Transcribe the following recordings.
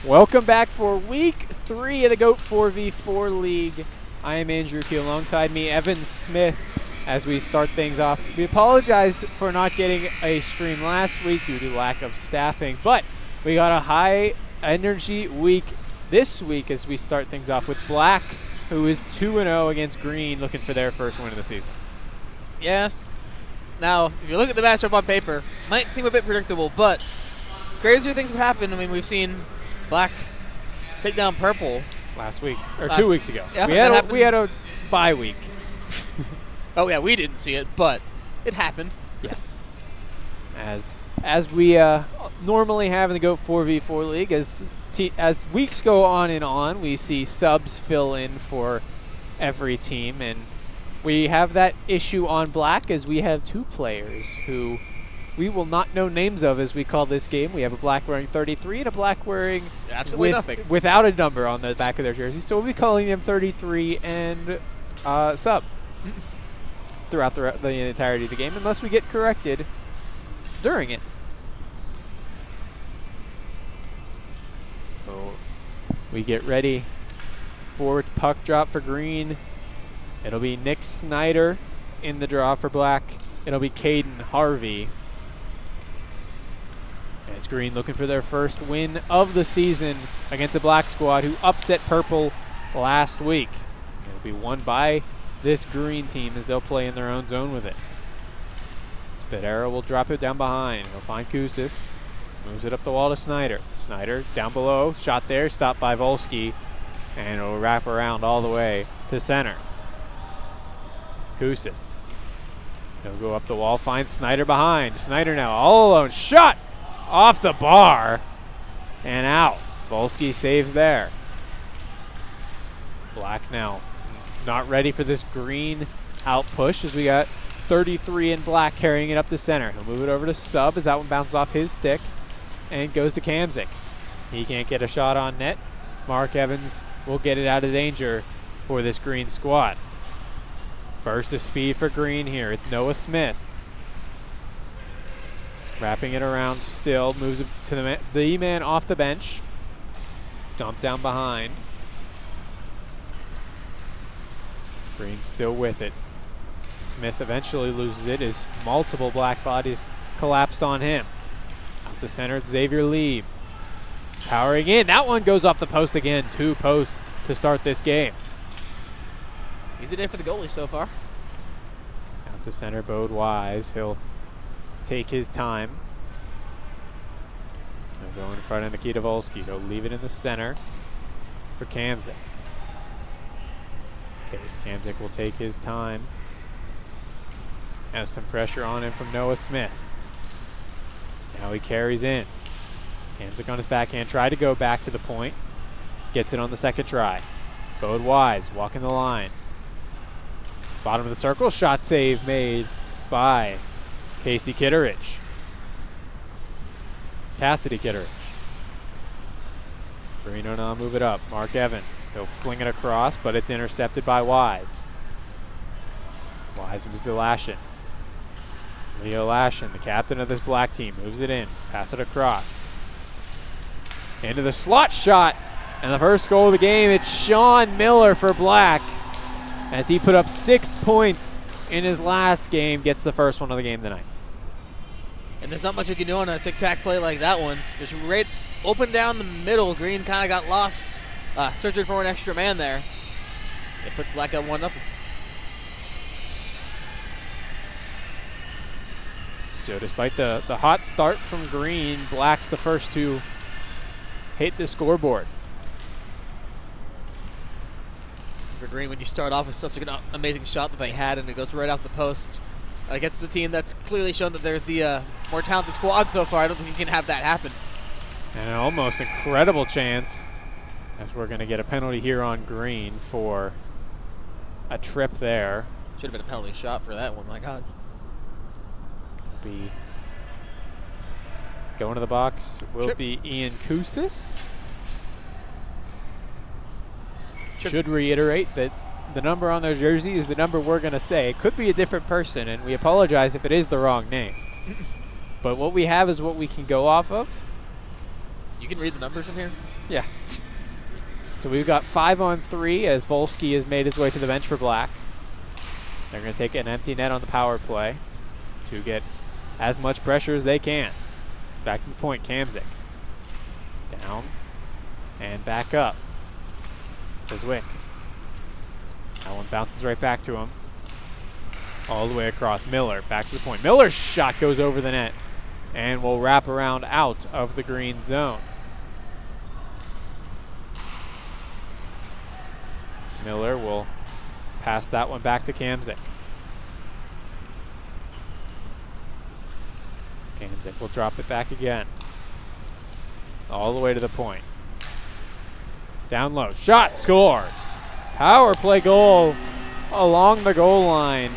Welcome back for week 3 of the GOAT 4v4 League. I am Andrew Key, alongside me, Evan Smith, as we start things off. We apologize for not getting a stream last week due to lack of staffing, but we got a high energy week this week as we start things off with Black, who is 2-0 against Green, looking for their first win of the season. Yes. Now, if you look at the matchup on paper, might seem a bit predictable, but crazier things have happened. I mean, we've seen Black take down Purple Last week, or 2 weeks ago. Yeah, we had a bye week. Oh yeah, we didn't see it, but it happened. Yes. As we normally have in the GOAT 4v4 League, as weeks go on and on, we see subs fill in for every team, and we have that issue on Black as we have 2 players who we will not know names of as we call this game. We have a Black wearing 33 and a Black wearing Absolutely nothing. Without a number on the back of their jersey. So we'll be calling them 33 and sub throughout the entirety of the game, unless we get corrected during it. So we get ready for puck drop for Green. It'll be Nick Snyder in the draw for Black. It'll be Caden Harvey. As Green looking for their first win of the season against a Black squad who upset Purple last week. It'll be won by this Green team as they'll play in their own zone with it. Spadera will drop it down behind. He'll find Kusis. Moves it up the wall to Snyder. Snyder down below. Shot there. Stopped by Volsky. And it'll wrap around all the way to center. Kusis. He'll go up the wall. Finds Snyder behind. Snyder now all alone. Shot! Off the bar and out. Volsky saves there. Black now not ready for this Green out push as we got 33 in Black carrying it up the center. He'll move it over to Sub as that one bounces off his stick and goes to Kamzik. He can't get a shot on net. Mark Evans will get it out of danger for this Green squad. Burst of speed for Green here. It's Noah Smith. Wrapping it around still, moves it to the D-man off the bench. Dump down behind. Green still with it. Smith eventually loses it as multiple Black bodies collapsed on him. Out to center, it's Xavier Lieb. Powering in, that one goes off the post again. 2 posts to start this game. Easy day for the goalie so far. Out to center, Bode Wise. He'll take his time. He'll go in front of Nikita Volsky. He'll leave it in the center for Kamzik. Case Kamzik will take his time. Has some pressure on him from Noah Smith. Now he carries in. Kamzik on his backhand. Tried to go back to the point. Gets it on the second try. Bode Wise walking the line. Bottom of the circle. Shot save made by Casey Kitteridge. Cassidy Kitteridge. Green will now move it up. Mark Evans. He'll fling it across, but it's intercepted by Wise. Wise moves to Lashin. Leo Lashin, the captain of this Black team, moves it in. Pass it across. Into the slot shot. And the first goal of the game, it's Sean Miller for Black. As he put up 6 points in his last game, gets the first one of the game tonight. And there's not much you can do on a tic-tac play like that one. Just right open down the middle. Green kind of got lost, searching for an extra man there. It puts Black up 1-0. So despite the hot start from Green, Black's the first to hit the scoreboard. For Green, when you start off with such an amazing shot that they had and it goes right off the post against a team that's clearly shown that they're the more talented squad so far, I don't think you can have that happen. And an almost incredible chance, as we're going to get a penalty here on Green for a trip there. Should have been a penalty shot for that one, my God. Be going to the box will Trip. be Ian Kusis. Should reiterate that the number on their jersey is the number we're going to say. It could be a different person, and we apologize if it is the wrong name. But what we have is what we can go off of. You can read the numbers from here? Yeah. So we've got 5-on-3 as Volsky has made his way to the bench for Black. They're going to take an empty net on the power play to get as much pressure as they can. Back to the point, Kamzik. Down and back up. To Zwick. That one bounces right back to him. All the way across. Miller, back to the point. Miller's shot goes over the net and will wrap around out of the green zone. Miller will pass that one back to Kamzik. Kamzik will drop it back again. All the way to the point. Down low. Shot scores. Power play goal along the goal line.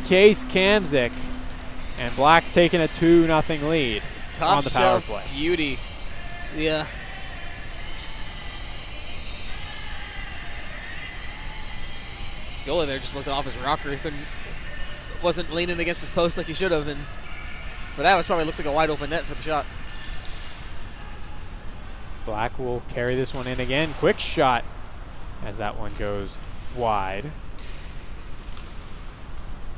Case Kamzik. And Black's taking a 2-0 lead Top on the power shelf play. beauty. Yeah. Goalie there just looked off his rocker. He wasn't leaning against his post like he should have, and for that was probably looked like a wide open net for the shot. Black will carry this one in again. Quick shot as that one goes wide.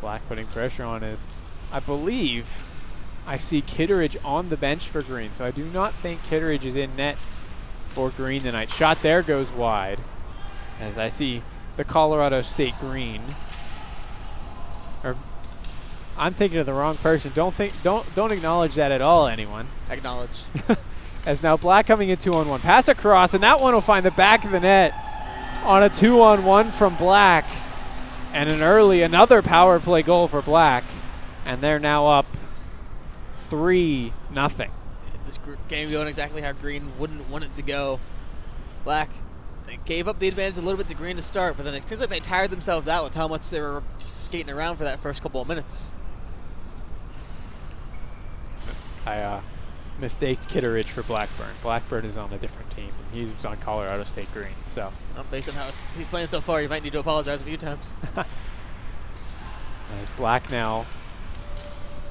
Black putting pressure on his, I believe I see Kitteridge on the bench for Green, so I do not think Kitteridge is in net for Green tonight. Shot there goes wide as I see the Colorado State Green. Or I'm thinking of the wrong person. Don't acknowledge that at all, anyone. Acknowledged. As now Black coming in 2-on-1. Pass across, and that one will find the back of the net on a 2-on-1 from Black. And another power play goal for Black. And they're now up 3-0. This game going exactly how Green wouldn't want it to go. Black, they gave up the advantage a little bit to Green to start, but then it seems like they tired themselves out with how much they were skating around for that first couple of minutes. I mistaked Kitteridge for Blackburn. Blackburn is on a different team. He was on Colorado State Green. So based on how he's playing so far, you might need to apologize a few times. As Black now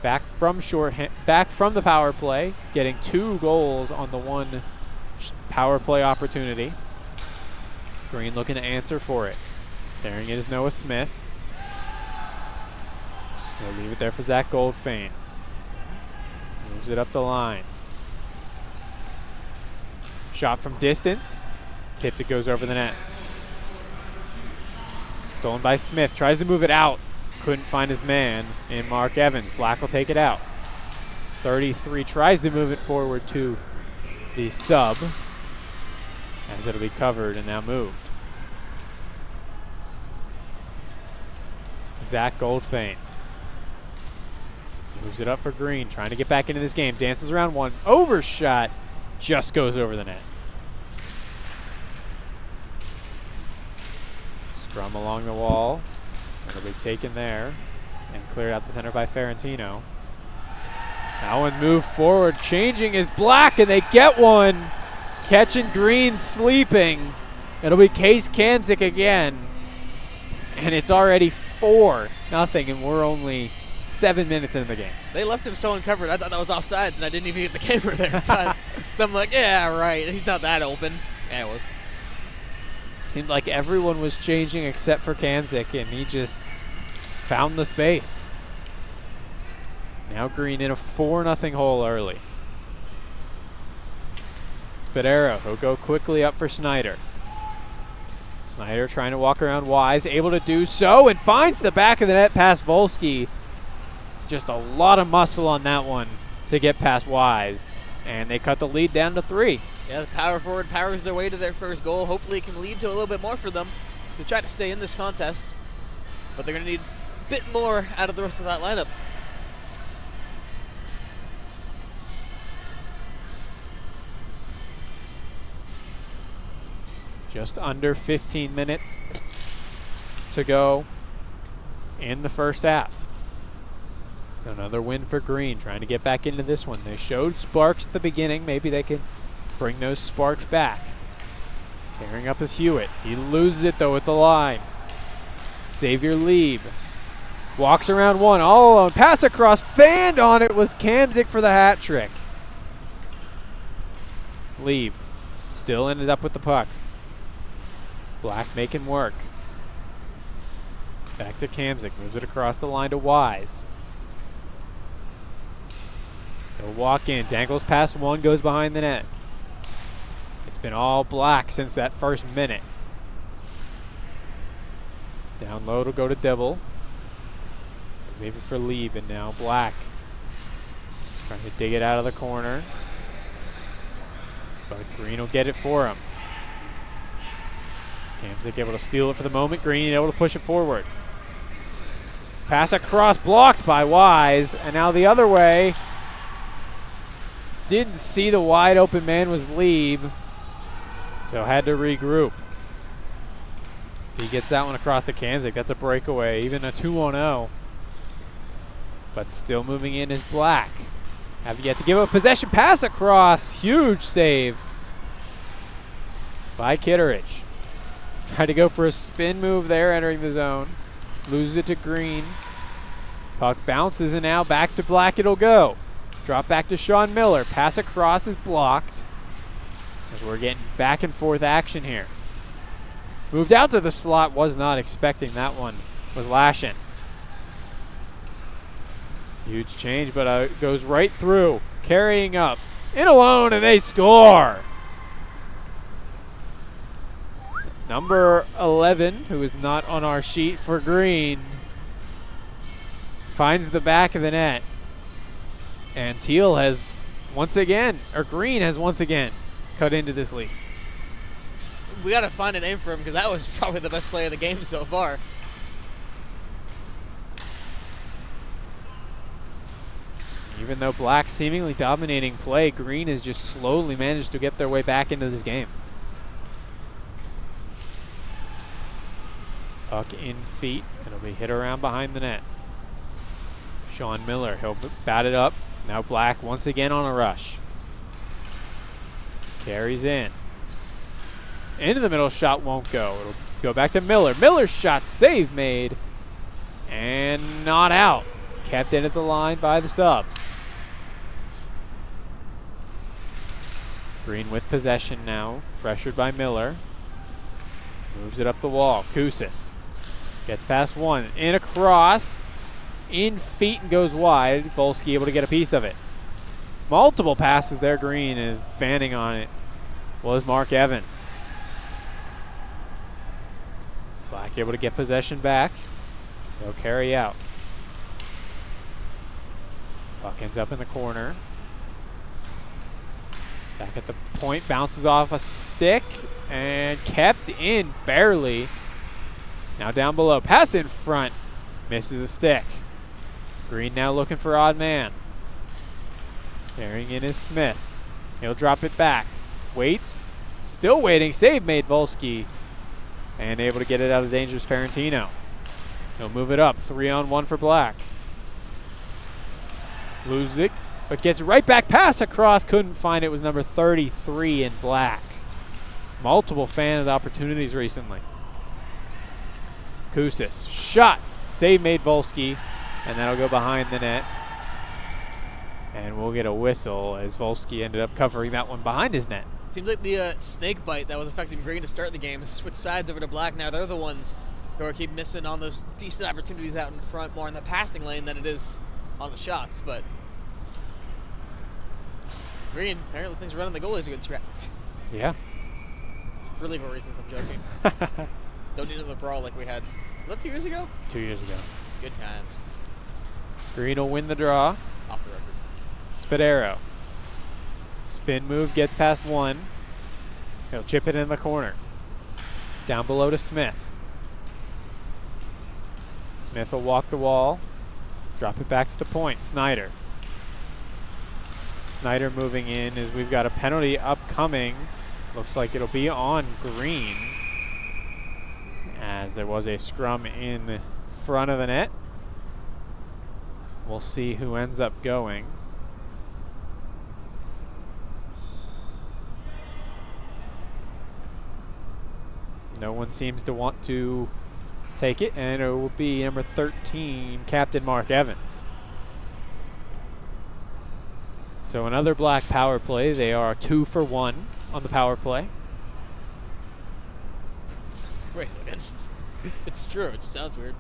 back from the power play, getting 2 goals on the one power play opportunity. Green looking to answer for it. Carrying it is Noah Smith. He'll leave it there for Zach Goldfein. Moves it up the line. Shot from distance. Tipped, it goes over the net. Stolen by Smith. Tries to move it out. Couldn't find his man in Mark Evans. Black will take it out. 33 tries to move it forward to the sub, as it'll be covered and now moved. Zach Goldfein moves it up for Green, trying to get back into this game. Dances around one. Overshot. Just goes over the net. Scrum along the wall. It'll be taken there and cleared out the center by Ferrantino. That one moved forward. Changing is Black, and they get one. Catching Green sleeping. It'll be Case Kamzik again. And it's already 4-0, and we're only 7 minutes into the game. They left him so uncovered. I thought that was offsides, and I didn't even get the camera there in time. So I'm like, yeah, right. He's not that open. Yeah, it was. Seemed like everyone was changing except for Kamzik, and he just found the space. Now Green in a 4-0 hole early. Spadero, who'll go quickly up for Snyder. Snyder trying to walk around Wise, able to do so, and finds the back of the net past Volsky. Just a lot of muscle on that one to get past Wise. And they cut the lead down to 3. Yeah, the power forward powers their way to their first goal. Hopefully it can lead to a little bit more for them to try to stay in this contest. But they're going to need a bit more out of the rest of that lineup. Just under 15 minutes to go in the first half. Another win for Green, trying to get back into this one. They showed sparks at the beginning. Maybe they can bring those sparks back. Carrying up is Hewitt. He loses it, though, at the line. Xavier Lieb walks around one, all alone. Pass across, fanned on it was Kamzik for the hat trick. Lieb Still ended up with the puck. Black making work. Back to Kamzik. Moves it across the line to Wise. He'll walk in. Dangles past one. Goes behind the net. It's been all Black since that first minute. Down low to go to Dibble. Maybe for Lieb, and now Black. Trying to dig it out of the corner. But Green will get it for him. Kamzik able to steal it for the moment. Green able to push it forward. Pass across, blocked by Wise, and now the other way. Didn't see the wide open man was Lieb, so had to regroup. He gets that one across to Kamzik. That's a breakaway, even a 2-on-0. But still moving in is Black. Have yet to give a possession pass across. Huge save by Kitteridge. Tried to go for a spin move there entering the zone. Loses it to Green. Puck bounces and now back to Black it'll go. Drop back to Sean Miller. Pass across is blocked. As we're getting back and forth action here. Moved out to the slot. Was not expecting that one. Was Lashin. Huge change, but goes right through. Carrying up. In alone, and they score. Number 11, who is not on our sheet for Green, finds the back of the net. And Teal has once again, or Green has once again, cut into this league. We got to find a name for him because that was probably the best play of the game so far. Even though Black seemingly dominating play, Green has just slowly managed to get their way back into this game. Puck in feet. It'll be hit around behind the net. Sean Miller, he'll bat it up. Now Black once again on a rush. Carries in. Into the middle, shot won't go. It'll go back to Miller. Miller's shot, save made. And not out. Kept in at the line by the sub. Green with possession now. Pressured by Miller. Moves it up the wall. Kusis gets past one. In across. In feet and goes wide. Volsky able to get a piece of it. Multiple passes there. Green is fanning on it. Was Mark Evans. Black able to get possession back. They'll carry out. Puck ends up in the corner. Back at the point, bounces off a stick and kept in barely. Now down below, pass in front, misses a stick. Green now looking for odd man. Carrying in is Smith. He'll drop it back. Waits, still waiting, save made Volsky. And able to get it out of danger is Ferrantino. He'll move it up, 3-on-1 for Black. Loses it, but gets right back, pass across, couldn't find it, was number 33 in Black. Multiple fan opportunities recently. Kusis, shot, save made Volsky, and that'll go behind the net. And we'll get a whistle as Volsky ended up covering that one behind his net. Seems like the snake bite that was affecting Green to start the game has switched sides over to Black now. They're the ones who are keep missing on those decent opportunities out in front, more in the passing lane than it is on the shots, but Green apparently thinks running the goalie is a good strat. Yeah. For legal reasons, I'm joking. Don't need another brawl like we had. Was that 2 years ago? 2 years ago. Good times. Green will win the draw. Off the record. Spadero. Spin move, gets past one. He'll chip it in the corner. Down below to Smith. Smith will walk the wall. Drop it back to the point. Snyder. Snyder moving in as we've got a penalty upcoming. Looks like it'll be on Green, as there was a scrum in front of the net. We'll see who ends up going. No one seems to want to take it, and it will be number 13, Captain Mark Evans. So another Black power play. They are 2 for 1 on the power play. Wait a second. It's true. It just sounds weird.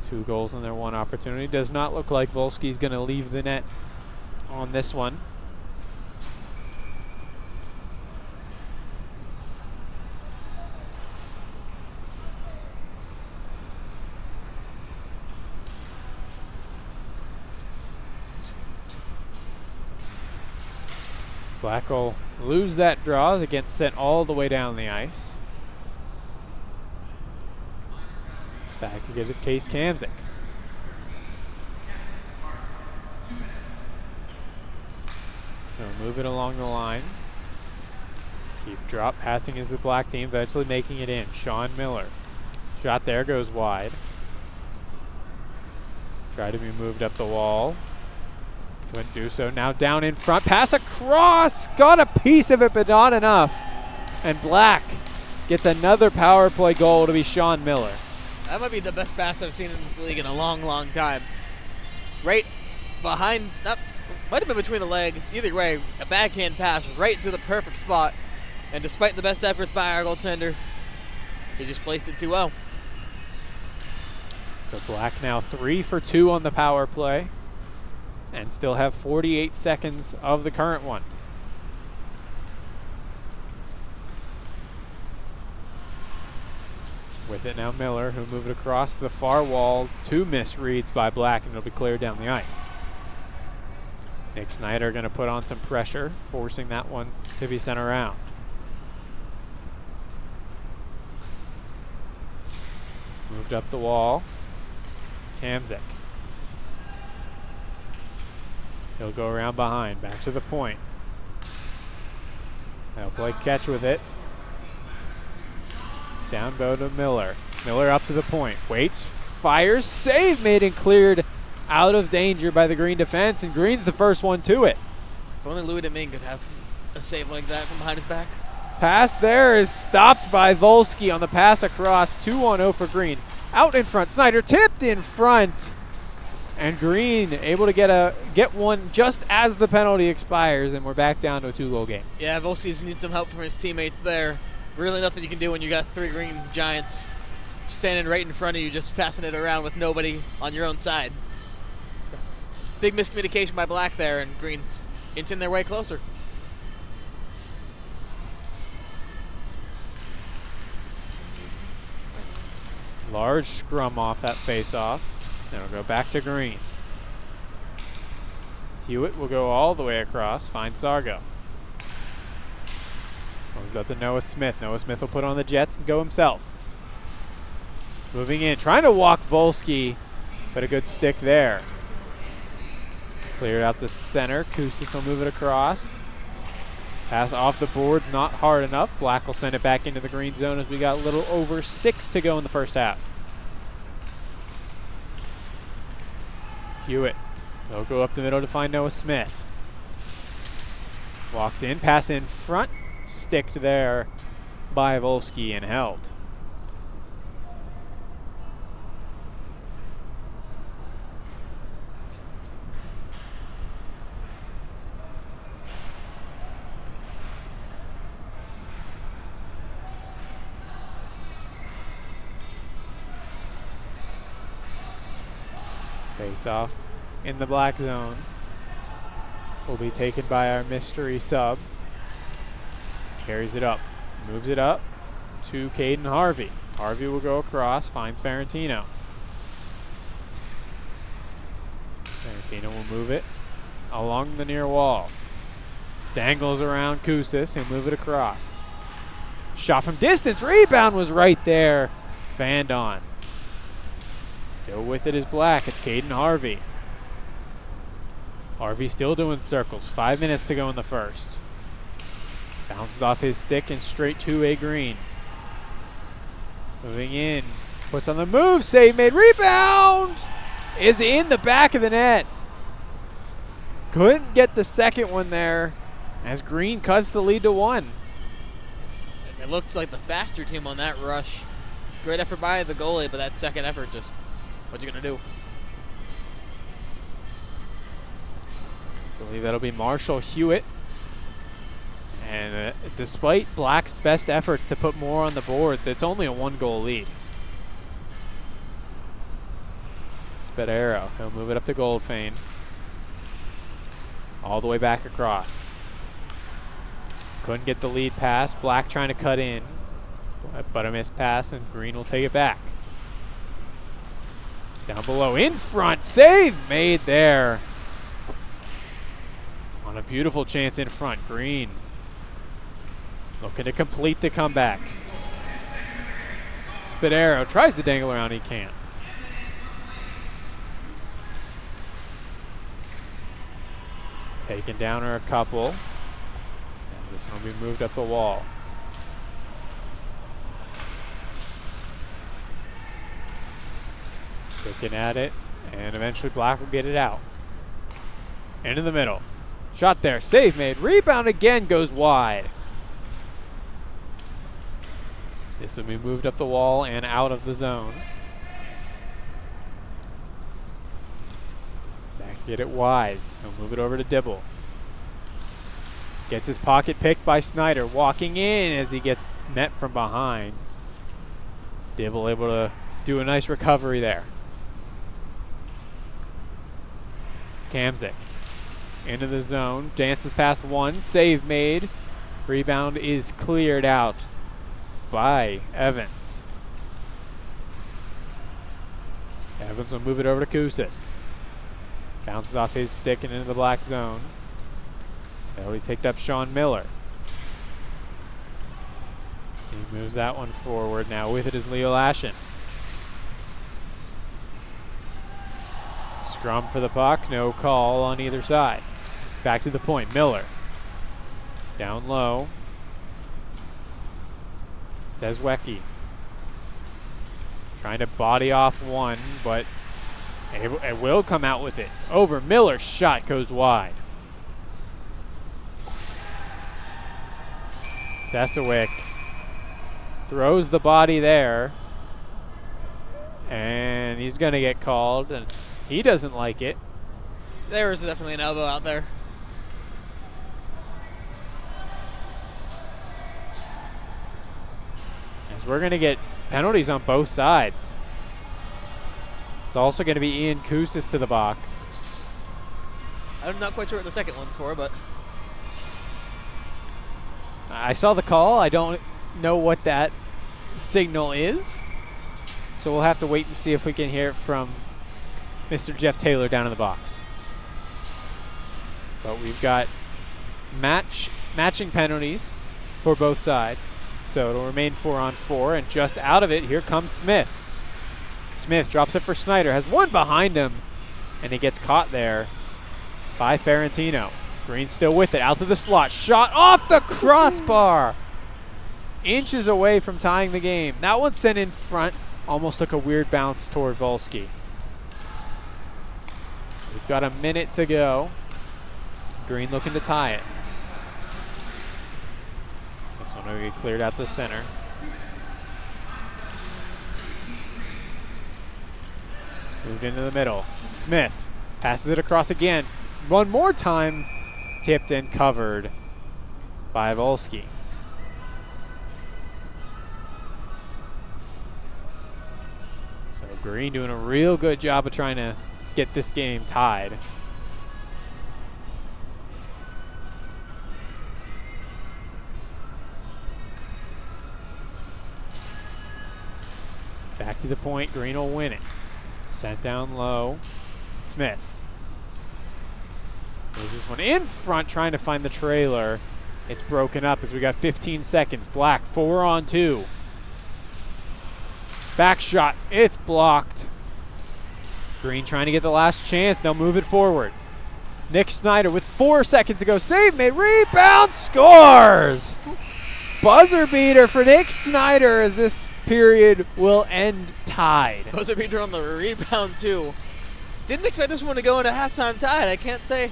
2 goals in their 1 opportunity. Does not look like Volsky's going to leave the net on this one. Black will lose that draw as it gets sent all the way down the ice. Back to get it, Case Kamzik. He'll move it along the line. Keep drop, passing is the black team, eventually making it in. Sean Miller. Shot there, goes wide. Tried to be moved up the wall. Couldn't do so. Now down in front. Pass across. Got a piece of it, but not enough. And Black gets another power play goal to be Sean Miller. That might be the best pass I've seen in this league in a long, long time. Right behind, that might have been between the legs. Either way, a backhand pass right into the perfect spot. And despite the best efforts by our goaltender, he just placed it too well. So Black now 3 for 2 on the power play. And still have 48 seconds of the current one. With it now Miller, who moved across the far wall. 2 misreads by Black, and it'll be cleared down the ice. Nick Snyder going to put on some pressure, forcing that one to be sent around. Moved up the wall. Kamzik. He'll go around behind, back to the point. They'll play catch with it. Down bow to Miller. Miller up to the point. Waits, fires, save made and cleared out of danger by the Green defense, and Green's the first one to it. If only Louis Domingue could have a save like that from behind his back. Pass there is stopped by Volsky on the pass across. 2-1-0 for Green. Out in front. Snyder tipped in front. And Green able to get one just as the penalty expires, and we're back down to a 2-goal game. Yeah, Volsky's needs some help from his teammates there. Really nothing you can do when you got 3 Green Giants standing right in front of you, just passing it around with nobody on your own side. Big miscommunication by Black there, and Green's inching their way closer. Large scrum off that face-off. Then it'll go back to Green. Hewitt will go all the way across, find Sargo. Moves up to Noah Smith. Noah Smith will put on the Jets and go himself. Moving in, trying to walk Volsky, but a good stick there. Cleared out the center. Kusis will move it across. Pass off the boards, not hard enough. Black will send it back into the Green zone as we got a little over 6 to go in the first half. Hewitt. They'll go up the middle to find Noah Smith. Walks in, pass in front. Sticked there by Volsky and held. Face off in the black zone will be taken by our mystery sub. Carries it up, moves it up to Caden Harvey. Harvey will go across, finds Ferrantino. Ferrantino will move it along the near wall. Dangles around Kusis and move it across. Shot from distance, rebound was right there. Fanned on. Still with it is Black, it's Caden Harvey. Harvey still doing circles, 5 minutes to go in the first. Bounces off his stick and straight to a Green. Moving in, puts on the move, save made, rebound! Is in the back of the net. Couldn't get the second one there as Green cuts the lead to 1. It looks like the faster team on that rush. Great effort by the goalie, but that second effort just, what you gonna do? I believe that'll be Marshall Hewitt And despite Black's best efforts to put more on the board, it's only a 1-goal lead. Spadero, he'll move it up to Goldfein. All the way back across. Couldn't get the lead pass. Black trying to cut in, but a missed pass, and Green will take it back. Down below, in front, save made there. On a beautiful chance in front, Green looking to complete the comeback. Spadero tries to dangle around, he can't. Taken down are a couple. As this one will be moved up the wall. Picking at it, and eventually Black will get it out. Into the middle. Shot there, save made. Rebound again, goes wide. This will be moved up the wall and out of the zone. Back to get it Wise. He'll move it over to Dibble. Gets his pocket picked by Snyder. Walking in as he gets met from behind. Dibble able to do a nice recovery there. Kamzik into the zone. Dances past one. Save made. Rebound is cleared out by Evans. Evans will move it over to Koussis. Bounces off his stick and into the Black zone. He picked up Sean Miller. He moves that one forward. Now with it is Leo Ashen. Scrum for the puck. No call on either side. Back to the point. Miller. Down low. Says Wecky. Trying to body off one, but it will come out with it. Over. Miller's shot goes wide. Sesewick throws the body there. And he's going to get called, and he doesn't like it. There was definitely an elbow out there. As we're going to get penalties on both sides. It's also going to be Ian Koussis to the box. I'm not quite sure what the second one's for, but I saw the call. I don't know what that signal is. So we'll have to wait and see if we can hear it from Mr. Jeff Taylor down in the box. But we've got matching penalties for both sides. So it'll remain 4-on-4, and just out of it, here comes Smith. Smith drops it for Snyder, has one behind him, and he gets caught there by Ferrantino. Green still with it, out to the slot, shot off the crossbar. Inches away from tying the game. That one sent in front, almost took a weird bounce toward Volsky. We've got a minute to go. Green looking to tie it. This one will get cleared out to center. Moved into the middle. Smith passes it across again. One more time, tipped and covered by Volsky. So Green doing a real good job of trying to get this game tied. Back to the point, Green will win it. Sent down low, Smith. There's this one in front trying to find the trailer. It's broken up as we got 15 seconds. Black 4-on-2. Back shot, it's blocked. Green trying to get the last chance, they'll move it forward. Nick Snyder with 4 seconds to go, save made, rebound, scores! Buzzer beater for Nick Snyder as this period will end tied. buzzer beater on the rebound too. Didn't expect this one to go into halftime tied. I can't say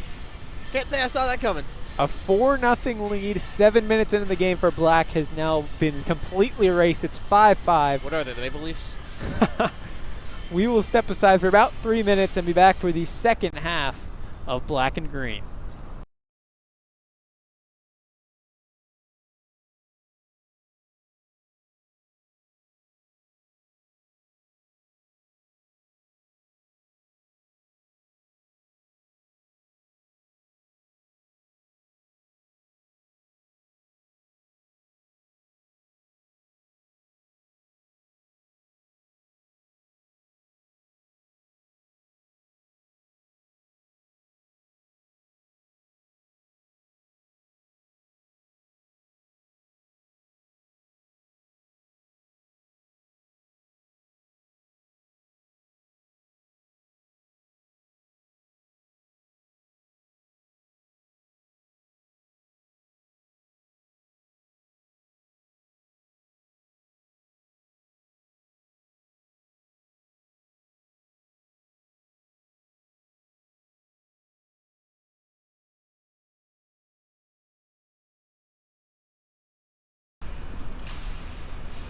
I saw that coming. A 4-0 lead, 7 minutes into the game for Black has now been completely erased. It's 5-5. What are they, the Maple Leafs? We will step aside for about 3 minutes and be back for the second half of Black and Green.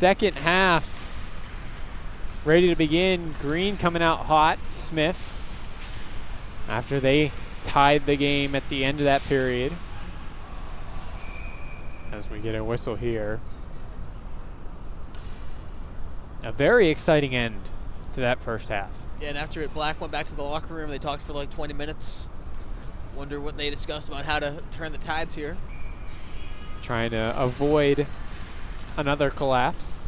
second half ready to begin. Green coming out hot. Smith, after they tied the game at the end of that period. As we get a whistle here. A very exciting end to that first half. Yeah, and after it, Black went back to the locker room. They talked for like 20 minutes. Wonder what they discussed about how to turn the tides here. Trying to avoid another collapse.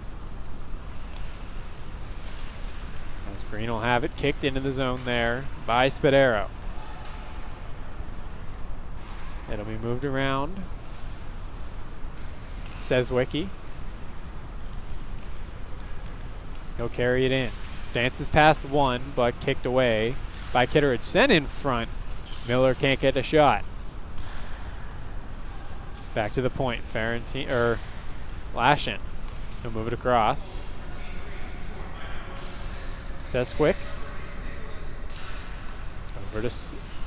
As Green will have it kicked into the zone there by Spadero. It'll be moved around. Seswicki. He'll carry it in. Dances past one, but kicked away by Kitteridge. Sent in front. Miller can't get a shot. Back to the point. Lashin. He'll move it across. Seswick.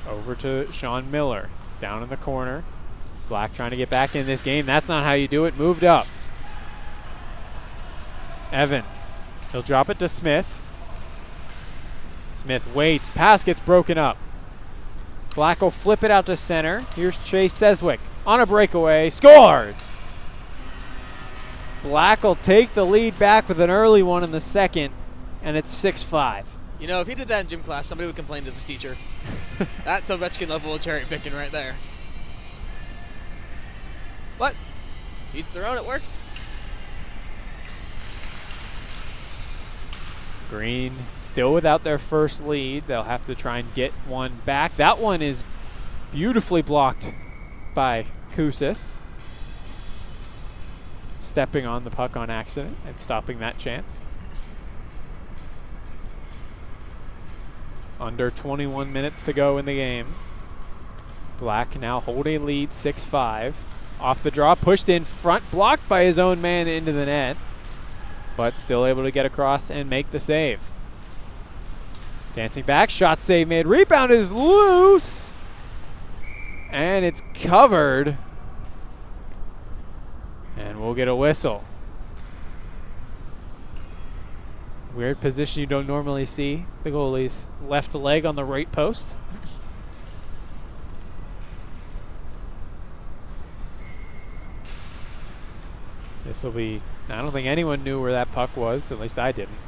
Over to Sean Miller. Down in the corner. Black trying to get back in this game. That's not how you do it. Moved up. Evans. He'll drop it to Smith. Smith waits. Pass gets broken up. Black will flip it out to center. Here's Chase Seswick on a breakaway. Scores! Black will take the lead back with an early one in the second, and it's 6-5. You know, if he did that in gym class, somebody would complain to the teacher. That's Ovechkin level of cherry picking right there. But, each their own, it works. Green still without their first lead. They'll have to try and get one back. That one is beautifully blocked by Kusis. Stepping on the puck on accident and stopping that chance. Under 21 minutes to go in the game. Black now hold a lead, 6-5. Off the draw, pushed in front, blocked by his own man into the net, but still able to get across and make the save. Dancing back, shot save made, rebound is loose, and it's covered, and we'll get a whistle. Weird position you don't normally see. The goalie's left leg on the right post. This will be, I don't think anyone knew where that puck was, at least I didn't.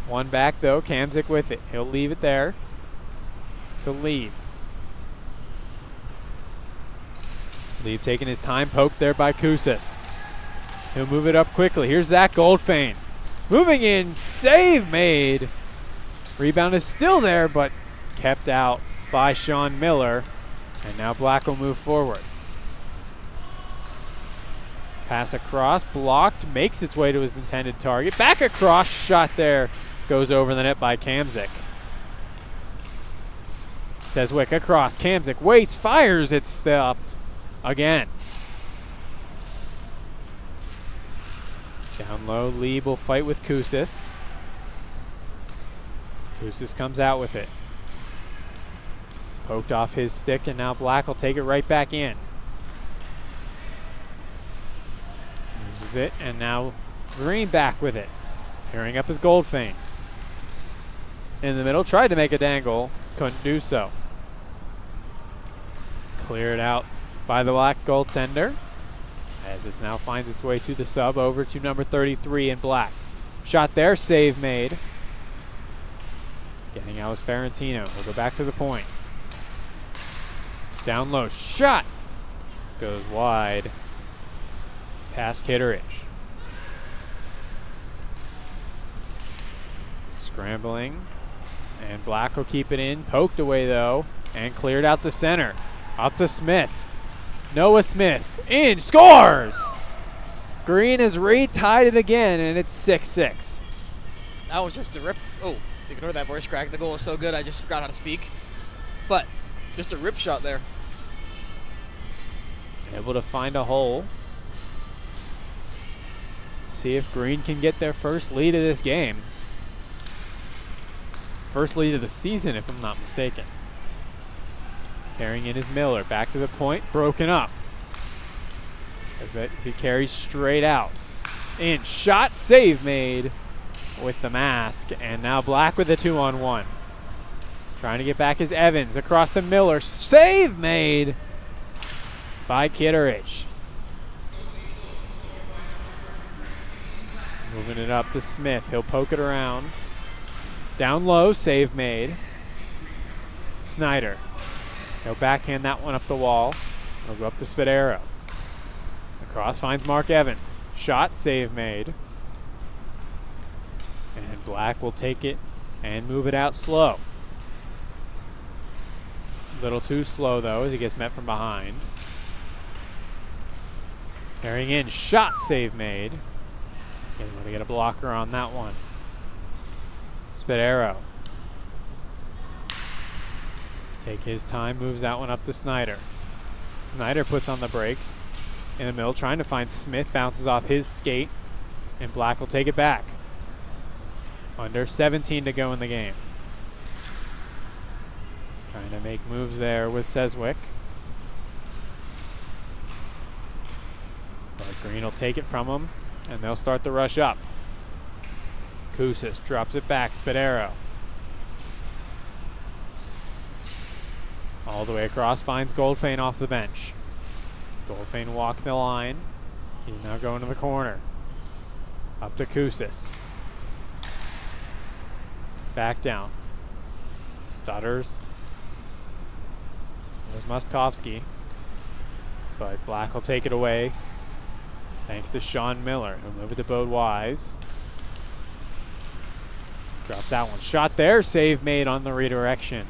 One back though, Kamzik with it. He'll leave it there to Lieb. Lieb taking his time, poked there by Kusis. He'll move it up quickly. Here's Zach Goldfein. Moving in, save made. Rebound is still there, but kept out by Sean Miller. And now Black will move forward. Pass across, blocked, makes its way to his intended target. Back across, shot there, goes over the net by Kamzik. Seswick across, Kamzik waits, fires, it's stopped again. Down low, Lieb will fight with Kusis. Kusis comes out with it. Poked off his stick, and now Black will take it right back in. Uses it, and now Green back with it. Tearing up his Goldfein. In the middle, tried to make a dangle, couldn't do so. Cleared out by the Black goaltender, as it now finds its way to the sub, over to number 33 in Black. Shot there, save made. Getting out was Ferrantino. We'll go back to the point. Down low, shot! Goes wide. Past Kitteridge. Scrambling. And Black will keep it in. Poked away though. And cleared out the center. Up to Smith. Noah Smith. In. Scores! Green has retied it again, and it's 6-6. That was just a rip. Oh, ignore that voice crack. The goal was so good I just forgot how to speak. But just a rip shot there. Able to find a hole. See if Green can get their first lead of this game. First lead of the season, if I'm not mistaken. Carrying in is Miller. Back to the point. Broken up. He carries straight out. in. Shot, save made with the mask. And now Black with a 2-on-1. Trying to get back is Evans across to Miller. Save made by Kitteridge. Moving it up to Smith. He'll poke it around. Down low, save made. Snyder. He'll backhand that one up the wall. He'll go up to Spadero. Across finds Mark Evans. Shot, save made. And Black will take it and move it out slow. A little too slow though as he gets met from behind. Carrying in, shot, save made. Able to get a blocker on that one. Spadero. Take his time, moves that one up to Snyder. Snyder puts on the brakes in the middle, trying to find Smith, bounces off his skate, and Black will take it back. Under 17 to go in the game. Trying to make moves there with Seswick. But Green will take it from him, and they'll start the rush up. Koussis drops it back, Spadero. All the way across, finds Goldfein off the bench. Goldfein walked the line. He's now going to the corner. Up to Koussis. Back down. Stutters. There's Mostovsky. But Black will take it away. Thanks to Sean Miller. He'll move it to Bode Wise. Drop that one. Shot there. Save made on the redirection.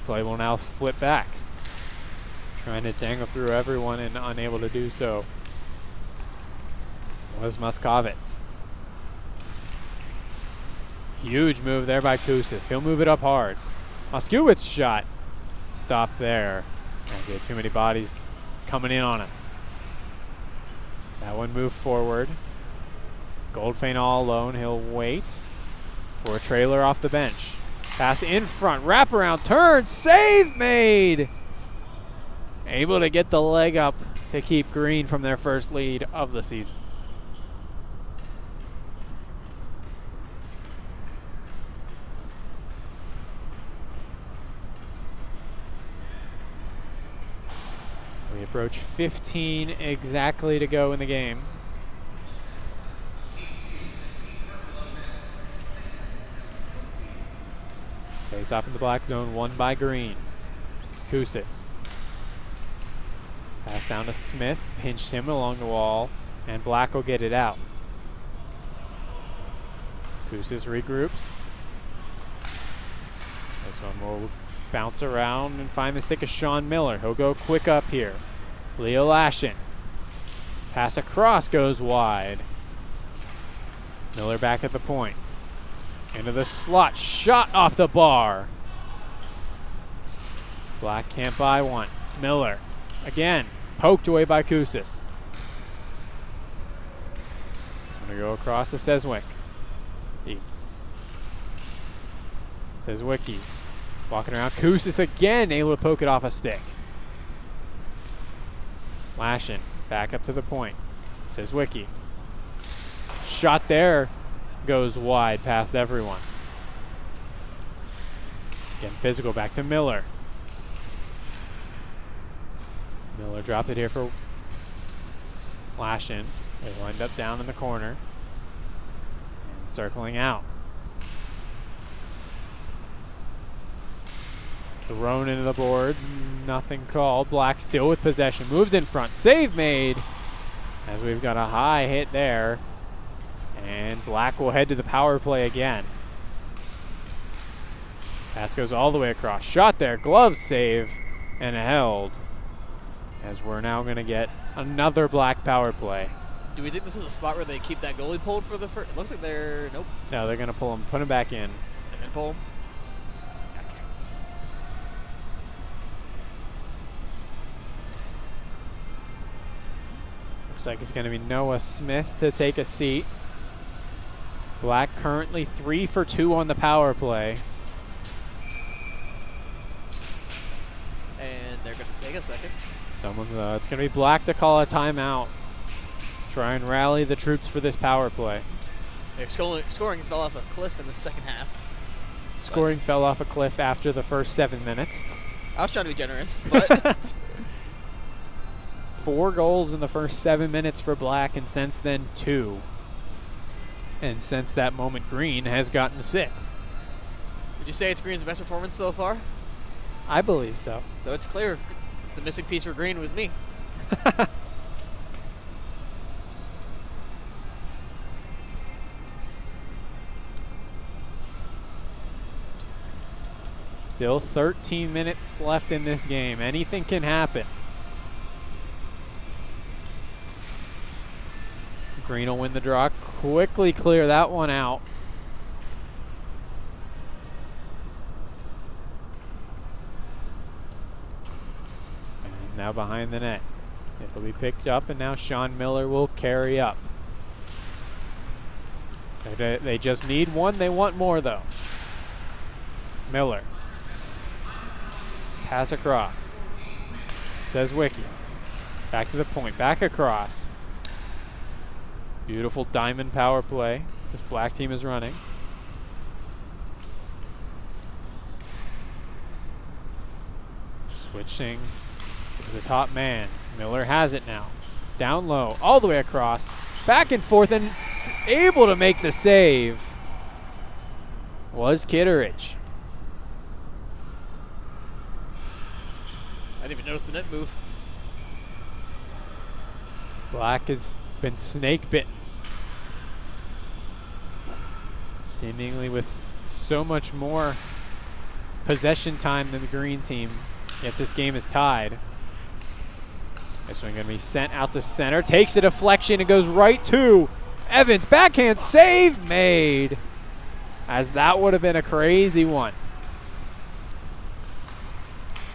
Play will now flip back. Trying to dangle through everyone and unable to do so was Moskovitz. Huge move there by Koussis. He'll move it up hard. Moskowitz shot. Stop there. As he had too many bodies coming in on him. That one moved forward. Goldfein all alone. He'll wait for a trailer off the bench. Pass in front, wraparound, turn, save made! Able to get the leg up to keep Green from their first lead of the season. We approach 15 exactly to go in the game. Face off in the black zone, won by Green. Koussis. Pass down to Smith, pinched him along the wall, and Black will get it out. Koussis regroups. This one will bounce around and find the stick of Sean Miller. He'll go quick up here. Leo Lashin. Pass across goes wide. Miller back at the point. Into the slot, shot off the bar. Black can't buy one. Miller, again, poked away by Koussis. He's gonna go across to Seswick. Seswicki, walking around. Koussis again, able to poke it off a stick. Lashin, back up to the point. Seswicki. Shot there. Goes wide past everyone. Getting physical, back to Miller. Miller dropped it here for Lashin. They will end up down in the corner. And circling out. Thrown into the boards, nothing called. Black still with possession, moves in front, save made. As we've got a high hit there. And Black will head to the power play again. Pass goes all the way across. Shot there, glove save, and held. As we're now going to get another Black power play. Do we think this is a spot where they keep that goalie pulled for the first? Looks like they're, nope. No, they're going to pull him, put him back in. They're going to pull him. Looks like it's going to be Noah Smith to take a seat. Black currently 3 for 2 on the power play. And they're going to take a second. It's going to be Black to call a timeout. Try and rally the troops for this power play. Their scoring fell off a cliff in the second half. Scoring fell off a cliff after the first 7 minutes. I was trying to be generous, but 4 goals in the first 7 minutes for Black, and since then 2. And since that moment, Green has gotten 6. would you say it's Green's best performance so far? I believe so. So it's clear the missing piece for Green was me. Still 13 minutes left in this game. Anything can happen. Green will win the draw. Quickly clear that one out. And he's now behind the net. It'll be picked up, and now Sean Miller will carry up. They just need one. They want more, though. Miller. Pass across. Says Wiki. Back to the point. Back across. Beautiful diamond power play. This Black team is running. Switching to the top man. Miller has it now. Down low. All the way across. Back and forth, and able to make the save was Kitteridge. I didn't even notice the net move. Black has been snake bitten. Seemingly with so much more possession time than the Green team, yet this game is tied. This one going to be sent out to center. Takes a deflection and goes right to Evans. Backhand save made, as that would have been a crazy one.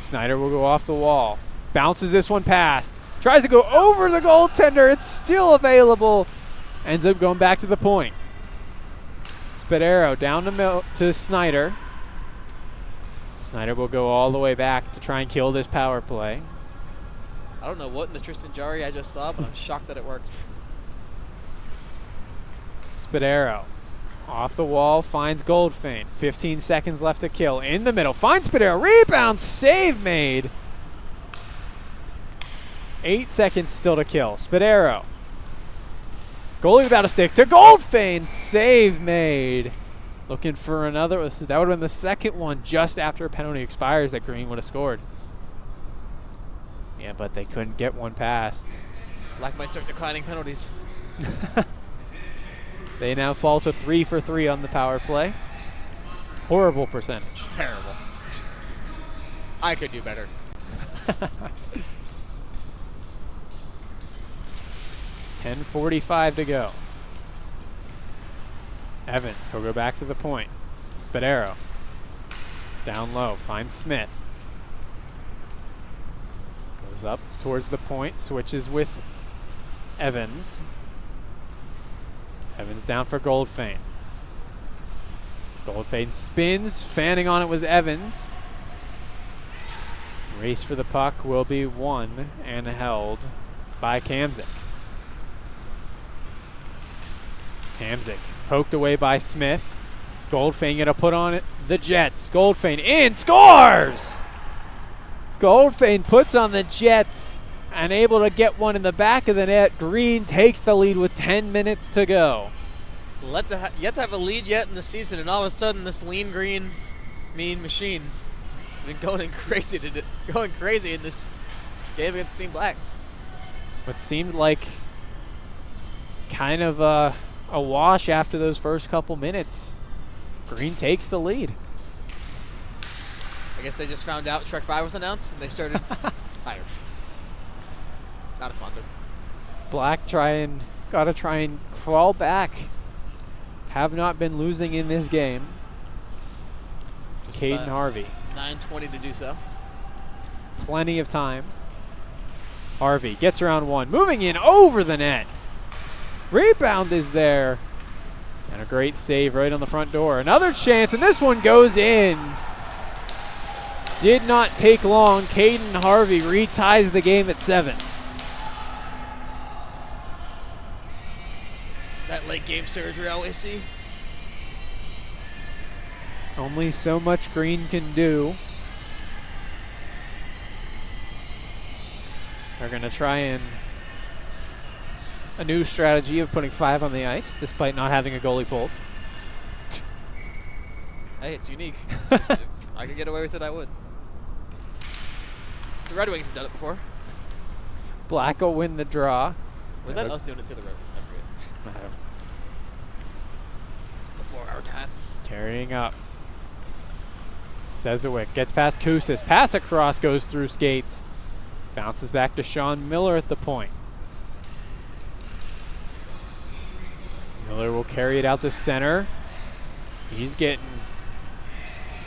Snyder will go off the wall. Bounces this one past. Tries to go over the goaltender. It's still available. Ends up going back to the point. Spadero down to Snyder. Snyder will go all the way back to try and kill this power play. I don't know what in the Tristan Jarry I just saw, but I'm shocked that it worked. Spadero off the wall, finds Goldfein. 15 seconds left to kill. In the middle, finds Spadero. Rebound, save made. 8 seconds still to kill. Spadero. Goalie without a stick to Goldfein. Save made. Looking for another. That would have been the second one just after a penalty expires that Green would have scored. Yeah, but they couldn't get one past. Black might start declining penalties. They now fall to 3 for 3 on the power play. Horrible percentage. Terrible. I could do better. 10:45 to go. Evans, he'll go back to the point. Spadero. Down low, finds Smith. Goes up towards the point, switches with Evans. Evans down for Goldfein. Goldfein spins, fanning on it was Evans. Race for the puck will be won and held by Kamzik. Kamzik poked away by Smith. Goldfein gonna put on it the Jets. Goldfein in, scores! Goldfein puts on the Jets and able to get one in the back of the net. Green takes the lead with 10 minutes to go. Yet to have a lead yet in the season, and all of a sudden this lean green mean machine has been going crazy in this game against Team Black. What seemed like kind of a wash after those first couple minutes. Green takes the lead. I guess they just found out Shrek 5 was announced and they started higher. Not a sponsor. Black gotta try and crawl back. Have not been losing in this game. Caden Harvey. 9:20 to do so. Plenty of time. Harvey gets around one. Moving in over the net. Rebound is there. And a great save right on the front door. Another chance, and this one goes in. did not take long. Caden Harvey reties the game at 7. That late game surge we always see. Only so much Green can do. They're going to try and a new strategy of putting 5 on the ice despite not having a goalie pulled. Hey, it's unique. If I could get away with it, I would. The Red Wings have done it before. Black will win the draw. Was that us doing it to the Red Wings? I forget. It's before our time. Carrying up. Sezowick gets past Kusis. Pass across, goes through skates. Bounces back to Sean Miller at the point. Miller will carry it out to center. He's getting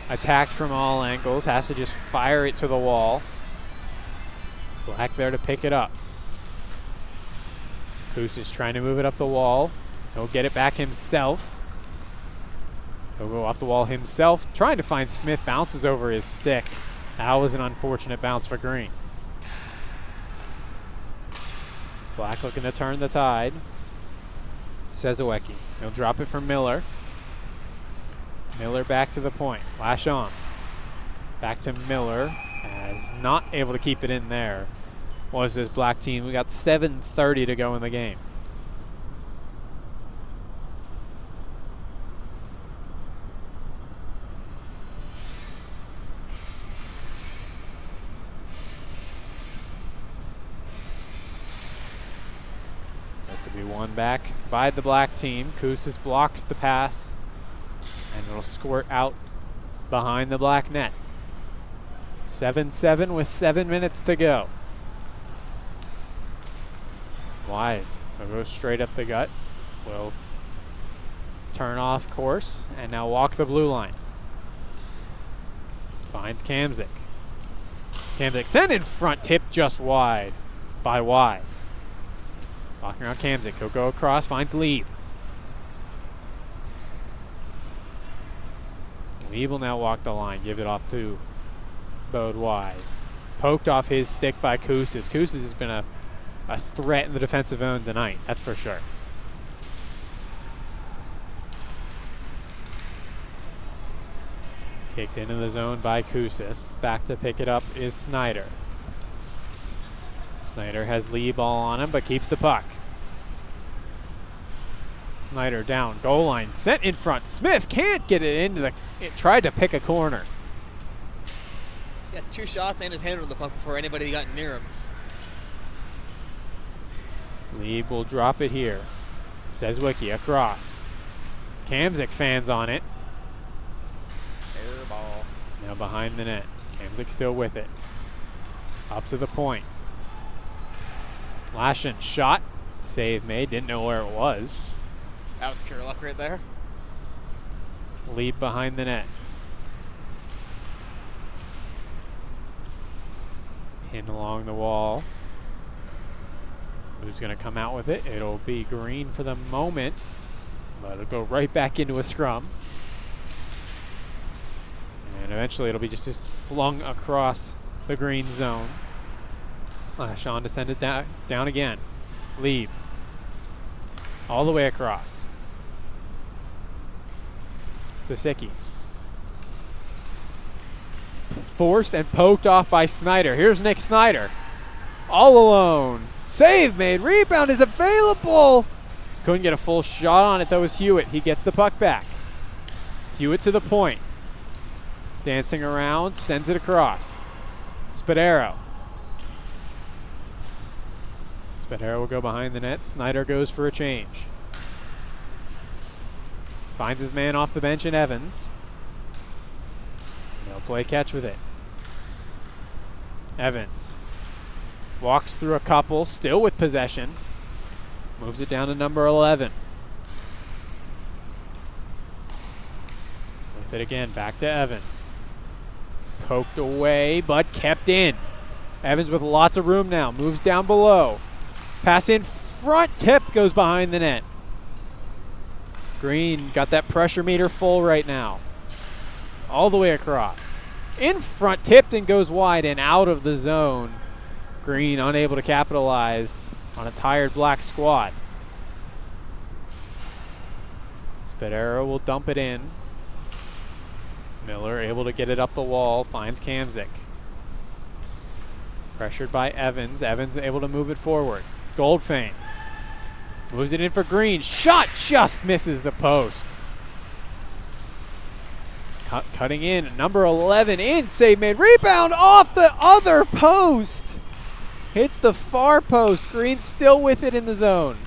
attacked from all angles. Has to just fire it to the wall. Black there to pick it up. Kusis trying to move it up the wall. He'll get it back himself. He'll go off the wall himself. Trying to find Smith. Bounces over his stick. That was an unfortunate bounce for Green. Black looking to turn the tide. Sezowiecki. He'll drop it for Miller. Miller back to the point. Lash on. Back to Miller. As not able to keep it in there was this Black team. We got 7:30 to go in the game. This will be won back by the Black team. Kusis blocks the pass, and it'll squirt out behind the Black net. 7-7 with 7 minutes to go. Wise will go straight up the gut. Will turn off course and now walk the blue line. Finds Kamzik. Kamzik sent in front, tipped just wide by Wise. Walking around Kamzik. He'll go across, finds Lieb. Lieb will now walk the line, give it off to Bode Wise. Poked off his stick by Kusis. Kusis has been a threat in the defensive zone tonight, that's for sure. Kicked into the zone by Kusis. Back to pick it up is Snyder. Snyder has Lieb all on him, but keeps the puck. Snyder down, goal line, sent in front. Smith can't get it into it tried to pick a corner. He got 2 shots and his hand on the puck before anybody got near him. Lieb will drop it here. Sezowiecki across. Kamzik fans on it. Air ball. Now behind the net. Kamzik still with it. Up to the point. Lashin shot. Save made. Didn't know where it was. That was pure luck right there. Lieb behind the net. Pinned along the wall. Who's going to come out with it? It'll be Green for the moment. But it'll go right back into a scrum. And eventually it'll be just flung across the Green zone. Sean to send it down again. Lieb. All the way across. Saseki. Forced and poked off by Snyder. Here's Nick Snyder. All alone. Save made. Rebound is available. Couldn't get a full shot on it, though, was Hewitt. He gets the puck back. Hewitt to the point. Dancing around. Sends it across. Spadaro. Spadaro will go behind the net. Snyder goes for a change. Finds his man off the bench in Evans. He'll play catch with it. Evans walks through a couple, still with possession. Moves it down to number 11. With it again, back to Evans. Poked away, but kept in. Evans with lots of room now. Moves down below. Pass in front, tip goes behind the net. Green got that pressure meter full right now. All the way across. in front, tipped and goes wide and out of the zone. Green unable to capitalize on a tired Black squad. Spadero will dump it in. Miller able to get it up the wall, finds Kamzik. Pressured by Evans. Evans able to move it forward. Goldfein moves it in for Green. Shot just misses the post. Cutting in, number 11 in, save made. Rebound off the other post. Hits the far post. Green still with it in the zone.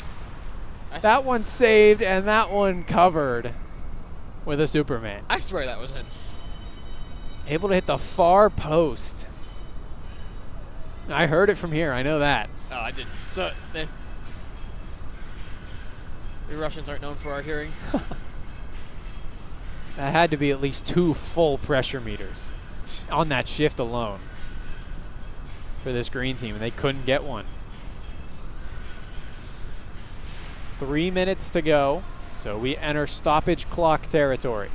That one saved and that one covered with a Superman. I swear that was in. Able to hit the far post. I heard it from here. I know that. Oh, I didn't. So, we Russians aren't known for our hearing. That had to be at least 2 full pressure meters on that shift alone for this Green team, and they couldn't get one. 3 minutes to go, so we enter stoppage clock territory.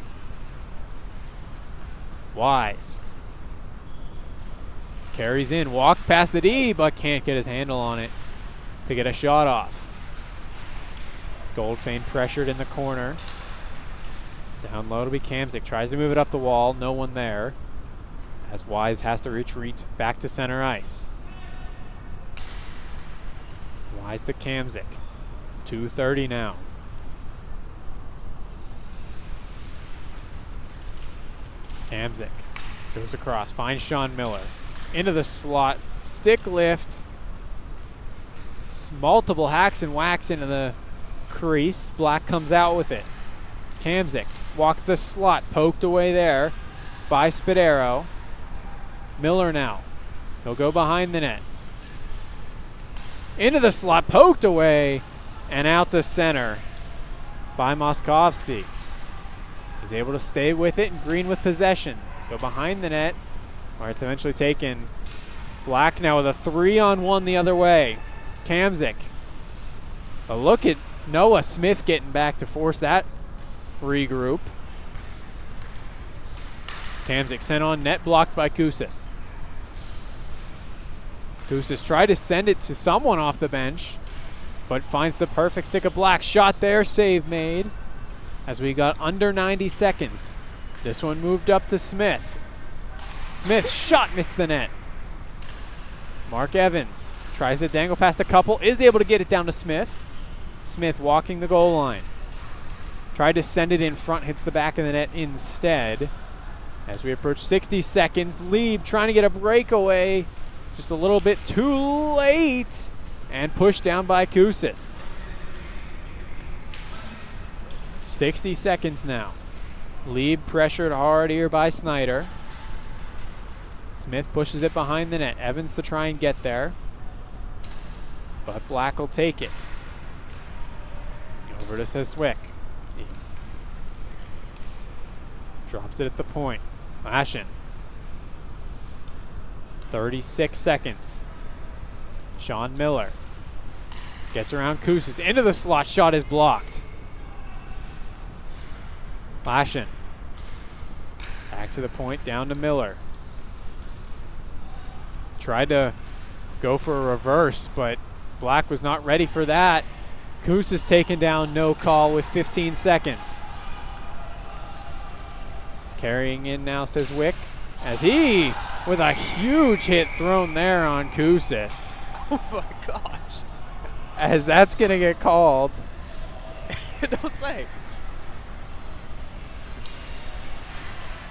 Wise carries in, walks past the D, but can't get his handle on it to get a shot off. Goldfein pressured in the corner. Down low to be Kamzik. Tries to move it up the wall. No one there. As Wise has to retreat back to center ice. Wise to Kamzik. 2:30 now. Kamzik goes across. Finds Sean Miller. Into the slot. Stick lift. Multiple hacks and whacks into the crease. Black comes out with it. Kamzik walks the slot, poked away there by Spadero. Miller now. He'll go behind the net. Into the slot, poked away, and out to center by Moskovsky. He's able to stay with it, and Green with possession. Go behind the net, where it's eventually taken. Black now with a 3-on-1 the other way. Kamzik. A look at Noah Smith getting back to force that regroup. Kamzik sent on net, blocked by Koussis. Koussis tried to send it to someone off the bench, but finds the perfect stick of Black. Shot there, save made. As we got under 90 seconds. This one moved up to Smith. Smith shot, missed the net. Mark Evans tries to dangle past a couple, is able to get it down to Smith. Smith walking the goal line. Tried to send it in front, hits the back of the net instead. As we approach 60 seconds, Lieb trying to get a breakaway. Just a little bit too late. And pushed down by Koussis. 60 seconds now. Lieb pressured hard here by Snyder. Smith pushes it behind the net. Evans to try and get there. But Black will take it. Over to Seswick. Drops it at the point. Ashen. 36 seconds. Sean Miller. Gets around Koussis. Into the slot. Shot is blocked. Ashen. Back to the point. Down to Miller. Tried to go for a reverse, but Black was not ready for that. Koussis taken down, no call with 15 seconds. Carrying in now, says Wick, as he, with a huge hit thrown there on Koussis. Oh my gosh. As that's going to get called. Don't say.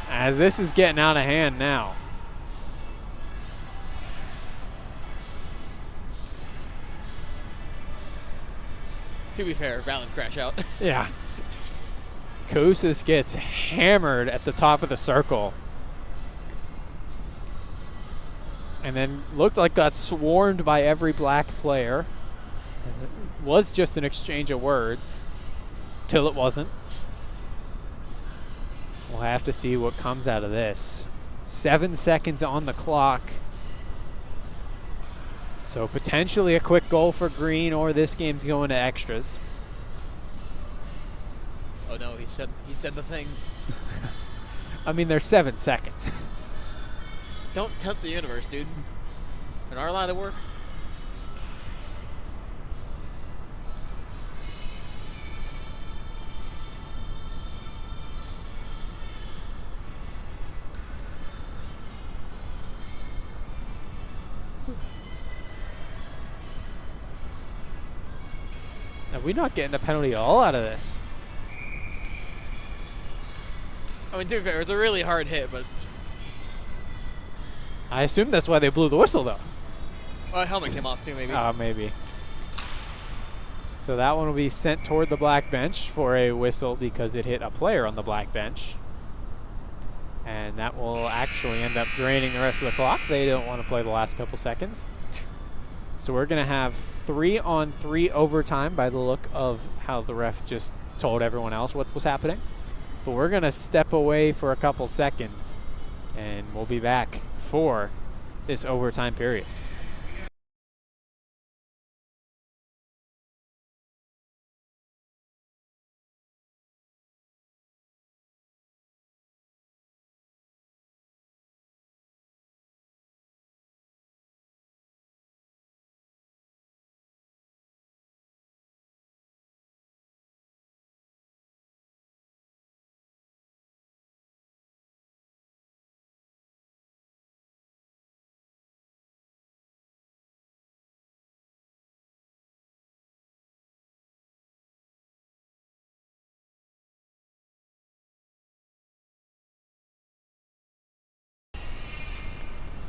As this is getting out of hand now. To be fair, valid crash out. Yeah. Koussis gets hammered at the top of the circle. And then looked like got swarmed by every Black player. It was just an exchange of words. Till it wasn't. We'll have to see what comes out of this. 7 seconds on the clock. So potentially a quick goal for Green, or this game's going to extras. Oh no, he said the thing. I mean, there's 7 seconds. Don't tempt the universe, dude. In our line of work. Are we not getting a penalty at all out of this? I mean, to be fair, it was a really hard hit, but I assume that's why they blew the whistle, though. well, helmet came off too, maybe. Maybe. So that one will be sent toward the black bench for a whistle because it hit a player on the black bench. And that will actually end up draining the rest of the clock. They don't want to play the last couple seconds. So we're going to have 3-on-3 overtime by the look of how the ref just told everyone else what was happening. But we're going to step away for a couple seconds, and we'll be back for this overtime period.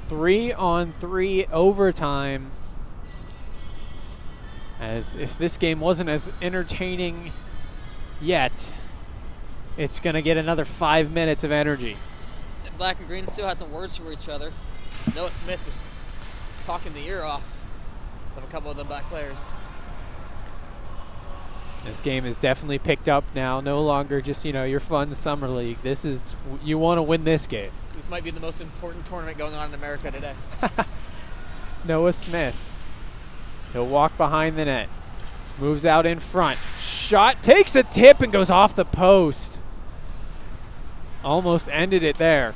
Three-on-3 overtime. As if this game wasn't as entertaining yet, it's going to get another 5 minutes of energy. And black and green still had some words for each other. Noah Smith is talking the ear off of a couple of them black players. This game is definitely picked up now. No longer just, your fun summer league. This is, you want to win this game. This might be the most important tournament going on in America today. Noah Smith. He'll walk behind the net. Moves out in front. Shot, takes a tip and goes off the post. Almost ended it there.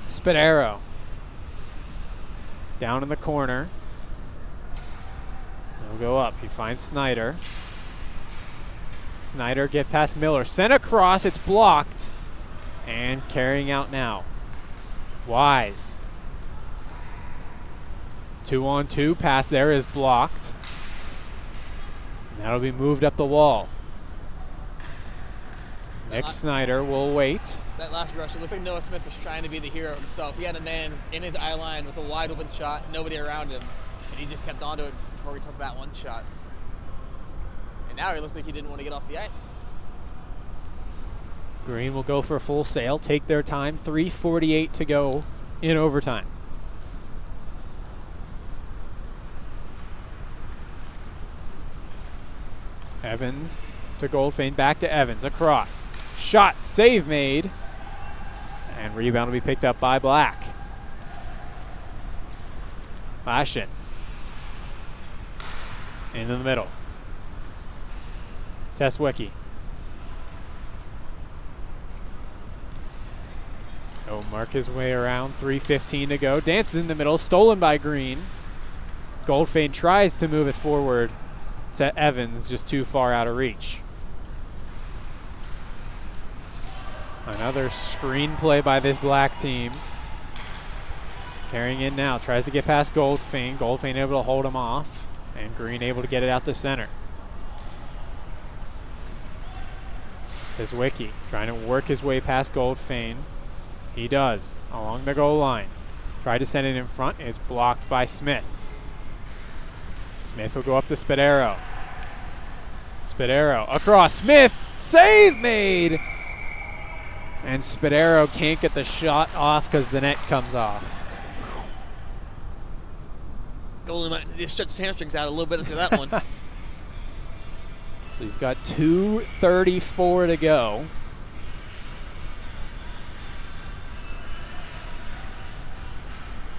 Spadaro. Down in the corner. He'll go up. He finds Snyder. Snyder get past Miller. Sent across. It's blocked. And carrying out now. Wise. 2-on-2 pass there is blocked. And that'll be moved up the wall. Nick Snyder will wait. That last rush, it looked like Noah Smith was trying to be the hero himself. He had a man in his eye line with a wide open shot, nobody around him, and he just kept onto it before he took that one shot. And now he looks like he didn't want to get off the ice. Green will go for a full sail, take their time. 3:48 to go in overtime. Evans to Goldfein, back to Evans, across. Shot, save made. And rebound will be picked up by Black. Lashin. Into the middle. Seswicki. He'll mark his way around. 3:15 to go. Dances in the middle. Stolen by Green. Goldfein tries to move it forward. It's at Evans, just too far out of reach. Another screenplay by this black team. Carrying in now. Tries to get past Goldfein. Goldfein able to hold him off. And Green able to get it out the center. Seswicki trying to work his way past Goldfein. He does, along the goal line. Tried to send it in front. It's blocked by Smith. Smith will go up to Spadaro. Spadaro across. Smith, save made! And Spadaro can't get the shot off because the net comes off. Goalie might need to stretch his hamstrings out a little bit after that one. So you've got 2:34 to go.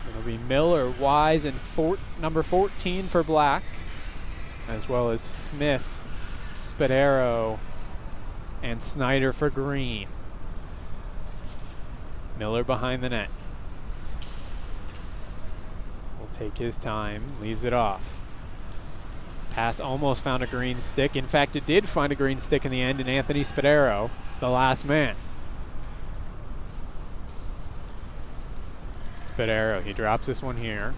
It'll be Miller, Wise, and number 14 for Black, as well as Smith, Spadaro, and Snyder for Green. Miller behind the net. take his time, leaves it off. Pass almost found a green stick. In fact, it did find a green stick in the end, and Anthony Spadaro, the last man. Spadaro, he drops this one here.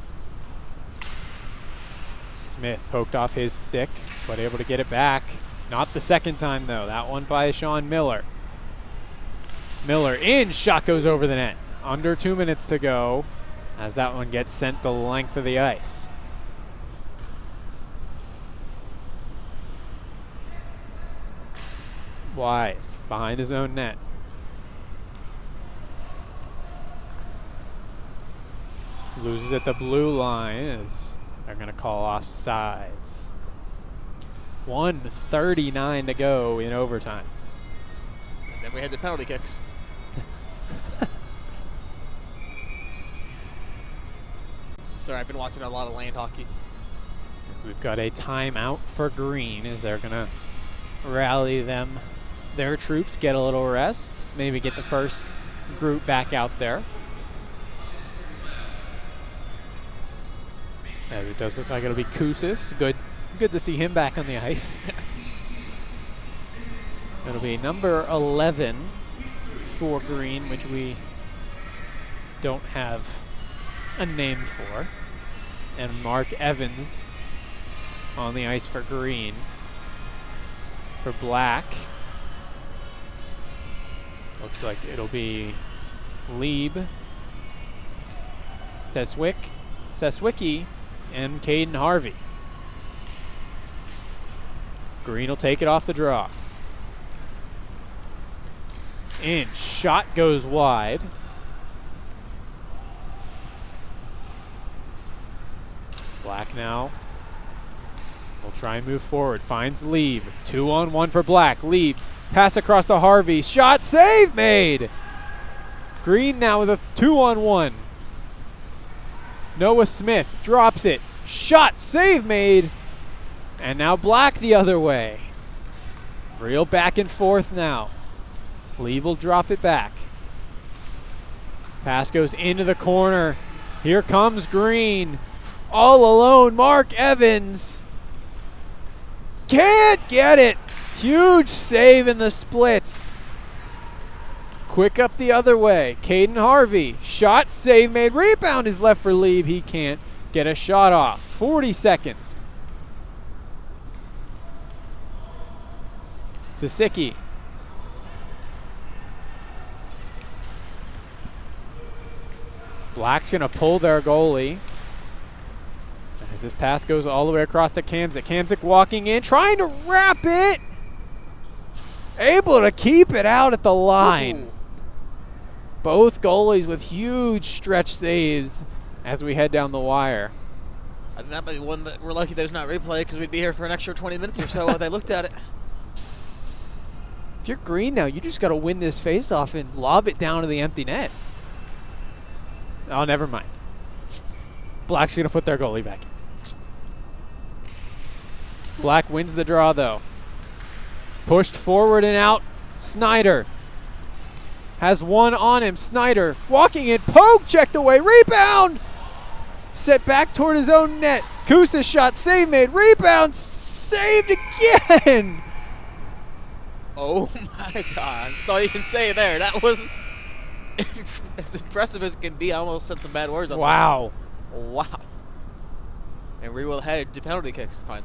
Smith poked off his stick, but able to get it back. Not the second time, though. That one by Sean Miller. Miller in, shot goes over the net. Under 2 minutes to go as that one gets sent the length of the ice. Wise behind his own net. Loses at the blue line as they're going to call offsides. 1:39 to go in overtime. Then we had the penalty kicks. Sorry, I've been watching a lot of land hockey. So we've got a timeout for Green as they're going to rally their troops, get a little rest, maybe get the first group back out there. As it does look like it'll be Koussis. Good to see him back on the ice. It'll be number 11 for Green, which we don't have a name for. And Mark Evans on the ice for Green. For Black, looks like it'll be Lieb, Seswicki, and Caden Harvey. Green will take it off the draw. In, shot goes wide. Black now will try and move forward. Finds Lieb. 2-on-1 for Black. Lieb, pass across to Harvey. Shot, save made! Green now with a 2-on-1. Noah Smith drops it. Shot, save made. And now Black the other way. Real back and forth now. Lieb will drop it back. Pass goes into the corner. Here comes Green. All alone, Mark Evans. Can't get it. Huge save in the splits. Quick up the other way. Caden Harvey. Shot, save made. Rebound is left for Lieb. He can't get a shot off. 40 seconds. Sisicki. Black's going to pull their goalie. As this pass goes all the way across to Kamzik. Kamzik walking in, trying to wrap it. Able to keep it out at the line. Ooh. Both goalies with huge stretch saves as we head down the wire. I think that might be one that we're lucky there's not replay because we'd be here for an extra 20 minutes or so while they looked at it. If you're Green now, you just got to win this faceoff and lob it down to the empty net. Oh, never mind. Black's going to put their goalie back in. Black wins the draw, though. Pushed forward and out. Snyder has one on him. Snyder walking in. Poke checked away. Rebound. Set back toward his own net. Koussis shot. Save made. Rebound. Saved again. Oh, my God. That's all you can say there. That was as impressive as it can be. I almost said some bad words on Wow. that. Wow. And we will head to penalty kicks. Fine.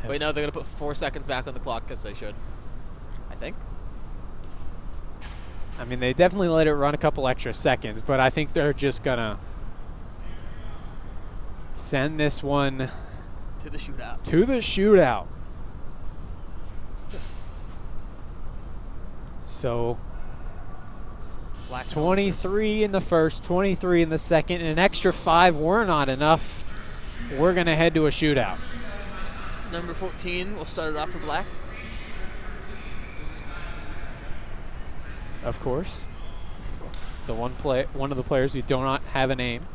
Wait, no, they're going to put 4 seconds back on the clock because they should. I think. I mean, they definitely let it run a couple extra seconds, but I think they're just going to send this one to the shootout. To the shootout. So, Black 23 in the first, 23 in the second, and an extra 5 were not enough. We're going to head to a shootout. Number 14, we'll start it off for Black. Of course. The one of the players we do not have a name.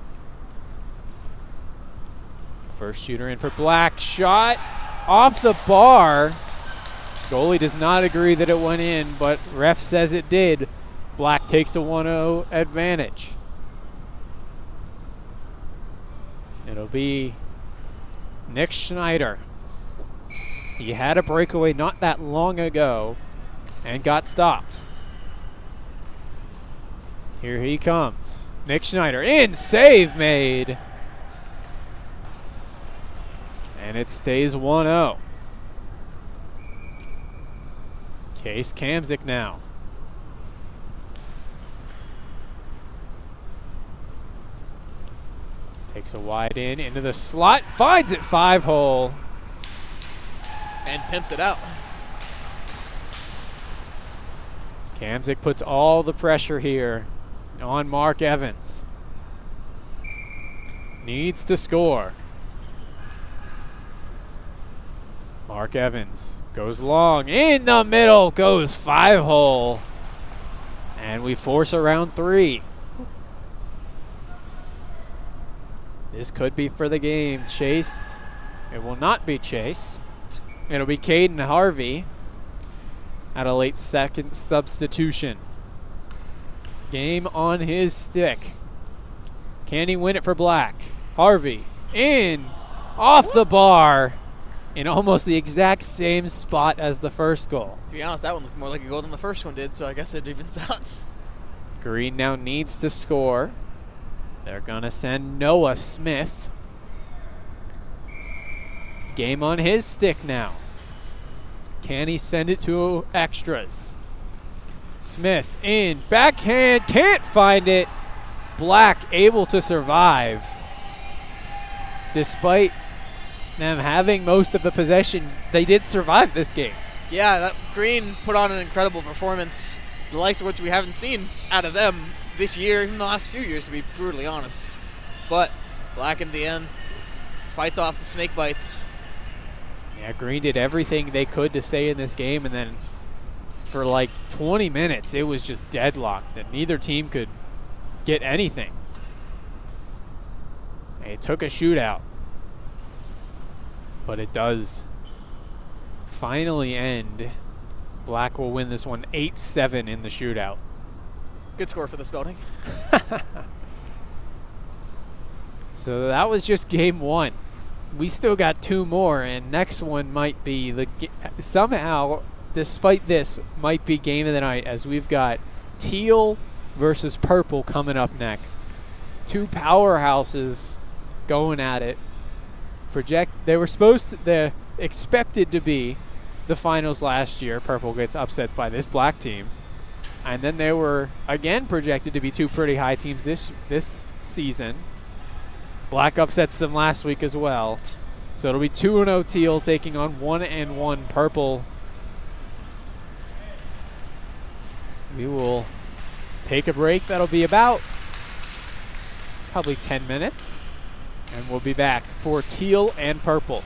First shooter in for Black. Shot off the bar. Goalie does not agree that it went in, but ref says it did. Black takes a 1-0 advantage. It'll be Nick Schneider. He had a breakaway not that long ago and got stopped. Here he comes. Nick Schneider in, save made. And it stays 1-0. Case Kamzik now. Takes a wide in into the slot, finds it 5-hole. And pimps it out. Kamzik puts all the pressure here on Mark Evans. Needs to score. Mark Evans goes long, in the middle, goes 5-hole. And we force a round 3. This could be for the game. Chase, it will not be Chase. It'll be Caden Harvey at a late second substitution. Game on his stick. Can he win it for Black? Harvey in, off the bar, in almost the exact same spot as the first goal. To be honest, that one looked more like a goal than the first one did, so I guess it evens out. Green now needs to score. They're going to send Noah Smith. Game on his stick now. Can he send it to extras? Smith in, backhand, can't find it. Black able to survive. Despite them having most of the possession, they did survive this game. Yeah, that Green put on an incredible performance, the likes of which we haven't seen out of them this year, even the last few years, to be brutally honest. But Black in the end fights off the snake bites. Yeah, Green did everything they could to stay in this game, and then for like 20 minutes, it was just deadlocked, that neither team could get anything. It took a shootout, but it does finally end. Black will win this one 8-7 in the shootout. Good score for this building. So that was just game 1. We still got 2 more, and next one might be somehow, despite this, might be game of the night, as we've got Teal versus Purple coming up next. 2 powerhouses going at it. They're expected to be the finals last year. Purple gets upset by this Black team. And then they were again projected to be 2 pretty high teams this season. Black upsets them last week as well. So it'll be 2-0 Teal taking on 1-1 Purple. We will take a break. That'll be about probably 10 minutes. And we'll be back for Teal and Purple.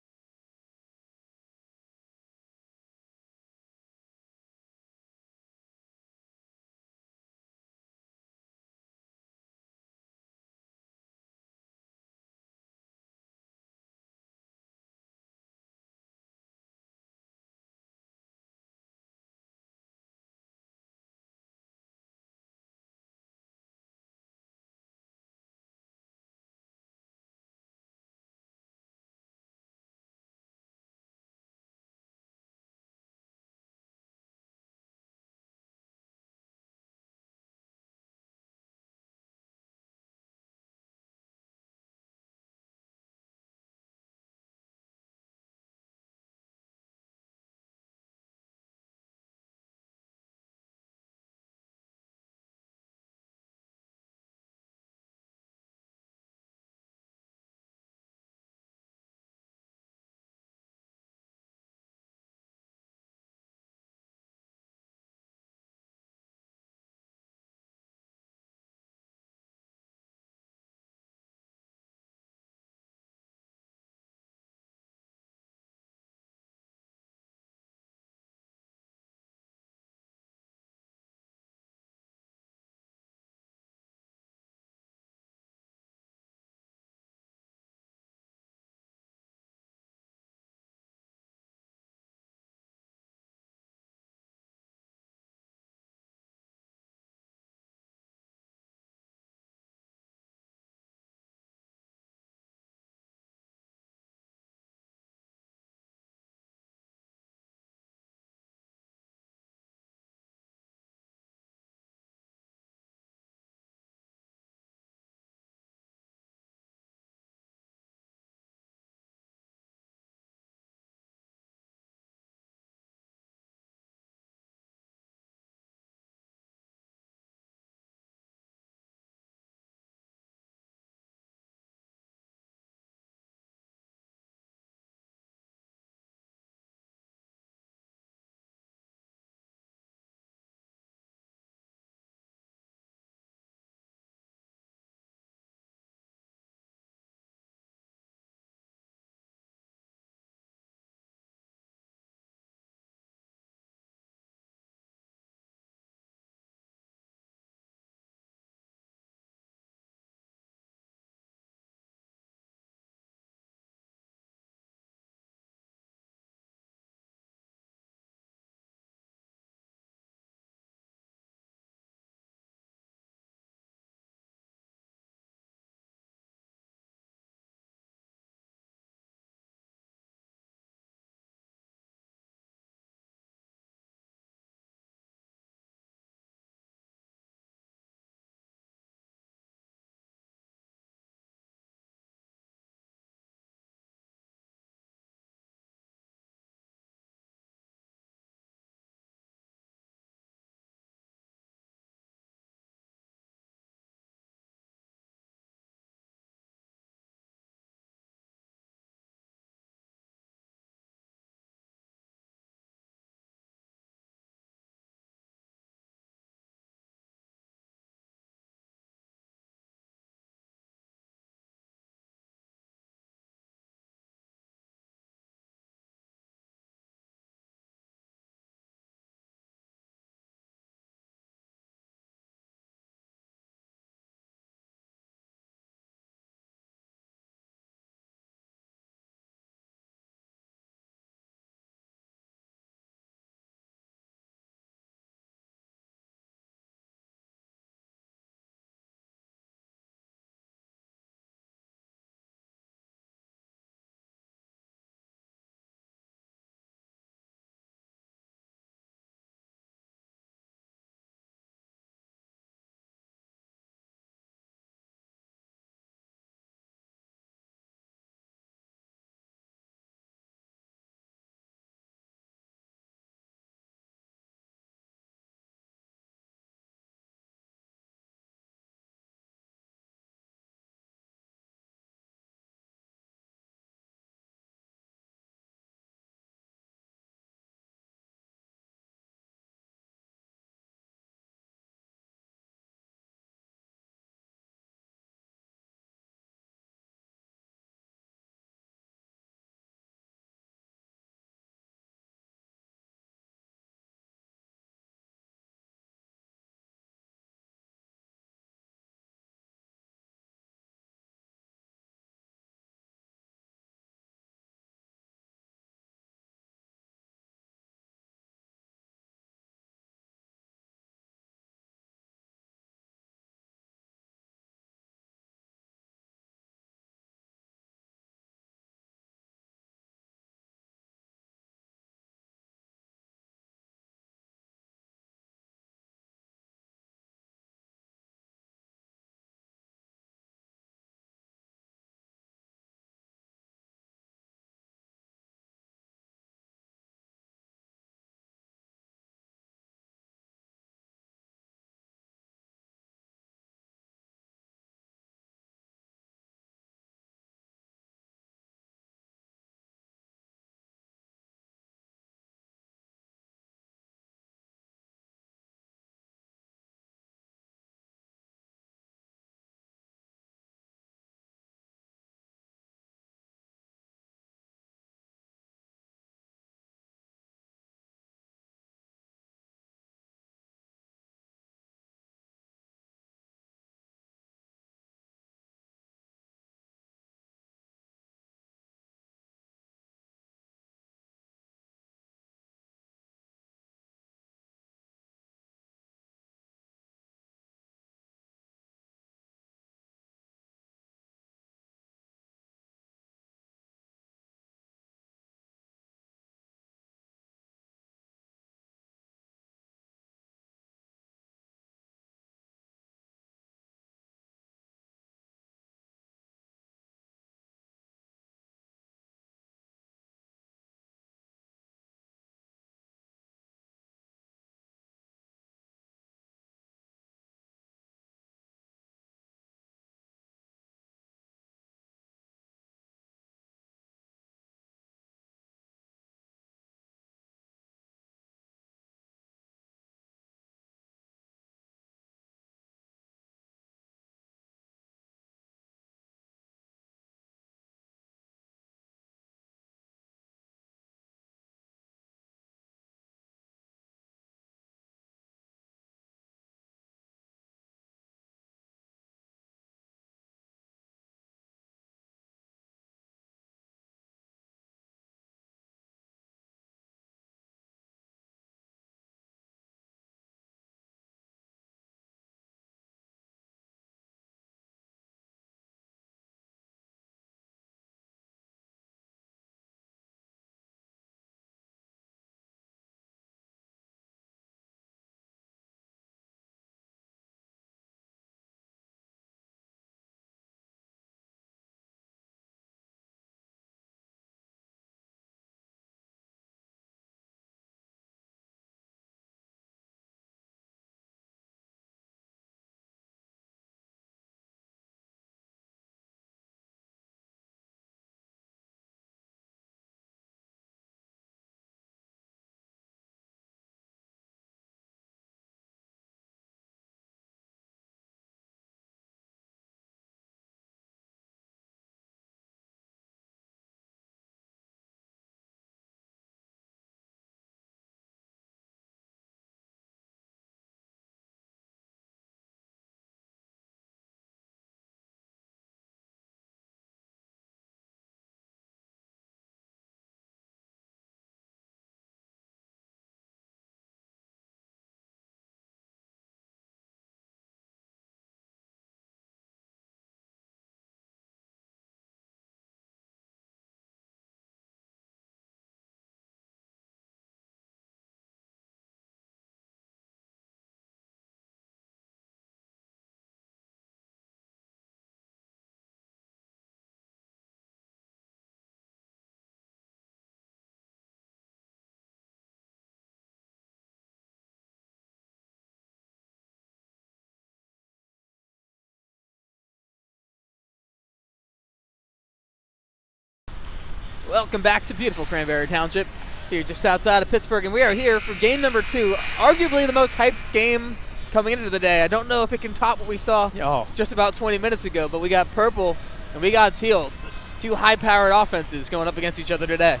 Welcome back to beautiful Cranberry Township, here just outside of Pittsburgh, and we are here for game number 2, arguably the most hyped game coming into the day. I don't know if it can top what we saw just about 20 minutes ago, but we got purple and we got teal, 2 high-powered offenses going up against each other today.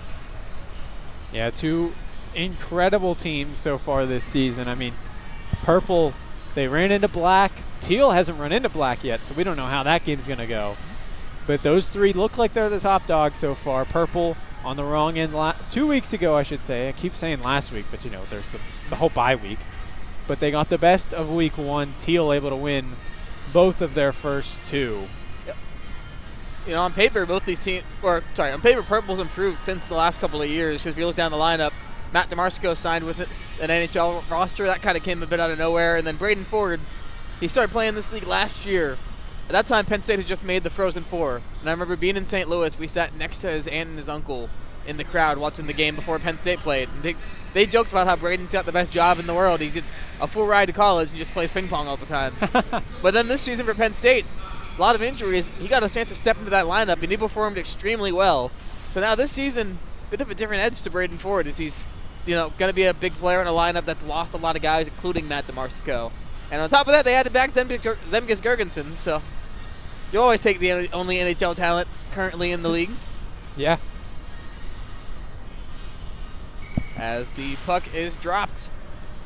Yeah, 2 incredible teams so far this season. I mean, purple, they ran into black. Teal hasn't run into black yet, so we don't know how that game's going to go. But those 3 look like they're the top dogs so far. Purple on the wrong end 2 weeks ago, I should say. I keep saying last week, but, there's the whole bye week. But they got the best of week 1. Teal able to win both of their first 2. Yep. On paper, on paper, purple's improved since the last couple of years. Because if you look down the lineup, Matt DeMarsico signed with an NHL roster. That kind of came a bit out of nowhere. And then Braden Ford, he started playing this league last year. At that time, Penn State had just made the Frozen Four. And I remember being in St. Louis, we sat next to his aunt and his uncle in the crowd watching the game before Penn State played. And they joked about how Braden's got the best job in the world. He gets a full ride to college and just plays ping pong all the time. But then this season for Penn State, a lot of injuries. He got a chance to step into that lineup, and he performed extremely well. So now this season, a bit of a different edge to Braden Ford, as he's going to be a big player in a lineup that's lost a lot of guys, including Matt DeMarsico. And on top of that, they added back Zemgus Girgensons, so you always take the only NHL talent currently in the league. Yeah. As the puck is dropped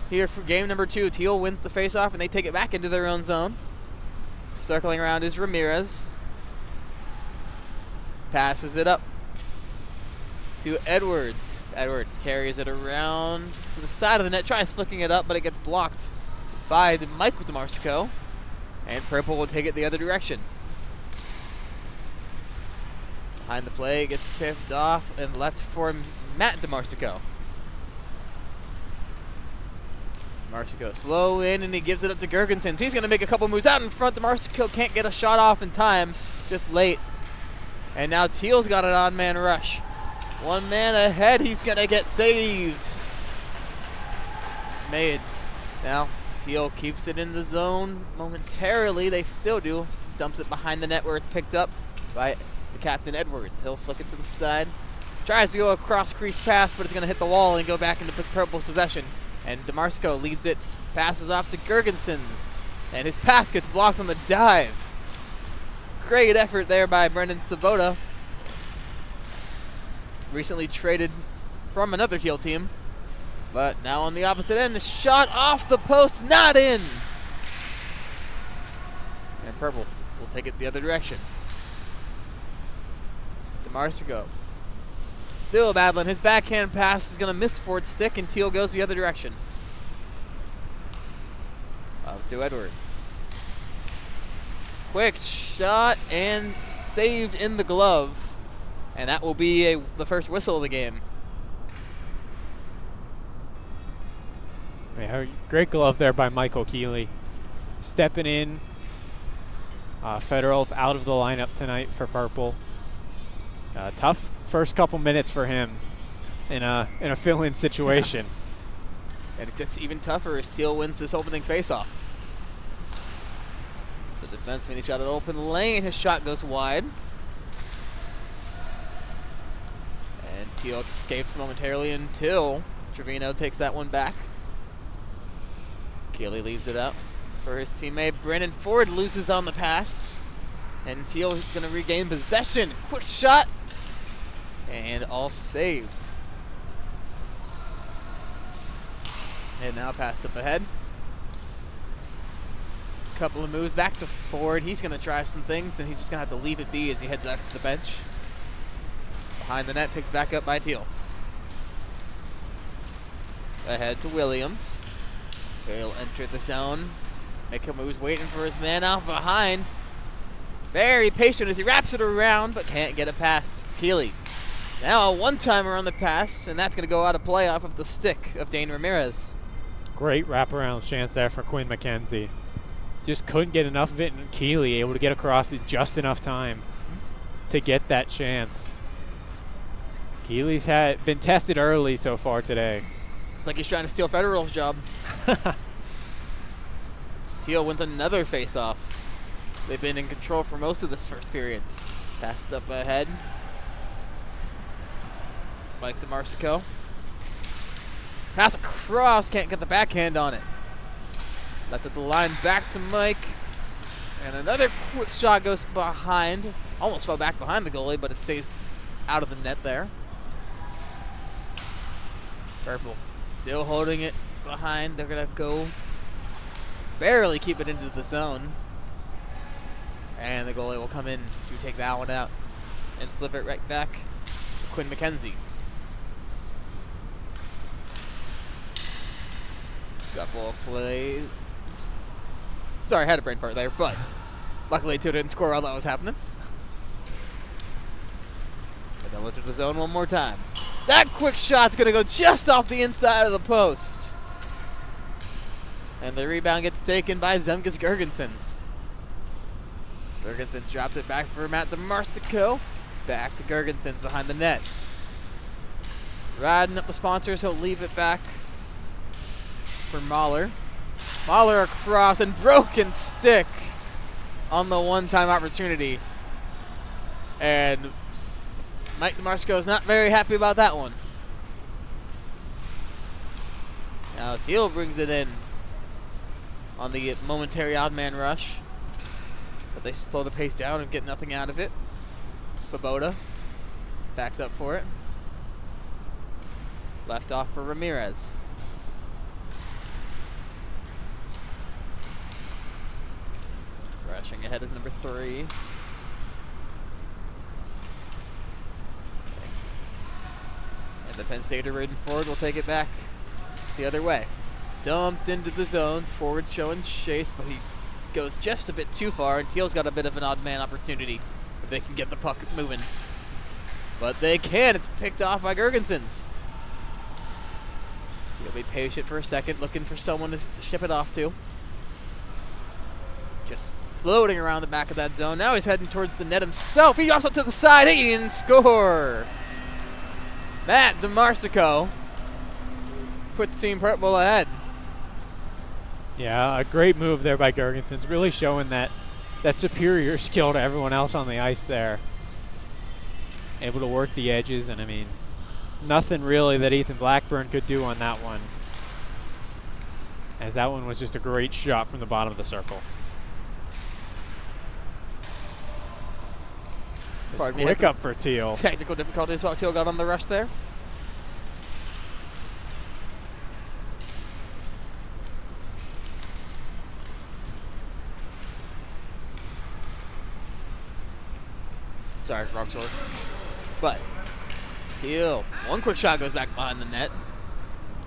here for game number 2, Teal wins the faceoff, and they take it back into their own zone. Circling around is Ramirez. Passes it up to Edwards. Edwards carries it around to the side of the net, tries flicking it up, but it gets blocked by Mike DeMarsico, and purple will take it the other direction. Behind the play, it gets tipped off and left for Matt DeMarsico. DeMarsico slow in, and he gives it up to Girgensons. He's going to make a couple moves out in front. DeMarsico can't get a shot off in time, just late. And now Teal's got an odd man rush. 1 man ahead, he's going to get saved. Made. Now Teal keeps it in the zone momentarily. They still do. Dumps it behind the net where it's picked up by the captain Edwards. He'll flick it to the side. Tries to go across crease pass, but it's going to hit the wall and go back into purple's possession. And DeMarsico leads it, passes off to Girgensons. And his pass gets blocked on the dive. Great effort there by Brendan Svoboda. Recently traded from another Teal team. But now on the opposite end, a shot off the post, not in. And purple will take it the other direction. DeMarsico still battling. His backhand pass is going to miss Ford's stick, and Teal goes the other direction. Up to Edwards. Quick shot and saved in the glove. And that will be the first whistle of the game. Yeah, great glove there by Michael Keeley. Stepping in. Fedorov out of the lineup tonight for purple. Tough first couple minutes for him in a fill-in situation. And it gets even tougher as Teal wins this opening faceoff. The defenseman, he's got an open lane. His shot goes wide. And Teal escapes momentarily until Trevino takes that one back. Keeley leaves it up for his teammate. Brandon Ford loses on the pass. And Teal is going to regain possession. Quick shot. And all saved. And now passed up ahead. Couple of moves back to Ford. He's going to try some things, then he's just going to have to leave it be as he heads out to the bench. Behind the net, picked back up by Teal. Ahead to Williams. He'll enter the zone. Make a move, waiting for his man out behind. Very patient as he wraps it around, but can't get it past Keeley. Now a one-timer on the pass, and that's going to go out of play off of the stick of Dane Ramirez. Great wraparound chance there for Quinn McKenzie. Just couldn't get enough of it, and Keeley able to get across it just enough time to get that chance. Keeley's been tested early so far today. It's like he's trying to steal Federal's job. Teal wins another face-off. They've been in control for most of this first period. Passed up ahead. Mike DeMarsico. Pass across, can't get the backhand on it. Left at the line, back to Mike. And another quick shot goes behind. Almost fell back behind the goalie, but it stays out of the net there. Purple still holding it behind. They're going to go barely keep it into the zone. And the goalie will come in to take that one out and flip it right back to Quinn McKenzie. Couple of plays. Sorry, I had a brain fart there, but luckily two didn't score while that was happening. And then look at the zone one more time. That quick shot's going to go just off the inside of the post. And the rebound gets taken by Zemgus Girgensons. Girgensons drops it back for Matt DeMarsico. Back to Girgensons behind the net. Riding up the sponsors, he'll leave it back for Mahler. Mahler across and broken stick on the one-time opportunity. And Mike DeMarsico is not very happy about that one. Now Teal brings it in on the momentary odd man rush. But they slow the pace down and get nothing out of it. Svoboda backs up for it. Left off for Ramirez. Rushing ahead is number 3. And the Penn State ridden forward will take it back the other way. Dumped into the zone. Forward showing chase, but he goes just a bit too far, and Teal's got a bit of an odd man opportunity if they can get the puck moving. But they can. It's picked off by Girgensons. He'll be patient for a second, looking for someone to ship it off to. Just floating around the back of that zone. Now he's heading towards the net himself. He drops up to the side and score. Matt DeMarsico puts Team Purple ahead. Yeah, a great move there by Girgensons, really showing that superior skill to everyone else on the ice there. Able to work the edges, and I mean, nothing really that Ethan Blackburn could do on that one, as that one was just a great shot from the bottom of the circle. Quick up for Teal. Technical difficulties while Teal got on the rush there. Sorry, wrong sword. But Teal, one quick shot goes back behind the net.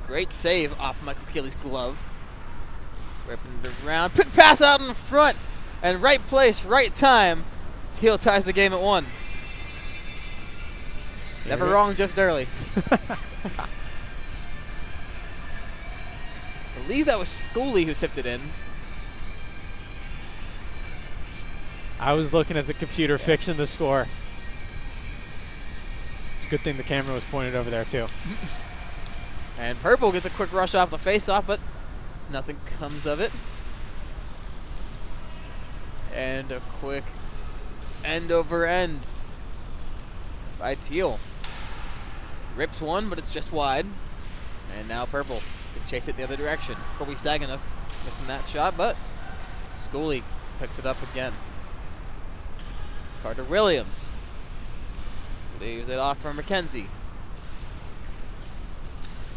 Great save off Michael Keeley's glove. Ripping it around. Quick pass out in front. And right place, right time. Teal ties the game at 1. Never wrong, just early. I believe that was Scully who tipped it in. I was looking at the computer fixing the score. It's a good thing the camera was pointed over there too. And Purple gets a quick rush off the face-off, but nothing comes of it. And a quick end over end by Teal. Rips one, but it's just wide. And now Purple can chase it the other direction. Colby Saginaw missing that shot, but Scully picks it up again. Carter Williams leaves it off for McKenzie.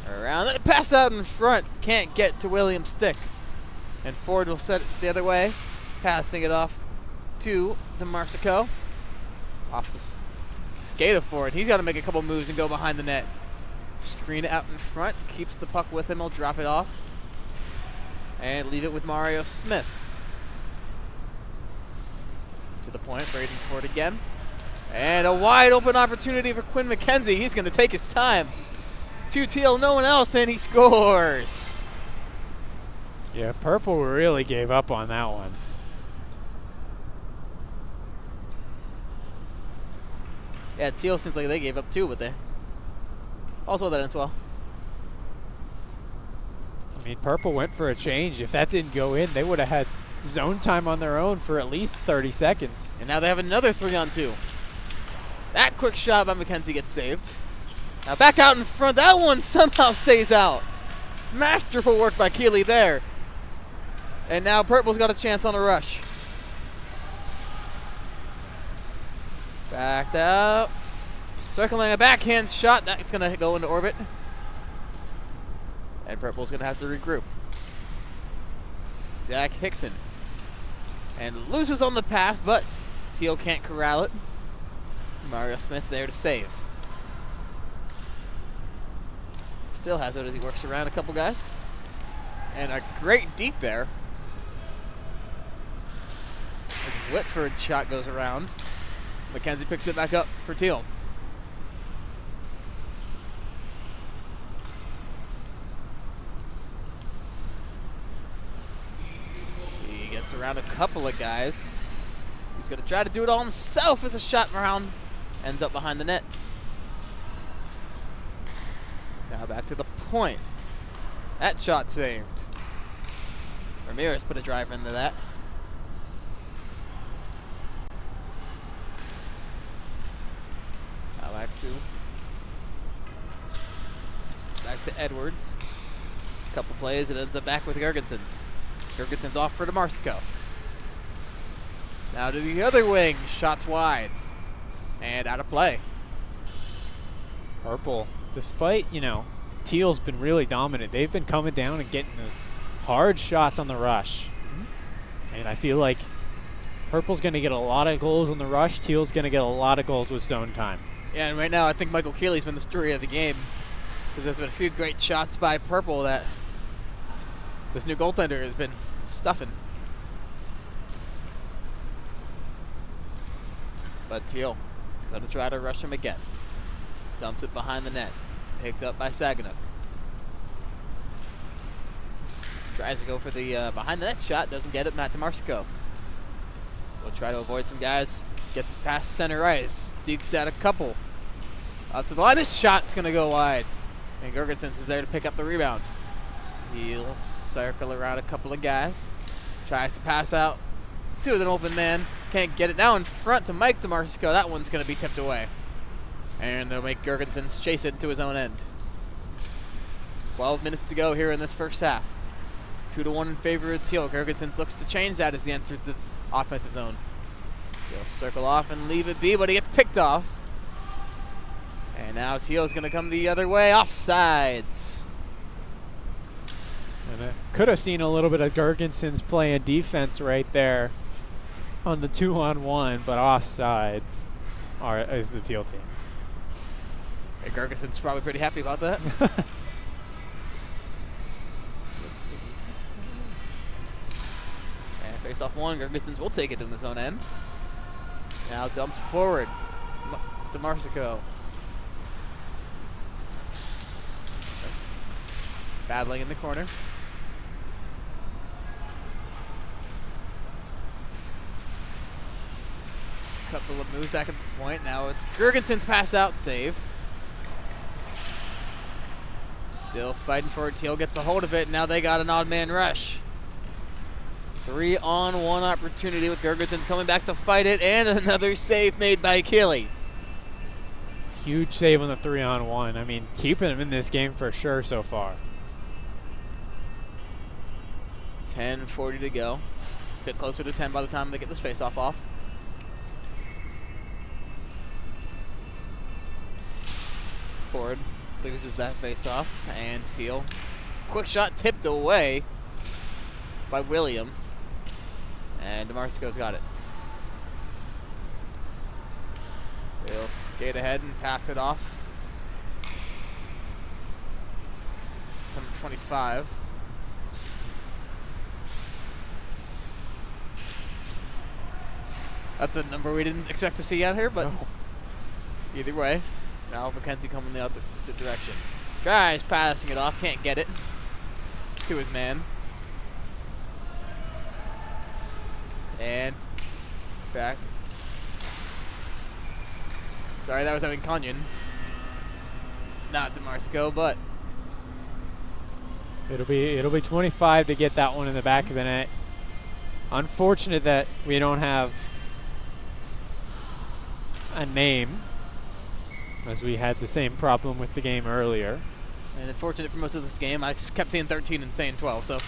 Around, then a pass out in front. Can't get to Williams' stick. And Ford will set it the other way, passing it off to DeMarsico. Off the skate of Ford. He's got to make a couple moves and go behind the net. Screen it out in front. Keeps the puck with him. He'll drop it off. And leave it with Mario Smith. To the point. Braden Ford again. And a wide open opportunity for Quinn McKenzie. He's going to take his time. 2 Teal, no one else, and he scores. Yeah, Purple really gave up on that one. Yeah, Teal seems like they gave up too, but they also that ends well. I mean, Purple went for a change. If that didn't go in, they would have had zone time on their own for at least 30 seconds. And now they have another 3-on-2. That quick shot by McKenzie gets saved. Now back out in front. That one somehow stays out. Masterful work by Keeley there. And now Purple's got a chance on a rush. Backed out. Circling a backhand shot. That's going to go into orbit. And Purple's going to have to regroup. Zach Hickson. And loses on the pass, but Teal can't corral it. Mario Smith there to save. Still has it as he works around a couple guys. And a great deep there. As Whitford's shot goes around. Mackenzie picks it back up for Teal. He gets around a couple of guys. He's going to try to do it all himself as a shot around ends up behind the net. Now back to the point. That shot saved. Ramirez put a driver into that. Now back to Edwards. A couple plays, it ends up back with Gergensons. Gergensons off for DeMarsico. Now to the other wing, shots wide. And out of play. Purple, despite, Teal's been really dominant. They've been coming down and getting those hard shots on the rush. And I feel like Purple's going to get a lot of goals on the rush. Teal's going to get a lot of goals with zone time. Yeah, and right now I think Michael Keeley's been the story of the game, because there's been a few great shots by Purple that this new goaltender has been stuffing. But Teal going to try to rush him again. Dumps it behind the net. Picked up by Saginaw. Tries to go for the behind the net shot. Doesn't get it. Matt DeMarsico will try to avoid some guys. Gets it past center ice. Deeks out a couple. Up to the line. This shot's going to go wide. And Gergensons is there to pick up the rebound. He'll circle around a couple of guys. Tries to pass out to an open man. Can't get it. Now in front to Mike DeMarsico. That one's going to be tipped away. And they'll make Gergensons chase it to his own end. 12 minutes to go here in this first half. 2-1 in favor of Teal. Gergensons looks to change that as he enters the offensive zone. He'll circle off and leave it be, but he gets picked off. And now Teal's going to come the other way. Offsides. And I could have seen a little bit of Gergensons playing defense right there on the 2-on-1, but offsides is the Teal team. Hey, Gergensons probably pretty happy about that. And face off one, Gergensons will take it in the zone end. Now dumped forward. DeMarsico. Battling in the corner. Couple of moves back at the point. Now it's Gergensons passed out save. Still fighting for it. Teal gets a hold of it. Now they got an odd man rush. 3-on-1 opportunity with Gergensons coming back to fight it, and another save made by Keeley. Huge save on the 3-on-1. I mean, keeping him in this game for sure so far. 10:40 to go. A bit closer to 10 by the time they get this faceoff off. Ford loses that faceoff, and Teal. Quick shot tipped away by Williams. And DeMarsico's got it. They'll skate ahead and pass it off. Number 25. That's a number we didn't expect to see out here, but No. Either way, now Mackenzie coming the opposite direction. Tries passing it off, can't get it to his man. And back. Sorry, that was Evan Conyon. Not DeMarsico, but It'll be 25 to get that one in the back of the net. Unfortunate that we don't have a name as we had the same problem with the game earlier. And unfortunate for most of this game, I kept saying 13 and saying 12, so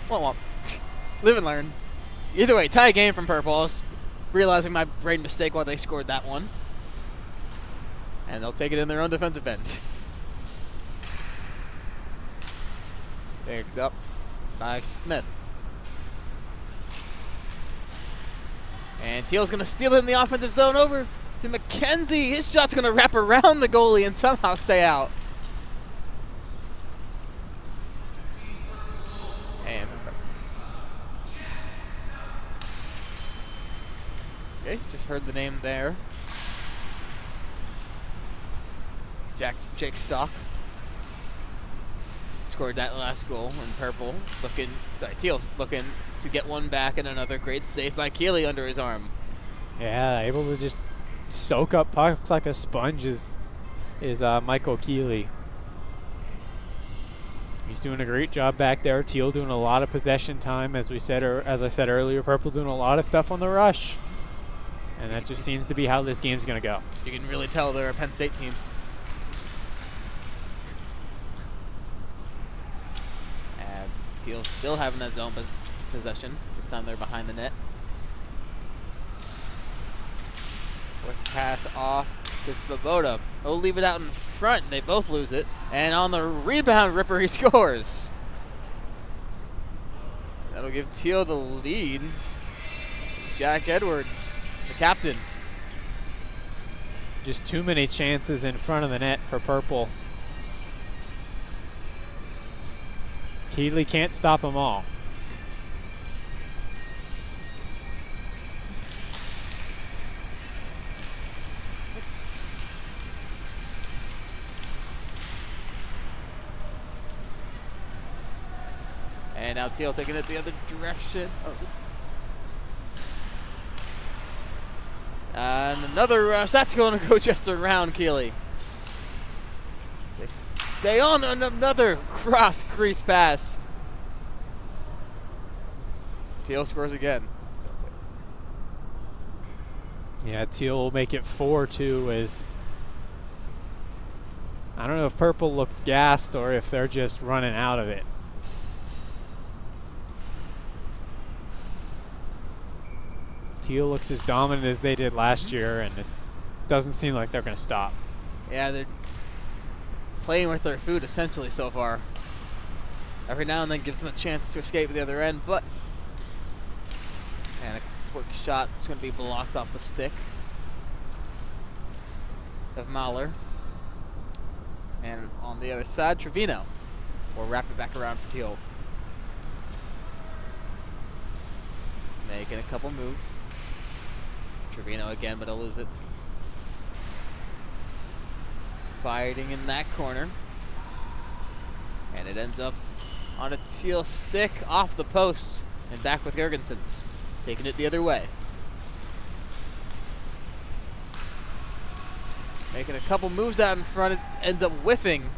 womp womp. Live and learn. Either way, tie game from Purple. I was realizing my brain mistake while they scored that one. And they'll take it in their own defensive end. Picked up by Smith. And Teal's going to steal it in the offensive zone over to McKenzie. His shot's going to wrap around the goalie and somehow stay out. And okay, just heard the name there. Jake Stock scored that last goal in Purple. Teal's looking to get one back, and another great save by Keeley under his arm. Yeah, able to just soak up pucks like a sponge is Michael Keeley. He's doing a great job back there. Teal doing a lot of possession time, as I said earlier. Purple doing a lot of stuff on the rush, and that just seems to be how this game's going to go. You can really tell they're a Penn State team. And Teal still having that zone possession. This time they're behind the net. Quick pass off to Svoboda. He'll leave it out in front. They both lose it. And on the rebound, Ripper, he scores. That'll give Teal the lead. Jack Edwards, the captain. Just too many chances in front of the net for Purple. Keeley can't stop them all. And now Teal taking it the other direction. Oh. And another rush. That's going to go just around Keeley. They stay on another cross crease pass. Teal scores again. Yeah, Teal will make it 4-2 as I don't know if Purple looks gassed or if they're just running out of it. Teal looks as dominant as they did last year, and it doesn't seem like they're going to stop. Yeah, they're playing with their food essentially so far. Every now and then gives them a chance to escape at the other end, but and a quick shot is going to be blocked off the stick of Mahler. And on the other side, Trevino will wrap it back around for Teal. Making a couple moves. Trevino again, but he'll lose it. Fighting in that corner. And it ends up on a Teal stick off the post and back with Gergensons. Taking it the other way. Making a couple moves out in front. It ends up whiffing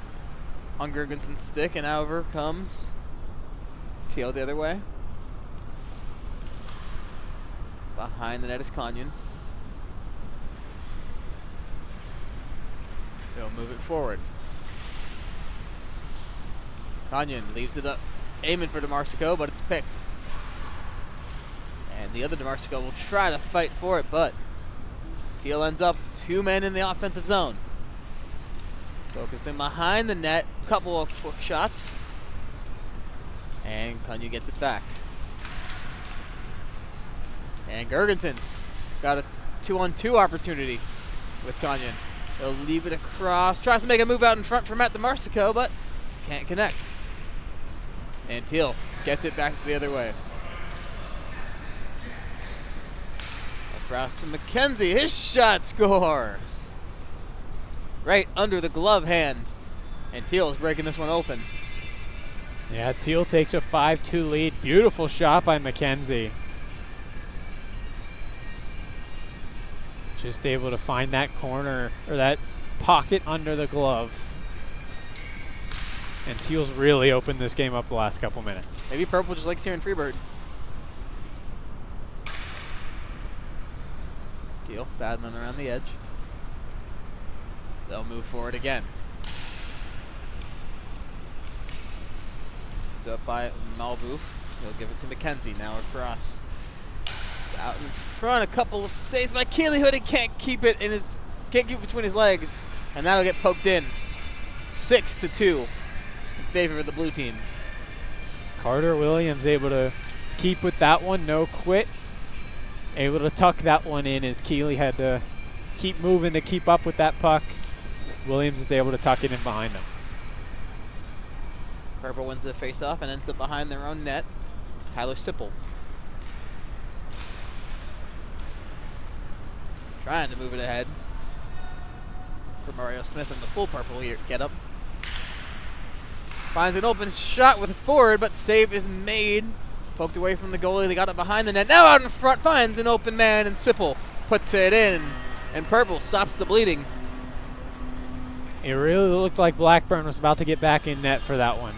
on Gergenson's stick, and over comes Teal the other way. Behind the net is Kanyan. They'll move it forward. Kanyan leaves it up, aiming for DeMarsico, but it's picked. And the other DeMarsico will try to fight for it, but Teal ends up 2 men in the offensive zone. Focusing behind the net, couple of quick shots. And Kanyan gets it back. And Gergensons got a 2-on-2 opportunity with Kanyan. He'll leave it across, tries to make a move out in front for Matt DeMarsico, but can't connect. And Teal gets it back the other way. Across to McKenzie, his shot scores! Right under the glove hand. And Teal is breaking this one open. Yeah, Teal takes a 5-2 lead. Beautiful shot by McKenzie. Just able to find that corner, or that pocket under the glove. And Teal's really opened this game up the last couple minutes. Maybe Purple just likes hearing Freebird. Teal battling around the edge. They'll move forward again. Up by Malboof. He'll give it to McKenzie. Now across. Out in front, a couple of saves by Keeley Hood. He can't keep it between his legs, and that'll get poked in. 6-2 in favor of the blue team. Carter Williams able to keep with that one, no quit. Able to tuck that one in as Keeley had to keep moving to keep up with that puck. Williams is able to tuck it in behind him. Purple wins the faceoff and ends up behind their own net. Tyler Sipple. Trying to move it ahead for Mario Smith in the full purple here. Get up. Finds an open shot with a forward, but save is made. Poked away from the goalie. They got it behind the net. Now out in front, finds an open man, and Sipple puts it in. And Purple stops the bleeding. It really looked like Blackburn was about to get back in net for that one.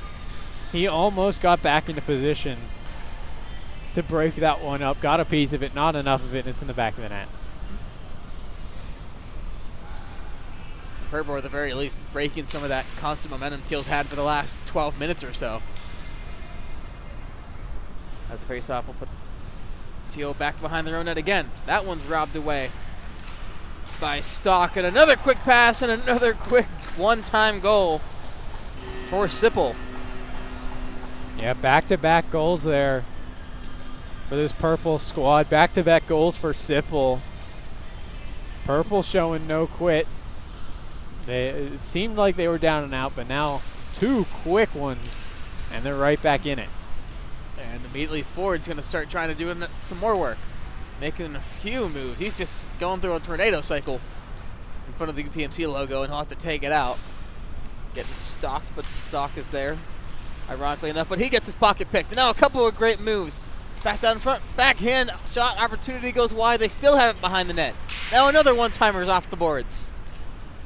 He almost got back into position to break that one up. Got a piece of it, not enough of it, and it's in the back of the net. Purple, at the very least, breaking some of that constant momentum Teal's had for the last 12 minutes or so. As the faceoff will put Teal back behind their own net again. That one's robbed away by Stock, and another quick pass and another quick one-time goal for Sipple. Yeah, back-to-back goals there for this Purple squad. Back-to-back goals for Sipple. Purple showing no quit. It seemed like they were down and out, but now two quick ones, and they're right back in it. And immediately Ford's going to start trying to do some more work, making a few moves. He's just going through a tornado cycle in front of the UPMC logo, and he'll have to take it out. Getting stalked, but Stock is there, ironically enough, but he gets his pocket picked. And now a couple of great moves. Pass out in front, backhand shot, opportunity goes wide. They still have it behind the net. Now another one-timer is off the boards.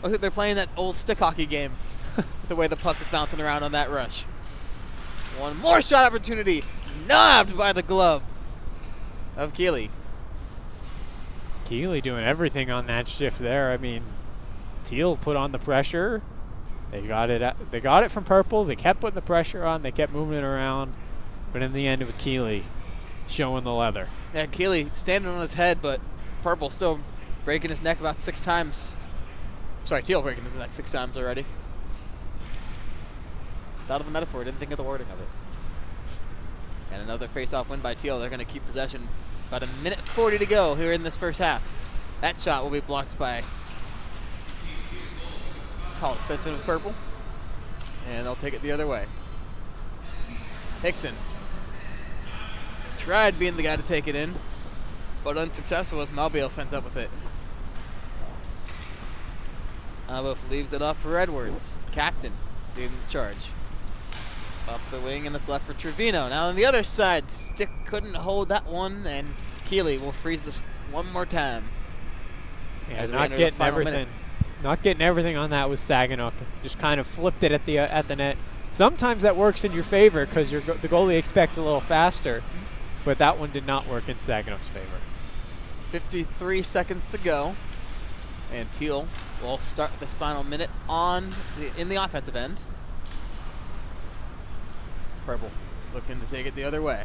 Looks like they're playing that old stick hockey game with the way the puck is bouncing around on that rush. One more shot opportunity, knobbed by the glove of Keeley. Keeley doing everything on that shift there. I mean, Teal put on the pressure. They got it from Purple. They kept putting the pressure on. They kept moving it around. But in the end, it was Keeley showing the leather. Yeah, Keeley standing on his head, but Purple still breaking his neck about 6 times. Sorry, Teal breaking his neck 6 times already. Thought of the metaphor, didn't think of the wording of it. And another face-off win by Teal. They're going to keep possession. About 1:40 to go here in this first half. That shot will be blocked by tall defenseman of Purple. And they'll take it the other way. Hickson tried being the guy to take it in, but unsuccessful as Malbio fends up with it. Malbio leaves it off for Edwards, captain, leading the charge. Up the wing, and it's left for Trevino. Now on the other side, Stick couldn't hold that one, and Keeley will freeze this one more time. Yeah, not getting everything on that was Saginaw. Just kind of flipped it at the net. Sometimes that works in your favor because the goalie expects a little faster, but that one did not work in Saginaw's favor. 53 seconds to go, and Teal will start this final minute in the offensive end. Purple looking to take it the other way.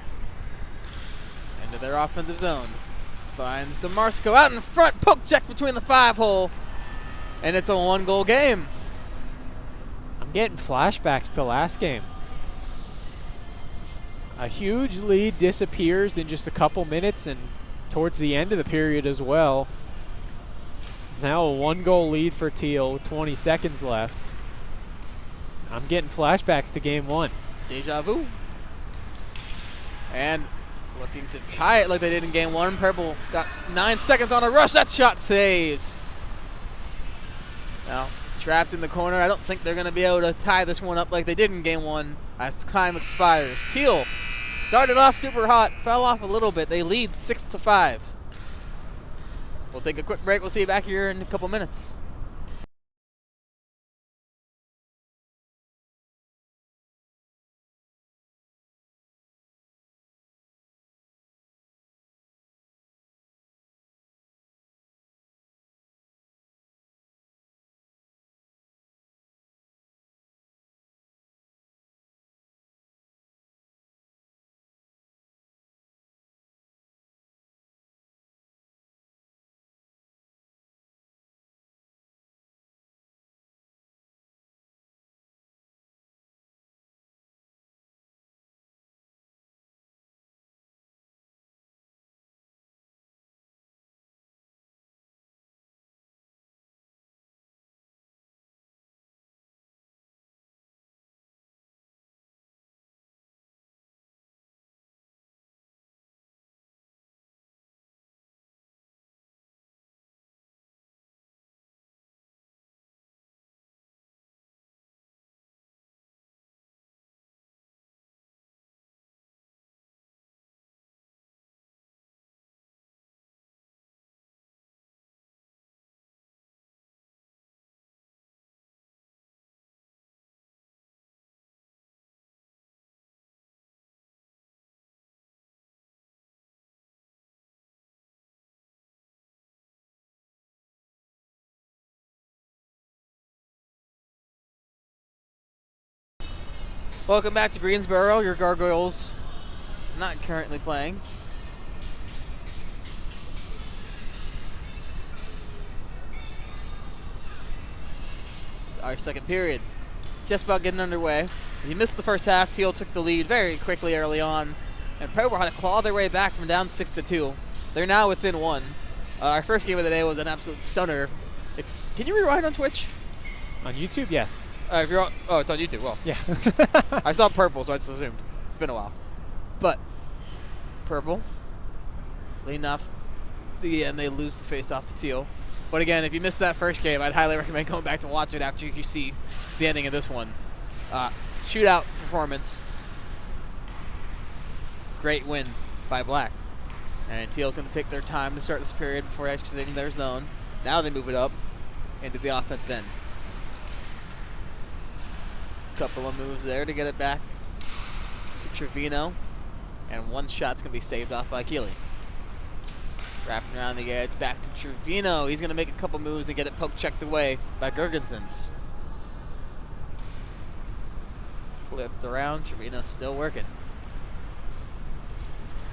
Into their offensive zone. Finds DeMarco out in front. Poke check between the 5-hole. And it's a 1-goal game. I'm getting flashbacks to last game. A huge lead disappears in just a couple minutes, and towards the end of the period as well. It's now a 1-goal lead for Teal with 20 seconds left. I'm getting flashbacks to game 1. Deja vu. And looking to tie it like they did in game 1. Purple got 9 seconds on a rush. That shot saved. Now trapped in the corner. I don't think they're going to be able to tie this one up like they did in game 1 as time expires. Teal started off super hot, fell off a little bit. They lead 6-5. We'll take a quick break. We'll see you back here in a couple minutes. Welcome back to Greensboro. Your Gargoyles not currently playing. Our second period just about getting underway. If you missed the first half, Teal took the lead very quickly early on, and Purple had to claw their way back from down 6-2. They're now within 1. Our first game of the day was an absolute stunner. Can you rewind on Twitch? On YouTube, yes. If you're it's on YouTube. Well, Yeah. I saw Purple, so I just assumed. It's been a while. But Purple leading off the end, they lose the face-off to Teal. But again, if you missed that first game, I'd highly recommend going back to watch it after you see the ending of this one. Shootout performance. Great win by Black. And Teal's going to take their time to start this period before exiting their zone. Now they move it up into the offensive end. Couple of moves there to get it back to Trevino. And one shot's going to be saved off by Keeley. Wrapping around the edge, back to Trevino. He's going to make a couple moves and get it poke checked away by Gergensons. Flipped around, Trevino still working.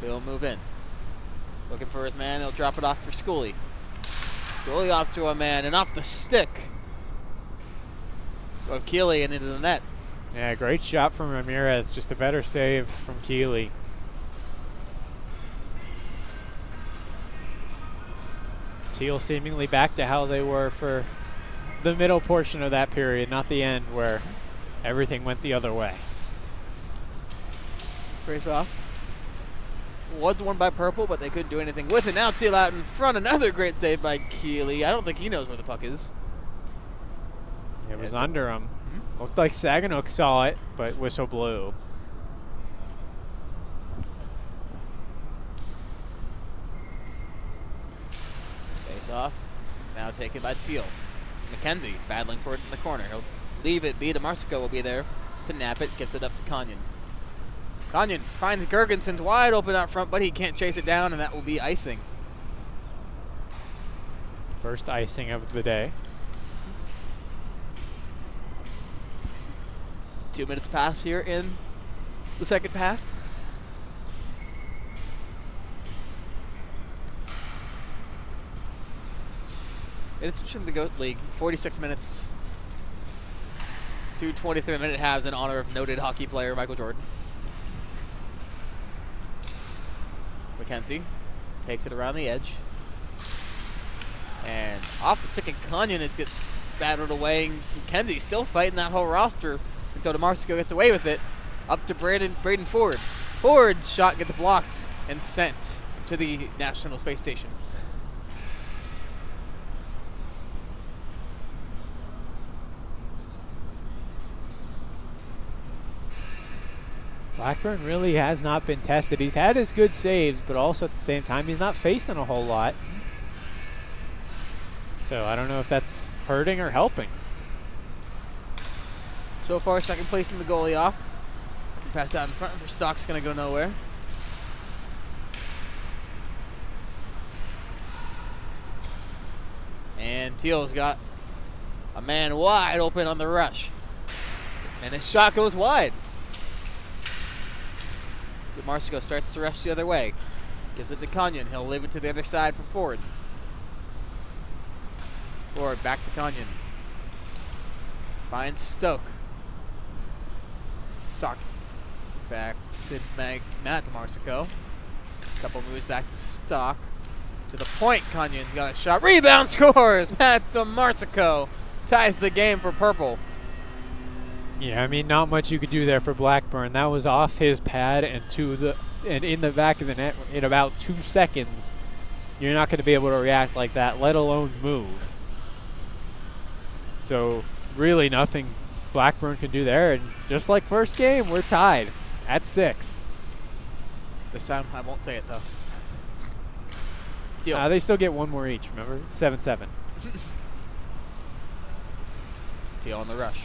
He'll move in. Looking for his man, he'll drop it off for Schooley. Schooley off to a man, and off the stick of Keeley and into the net. Yeah, great shot from Ramirez. Just a better save from Keeley. Teal seemingly back to how they were for the middle portion of that period, not the end where everything went the other way. Face off. Was won by Purple, but they couldn't do anything with it. Now Teal out in front. Another great save by Keeley. I don't think he knows where the puck is. It was under him. Looked like Saginaw saw it, but whistle blew. Face off. Now taken by Teal. McKenzie battling for it in the corner. He'll leave it. B. DeMarsico will be there to nap it. Gives it up to Kanyan. Kanyan finds Gergensons wide open out front, but he can't chase it down, and that will be icing. First icing of the day. 2 minutes pass here in the second half. It's in the GOAT League. 46 minutes. 2 23-minute halves in honor of noted hockey player Michael Jordan. McKenzie takes it around the edge. And off the stick of Kanyan, it gets battled away. And McKenzie still fighting that whole roster until DeMarsico gets away with it. Up to Braden Ford. Ford's shot gets blocked and sent to the National Space Station. Blackburn really has not been tested. He's had his good saves, but also at the same time, he's not facing a whole lot. So I don't know if that's hurting or helping. So far, second place in the goalie off. The pass out in front for Stock's going to go nowhere. And Teal's got a man wide open on the rush. And his shot goes wide. DeMarsico starts to rush the other way. Gives it to Kanyan. He'll leave it to the other side for Ford. Ford back to Kanyan. Finds Stoke. Sock. Back to Matt DeMarsico. Couple moves back to Stock. To the point, Kanyan's got a shot. Rebound, scores! Matt DeMarsico ties the game for Purple. Yeah, I mean, not much you could do there for Blackburn. That was off his pad and in the back of the net in about 2 seconds. You're not going to be able to react like that, let alone move. So really nothing Blackburn can do there. And just like first game, we're tied at 6. This time I won't say it though. Deal. They still get one more each, remember? 7-7. Deal on the rush.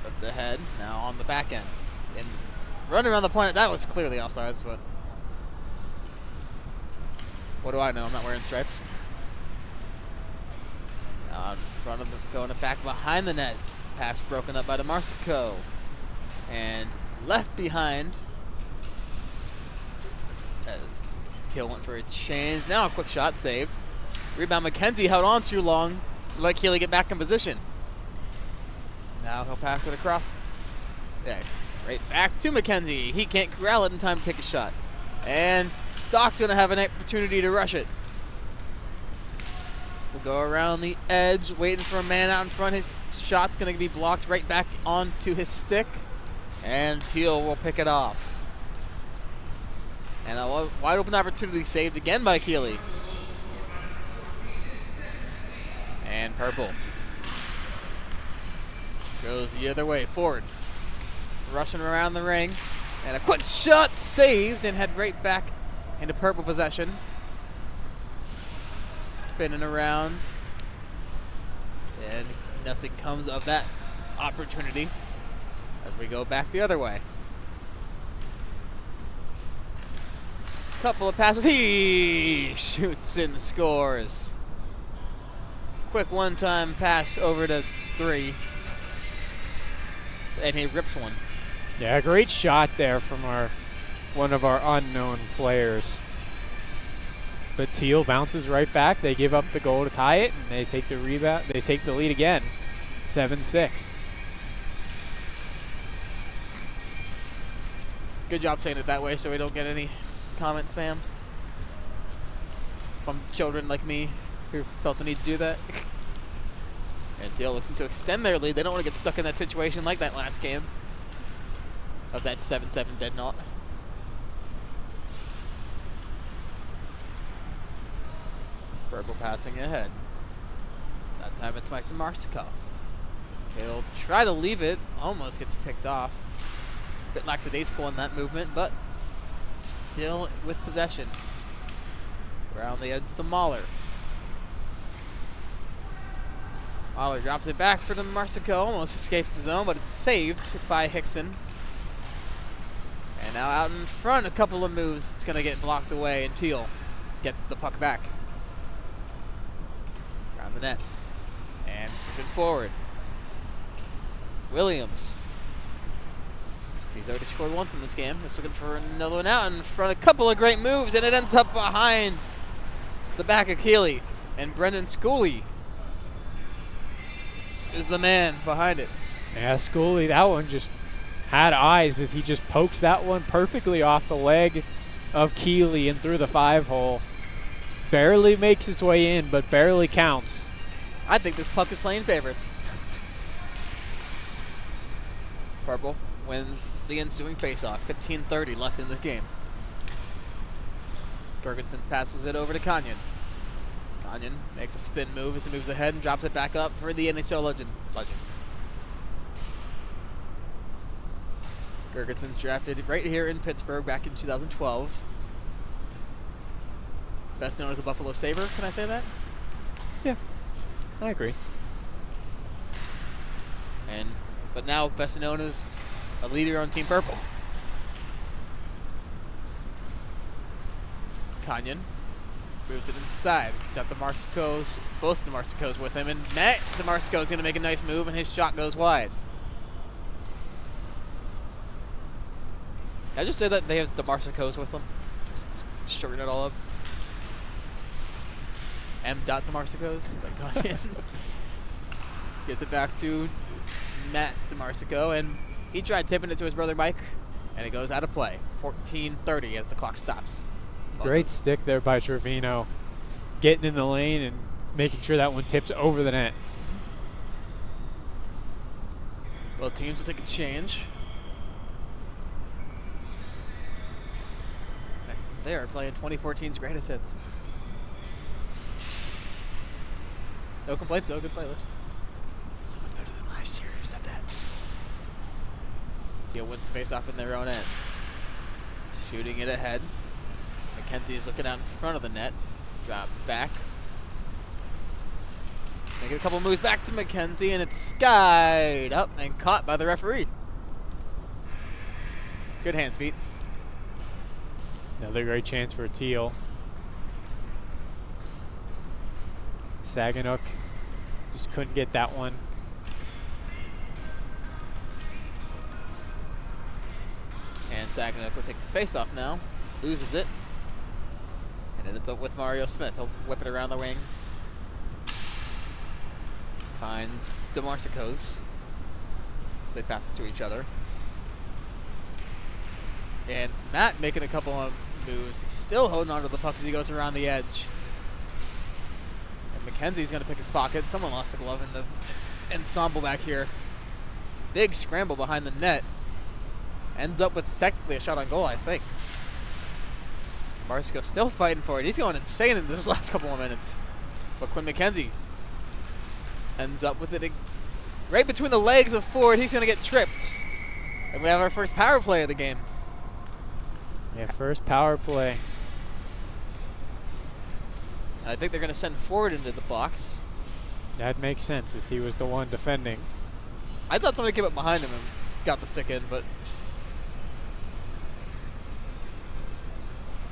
Up the head, now on the back end. And running around the point, that was clearly offsides, but what do I know? I'm not wearing stripes. Now in front of the, going back behind the net. Pass broken up by DeMarsico. and left behind as Teal went for a change. Now a quick shot saved. Rebound McKenzie held on too long. Let Keeley get back in position. Now he'll pass it across. Nice. Right back to McKenzie. He can't corral it in time to take a shot. And Stock's going to have an opportunity to rush it. We'll go around the edge, waiting for a man out in front. His shot's going to be blocked right back onto his stick. And Teal will pick it off. And a wide open opportunity saved again by Keeley. And Purple goes the other way, forward. Rushing around the ring. And a quick shot saved and head right back into Purple possession. Spinning around. And nothing comes of that opportunity as we go back the other way. Couple of passes. He shoots and scores. Quick one-time pass over to 3. And he rips one. Yeah, great shot there from one of our unknown players. But Teal bounces right back. They give up the goal to tie it, and they take the rebound. They take the lead again, 7-6. Good job saying it that way so we don't get any comment spams from children like me who felt the need to do that. And Teal looking to extend their lead. They don't want to get stuck in that situation like that last game of that 7-7 dead knot. Purple passing ahead. That time it's Mike DeMarsico. He'll try to leave it. Almost gets picked off. Bit lackadaisical in that movement, but still with possession. Around the edge to Mahler. Mahler drops it back for DeMarsico. Almost escapes the zone, but it's saved by Hickson. And now out in front, a couple of moves. It's going to get blocked away, and Teal gets the puck back. Around the net. And pushing forward. Williams. He's already scored once in this game. He's looking for another one out in front. A couple of great moves, and it ends up behind the back of Keeley. And Brendan Schooley is the man behind it. Yeah, Schooley, that one just had eyes as he just pokes that one perfectly off the leg of Keeley and through the 5-hole. Barely makes its way in, but barely counts. I think this puck is playing favorites. Purple wins the ensuing faceoff. 15:30 left in this game. Girgensons passes it over to Kanyon. Kanyon makes a spin move as he moves ahead and drops it back up for the NHL legend. Girgensons drafted right here in Pittsburgh back in 2012. Best known as a Buffalo Sabre, can I say that? Yeah, I agree. But now best known as a leader on Team Purple. Kanyon moves it inside. He's got both DeMarsico's with him, and Matt DeMarsico is going to make a nice move, and his shot goes wide. Did I just say that they have DeMarsico's with them? Shorten it all up. M. DeMarsico's. Like Kanyon. Gives it back to Matt DeMarsico, and he tried tipping it to his brother Mike, and it goes out of play. 14:30 as the clock stops. Great stick there by Trevino, getting in the lane and making sure that one tips over the net. Both teams will take a change. They are playing 2014's greatest hits. No complaints though, good playlist. So much better than last year, who said that? Teal wins the faceoff in their own end. Shooting it ahead. McKenzie is looking out in front of the net. Drop back. Making a couple moves back to McKenzie, and it's skied up and caught by the referee. Good hands, feet. Another great chance for Teal. Saganook just couldn't get that one. Saginaw will take the face-off now. Loses it. And it ends up with Mario Smith. He'll whip it around the wing. Finds DeMarcicos as they pass it to each other. And Matt making a couple of moves. He's still holding on to the puck as he goes around the edge. And McKenzie's going to pick his pocket. Someone lost a glove in the ensemble back here. Big scramble behind the net. Ends up with technically a shot on goal, I think. Marsico still fighting for it. He's going insane in those last couple of minutes. But Quinn McKenzie ends up with it right between the legs of Ford. He's going to get tripped. And we have our first power play of the game. Yeah, first power play. I think they're going to send Ford into the box. That makes sense, as he was the one defending. I thought somebody came up behind him and got the stick in, but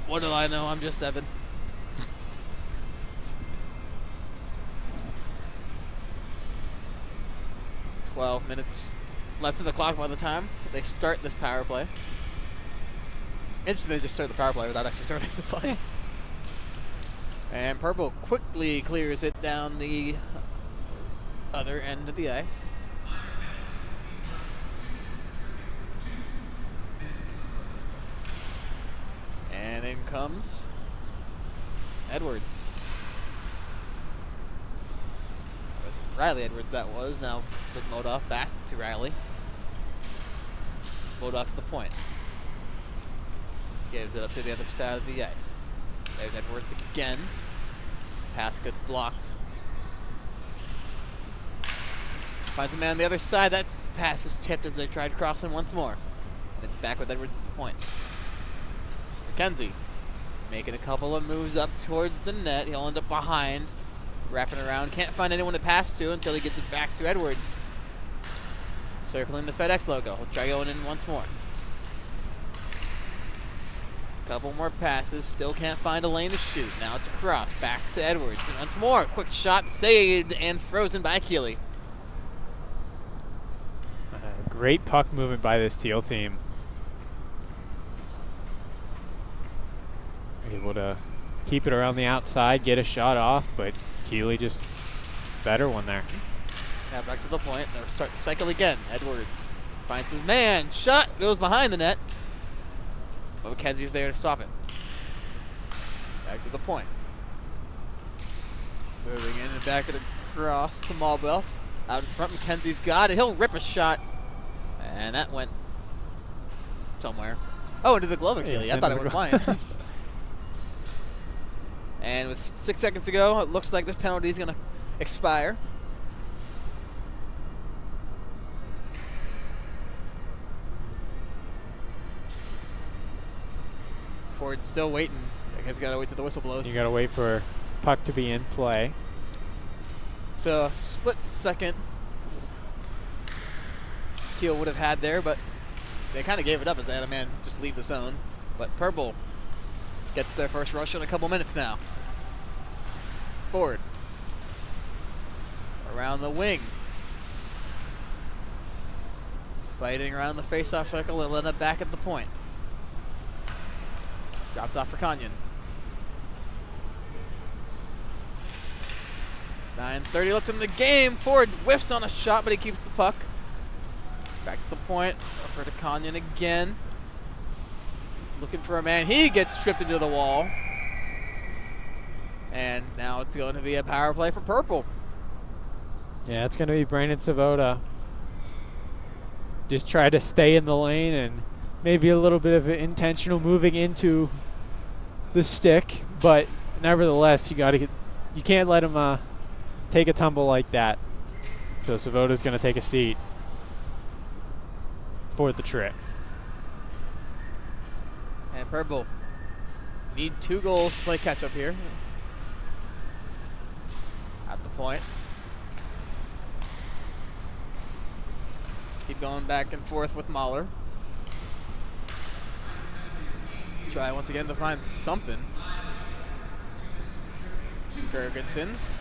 what do I know? I'm just Evan. $12 minutes left in the clock by the time they start this power play. Interesting, they just start the power play without actually starting the play. And Purple quickly clears it down the other end of the ice. And in comes Edwards. That was Riley Edwards, that was. Now with Modoff back to Riley. Modoff at the point. Gives it up to the other side of the ice. There's Edwards again. Pass gets blocked. Finds a man on the other side. That pass is tipped as they tried crossing once more. And it's back with Edwards at the point. McKenzie making a couple of moves up towards the net. He'll end up behind, wrapping around. Can't find anyone to pass to until he gets it back to Edwards. Circling the FedEx logo. He'll try going in once more. Couple more passes. Still can't find a lane to shoot. Now it's across. Back to Edwards. And once more. Quick shot saved and frozen by Keeley. Great puck movement by this Teal team. Able to keep it around the outside, get a shot off, but Keeley just better one there. Now back to the point. They'll start the cycle again. Edwards finds his man. Shot goes behind the net. But McKenzie's there to stop it. Back to the point. Moving in and back it across to Malbeuf. Out in front, McKenzie's got it. He'll rip a shot. And that went somewhere. Oh, into the glove of Keeley. I thought it went flying. And with 6 seconds to go, it looks like this penalty is going to expire. Ford's still waiting. I guess you got to wait till the whistle blows. You got to wait for puck to be in play. So, split second Teal would have had there, but they kind of gave it up as they had a man just leave the zone. But Purple gets their first rush in a couple minutes now. Ford around the wing. Fighting around the face-off circle and let it back at the point. Drops off for Kanyan. 9:30 left in the game. Ford whiffs on a shot, but he keeps the puck. Back to the point. Over to Kanyan again. He's looking for a man. He gets tripped into the wall. And now it's going to be a power play for Purple. Yeah, it's going to be Brandon Savoda. Just try to stay in the lane and maybe a little bit of intentional moving into the stick, but nevertheless, you can't let him take a tumble like that. So Savoda's going to take a seat for the trip. And Purple need 2 goals to play catch up here. At the point. Keep going back and forth with Mahler. Try once again to find something. Gergensons.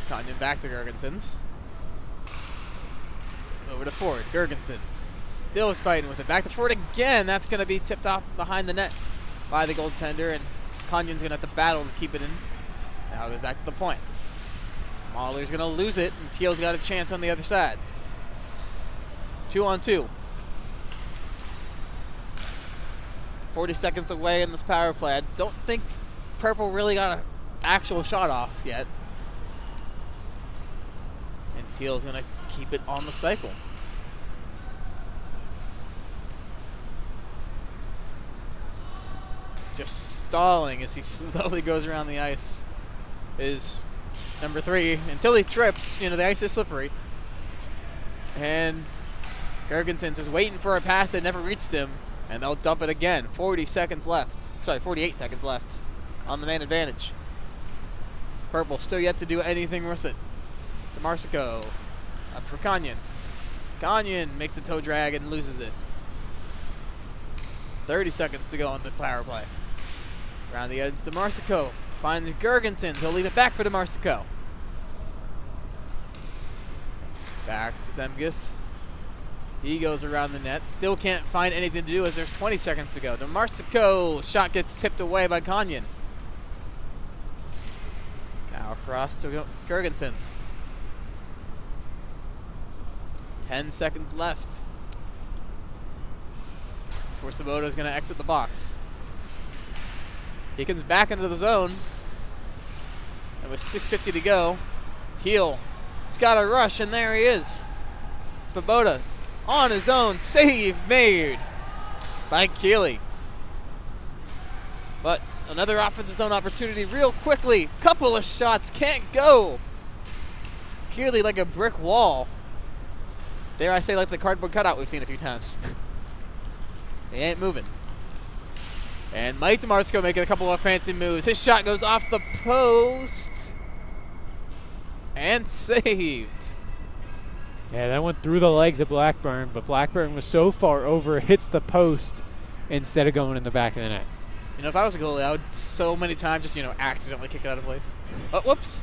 Kanyan back to Gergensons. Over to Ford. Gergensons Still fighting with it. Back to Ford again. That's going to be tipped off behind the net by the goaltender, and Conyon's going to have to battle to keep it in. Now it goes back to the point. Mahler's going to lose it, and Teal's got a chance on the other side. 2-on-2. 40 seconds away in this power play. I don't think Purple really got an actual shot off yet. And Teal's going to keep it on the cycle. Just stalling as he slowly goes around the ice is number 3 until he trips. You know, the ice is slippery. And Girgensons was waiting for a pass that never reached him, and they'll dump it again. 40 seconds left. Sorry, 48 seconds left on the man advantage. Purple still yet to do anything with it. DeMarsico up for Canyon. Canyon makes a toe drag and loses it. 30 seconds to go on the power play. Around the edge, DeMarsico finds Girgensons. He'll leave it back for DeMarsico. Back to Zemgus. He goes around the net. Still can't find anything to do as there's 20 seconds to go. DeMarsico shot gets tipped away by Canyon. Now across to Girgensons. 10 seconds left before Sabota's going to exit the box. He comes back into the zone. And with 6:50 to go, Teal has got a rush, and there he is. Sabota on his own. Save made by Keeley. But another offensive zone opportunity real quickly. Couple of shots, can't go. Keeley like a brick wall. Dare I say like the cardboard cutout we've seen a few times. He ain't moving. And Mike DeMarsico making a couple of fancy moves. His shot goes off the post. And saved. Yeah, that went through the legs of Blackburn, but Blackburn was so far over, it hits the post instead of going in the back of the net. You know, if I was a goalie, I would so many times just, accidentally kick it out of place. Oh, whoops.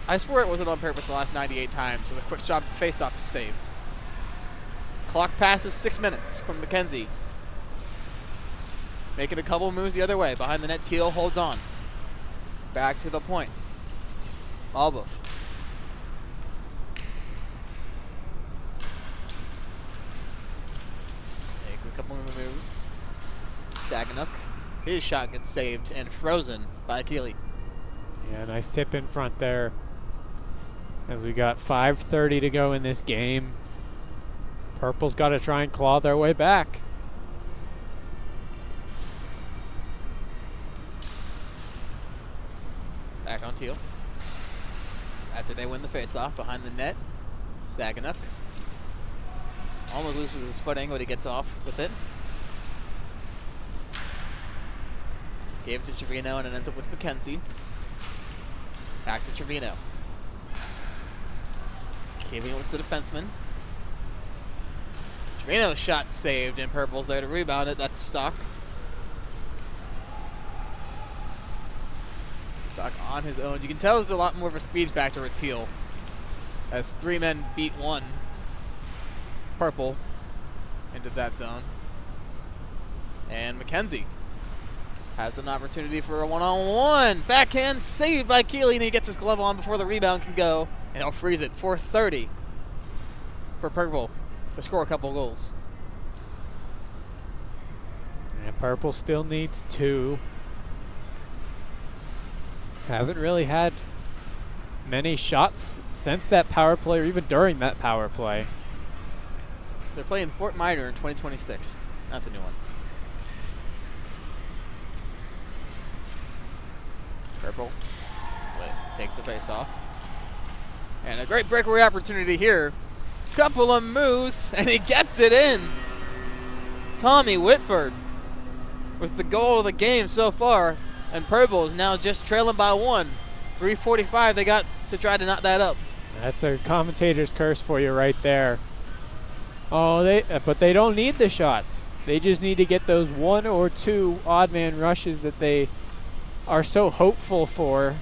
I swear it wasn't on purpose the last 98 times, so the quick shot face-off is saved. Clock passes 6 minutes from McKenzie. Making a couple moves the other way. Behind the net, Teal holds on. Back to the point. Malbuff. Make a couple more moves. Staganuk. His shot gets saved and frozen by Keeley. Yeah, nice tip in front there. As we got 5:30 to go in this game. Purple's got to try and claw their way back. Back on Teal. After they win the faceoff behind the net, Staganuk almost loses his footing, but he gets off with it. Gave it to Trevino, and it ends up with McKenzie. Back to Trevino. Keeping it with the defenseman. Trevino's shot saved, and Purple's there to rebound it. That's Stock. Stock on his own. You can tell there's a lot more of a speed factor with Teal, as 3 men beat 1. Purple into that zone. And McKenzie has an opportunity for a one-on-one. Backhand saved by Keeley, and he gets his glove on before the rebound can go, and he'll freeze it. 4:30 for Purple to score a couple goals. And Purple still needs 2. Haven't really had many shots since that power play, or even during that power play. They're playing Fort Minor in 2026. That's a new one. Purple takes the face off. And a great breakaway opportunity here. Couple of moves, and he gets it in. Tommy Whitford with the goal of the game so far. And Purple is now just trailing by 1. 3:45 they got to try to knock that up. That's a commentator's curse for you right there. Oh, but they don't need the shots. They just need to get those 1 or 2 odd man rushes that they are so hopeful for.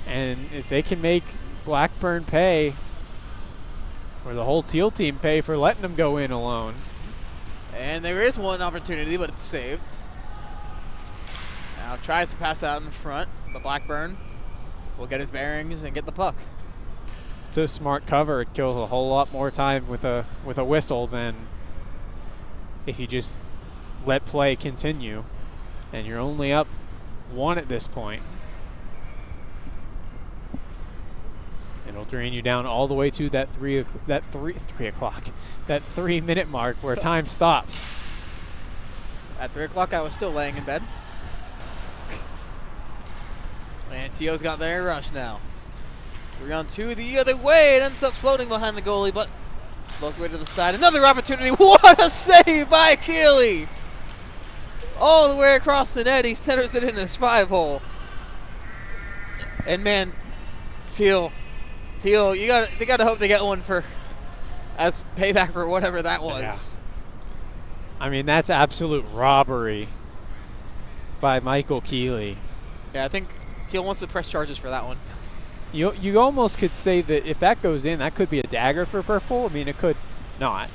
And if they can make Blackburn pay, Or the whole teal team pay for letting them go in alone. And there is one opportunity, but it's saved. Now tries to pass out in front, but Blackburn will get his bearings and get the puck. It's a smart cover. It kills a whole lot more time with a whistle than if you just let play continue. And you're only up 1 at this point. It'll drain you down all the way to that 3 minute mark where time stops. At 3 o'clock, I was still laying in bed. And Teal's got their rush now. 3-on-2 the other way. It ends up floating behind the goalie, but both the way to the side. Another opportunity. What a save by Keeley! All the way across the net. He centers it in his 5-hole. And man, Teal, they gotta hope they get one for as payback for whatever that was. Yeah. I mean, that's absolute robbery by Michael Keeley. Yeah, I think Teal wants to press charges for that one. You almost could say that if that goes in, that could be a dagger for Purple. I mean, it could not,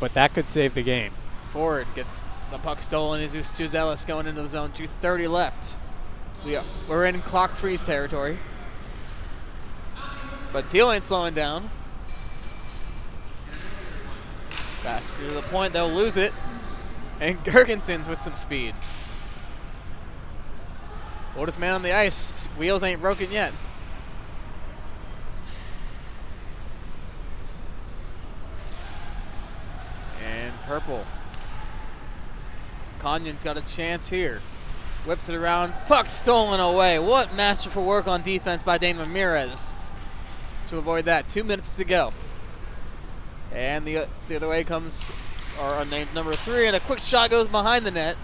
but that could save the game. Ford gets the puck stolen. Jesus Ellis going into the zone. 2:30 left. We're in clock freeze territory. But Teal ain't slowing down. Faster to the point, they'll lose it. And Gergenson's with some speed. Oldest man on the ice. Wheels ain't broken yet. And Purple. Conyon's got a chance here. Whips it around. Puck stolen away. What masterful work on defense by Dane Ramirez to avoid that. 2 minutes to go. And the other way comes our unnamed number 3, and a quick shot goes behind the net.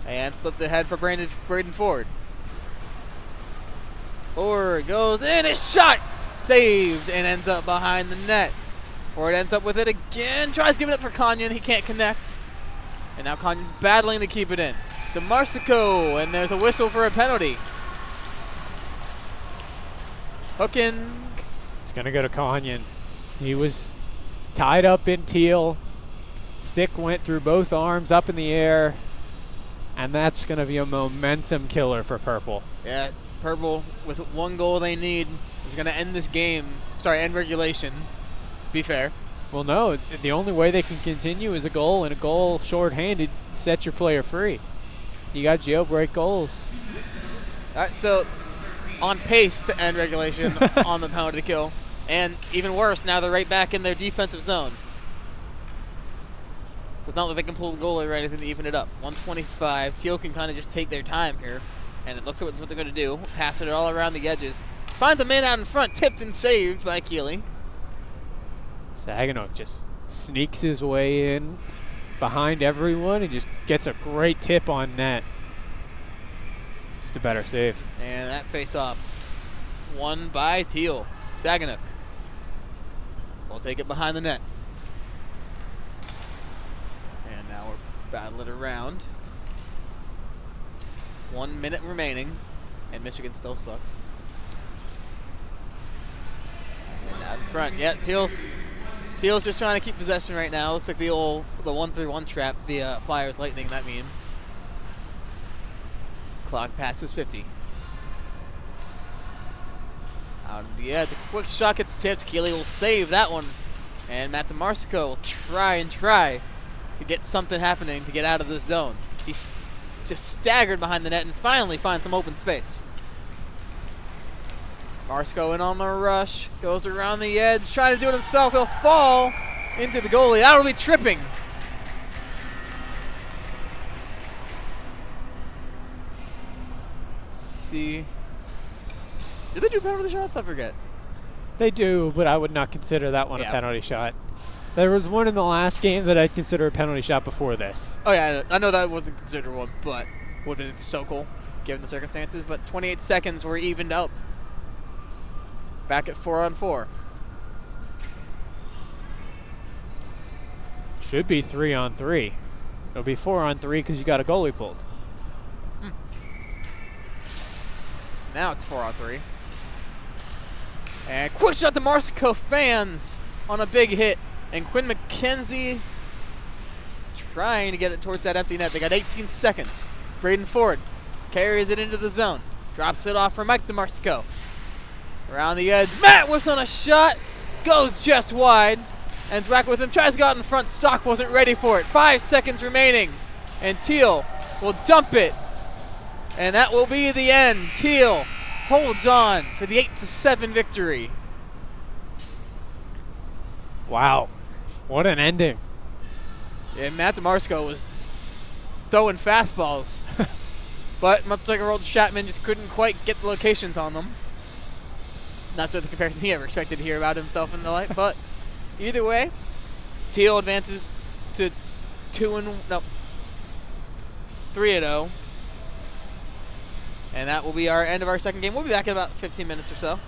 And flipped ahead for Braden Ford. Ford goes in, his shot saved and ends up behind the net. Ford ends up with it again, tries giving it for Conion, he can't connect. And now Conion's battling to keep it in. DeMarsico, and there's a whistle for a penalty. Hooking. It's going to go to Conion. He was tied up in Teal. Stick went through both arms up in the air. And that's going to be a momentum killer for Purple. Yeah, Purple, with 1 goal they need, is going to end this game. Sorry, end regulation. Be fair. Well, no, the only way they can continue is a goal, and a goal shorthanded sets your player free. You got jailbreak goals. All right, so on pace to end regulation on the penalty kill. And even worse, now they're right back in their defensive zone. So it's not like they can pull the goalie or anything to even it up. 125. Teal can kind of just take their time here. And it looks like that's what they're going to do. Pass it all around the edges. Finds a man out in front. Tipped and saved by Keeley. Saginaw just sneaks his way in behind everyone and just gets a great tip on net. Just a better save. And that face-off won by Teal. Saginaw will take it behind the net. And now we're battling around. 1 minute remaining, and Michigan still sucks. And out in front, yeah, Teal's just trying to keep possession right now. Looks like the 1-3-1 trap, the Flyers Lightning, that meme. Clock passes 50. Out of the edge, a quick shot gets tipped. Keeley will save that one. And Matt DeMarsico will try to get something happening to get out of this zone. He's just staggered behind the net and finally finds some open space. Marsico in on the rush, goes around the edge, trying to do it himself. He'll fall into the goalie. That'll be tripping. See. Do they do penalty shots? I forget. They do, but I would not consider that one a Yeah. penalty shot. There was one in the last game that I'd consider a penalty shot before this. Oh yeah, I know that wasn't considered one, but would have been so cool given the circumstances. But 28 seconds were evened up. Back at 4-on-4. Should be 3-on-3. It'll be 4-on-3 because you got a goalie pulled. Now it's 4-on-3. And quick shot to Marsico fans on a big hit. And Quinn McKenzie trying to get it towards that empty net. They got 18 seconds. Braden Ford carries it into the zone. Drops it off for Mike DeMarsico. Around the edge, Matt Wiss on a shot. Goes just wide. Ends back with him. Tries to go out in front. Stock wasn't ready for it. 5 seconds remaining. And Teal will dump it. And that will be the end. Teal holds on for the 8-7 victory. Wow. What an ending. And Matt DeMarsico was throwing fastballs. But much like Aroldis Chapman, just couldn't quite get the locations on them. Not sure the comparison he ever expected to hear about himself in the light, but either way, Teal advances to 3-0. And that will be our end of our second game. We'll be back in about 15 minutes or so.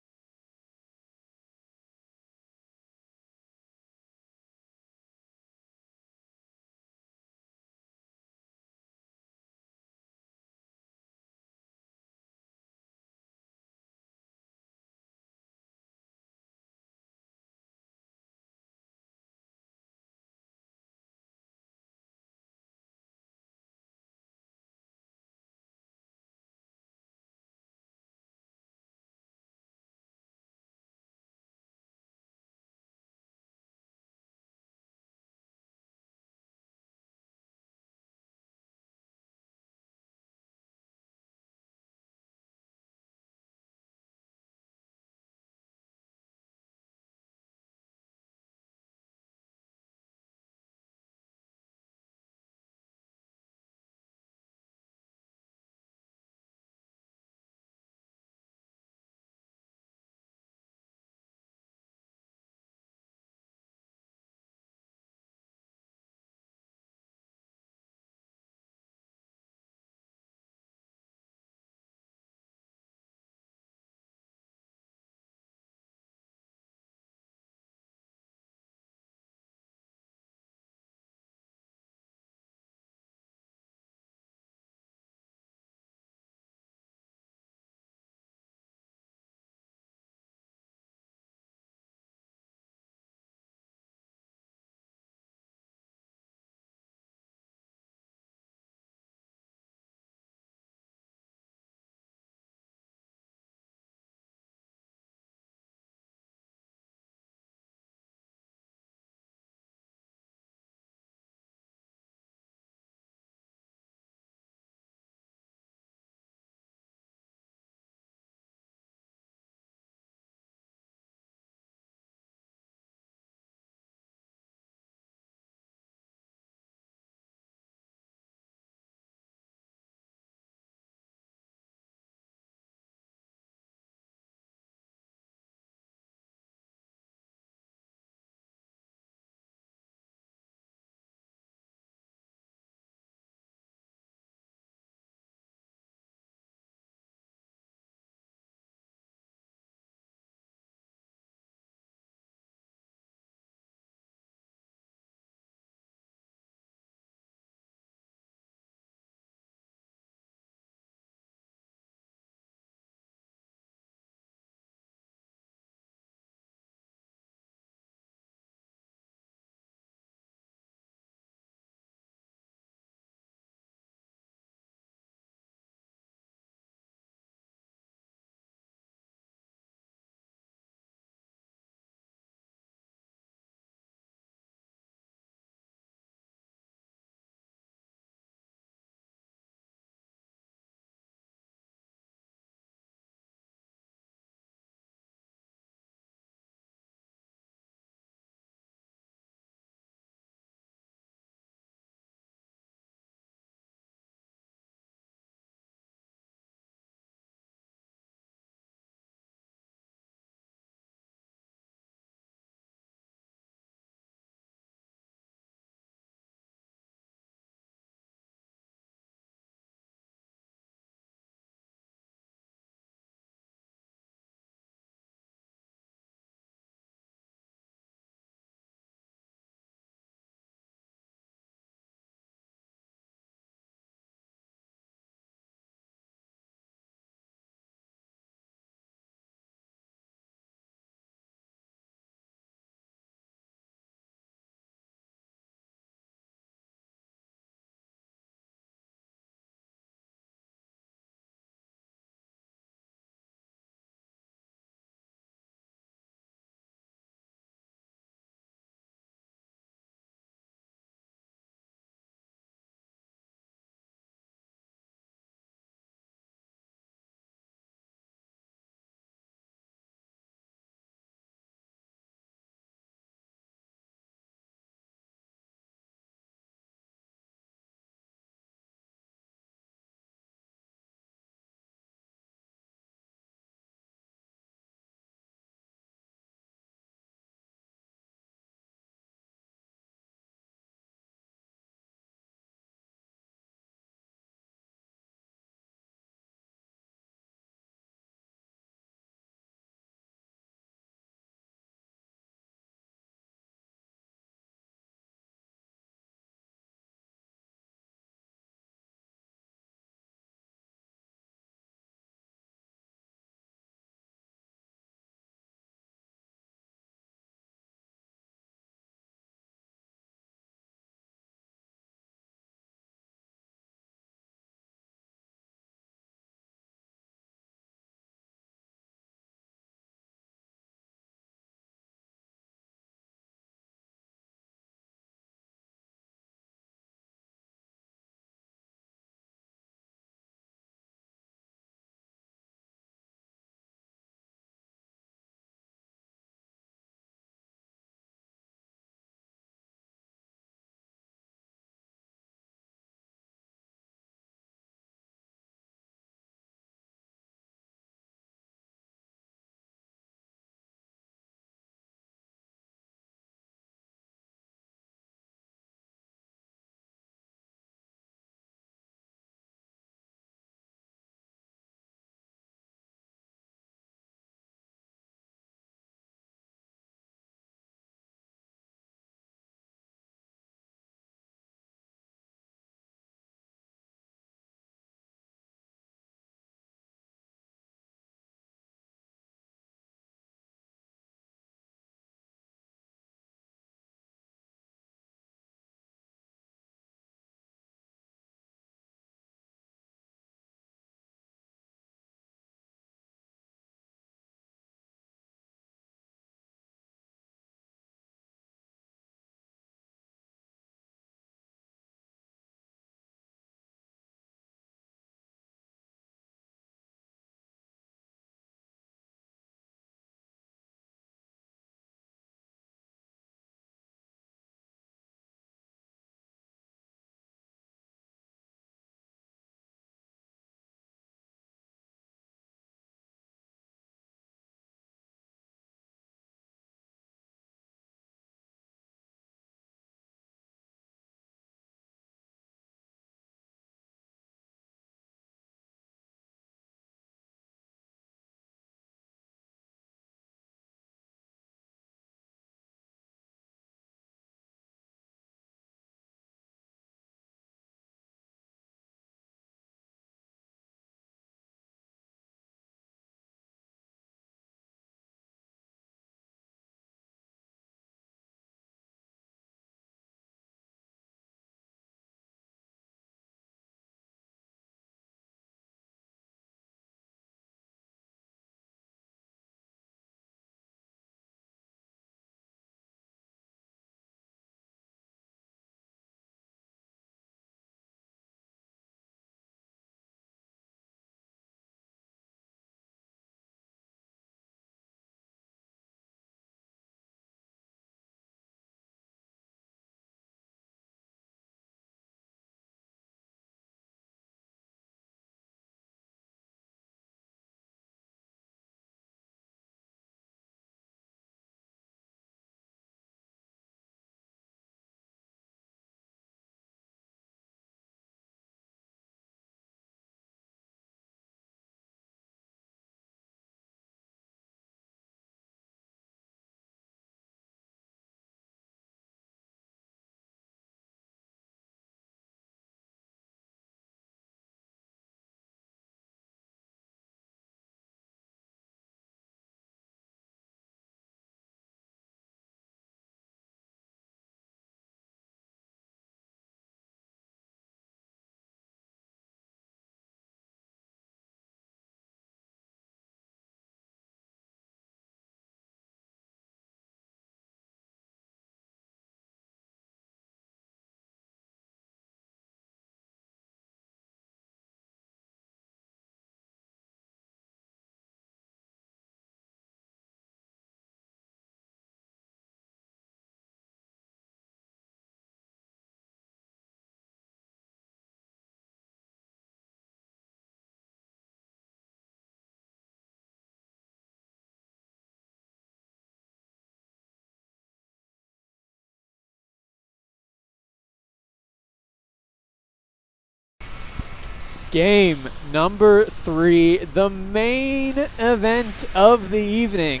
Game number 3, the main event of the evening.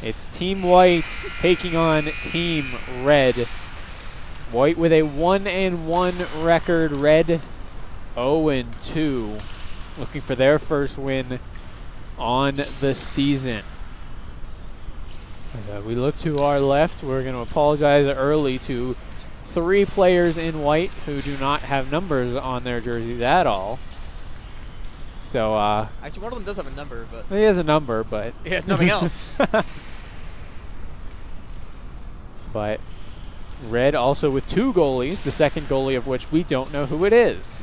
It's Team White taking on Team Red. White with a 1-1 record, Red 0-2, looking for their first win on the season. We look to our left. We're going to apologize early to 3 players in white who do not have numbers on their jerseys at all. So, actually, one of them does have a number, but he has a number, but he has nothing else. But Red also with 2 goalies, the second goalie of which we don't know who it is.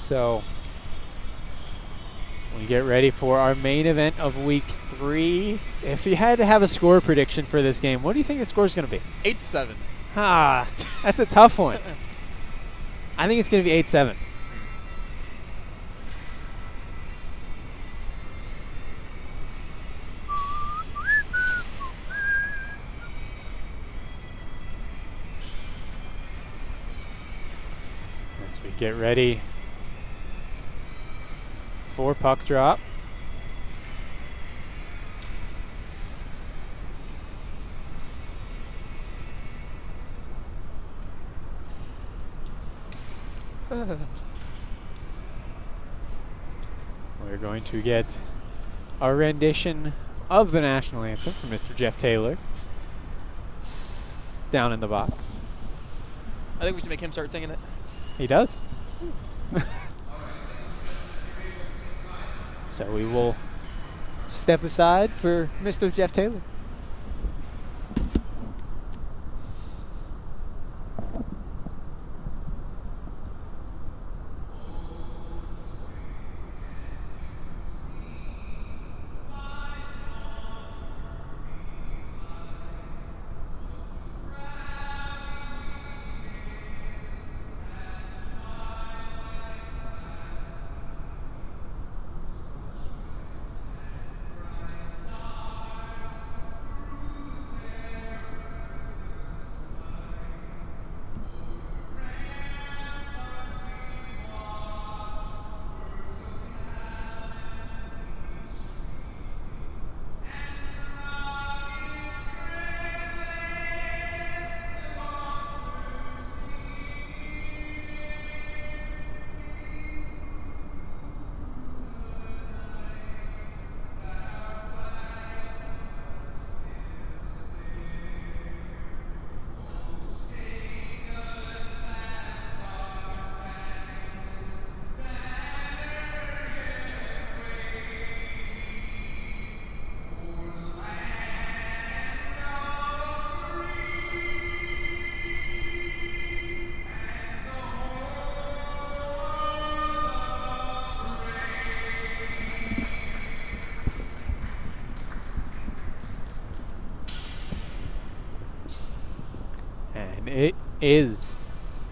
So we get ready for our main event of week 3. If you had to have a score prediction for this game, what do you think the score is going to be? 8-7. Ah, that's a tough one. I think it's going to be 8-7. As we get ready for puck drop. We're going to get a rendition of the national anthem from Mr. Jeff Taylor down in the box. I think we should make him start singing it. He does. So we will step aside for Mr. Jeff Taylor. And it is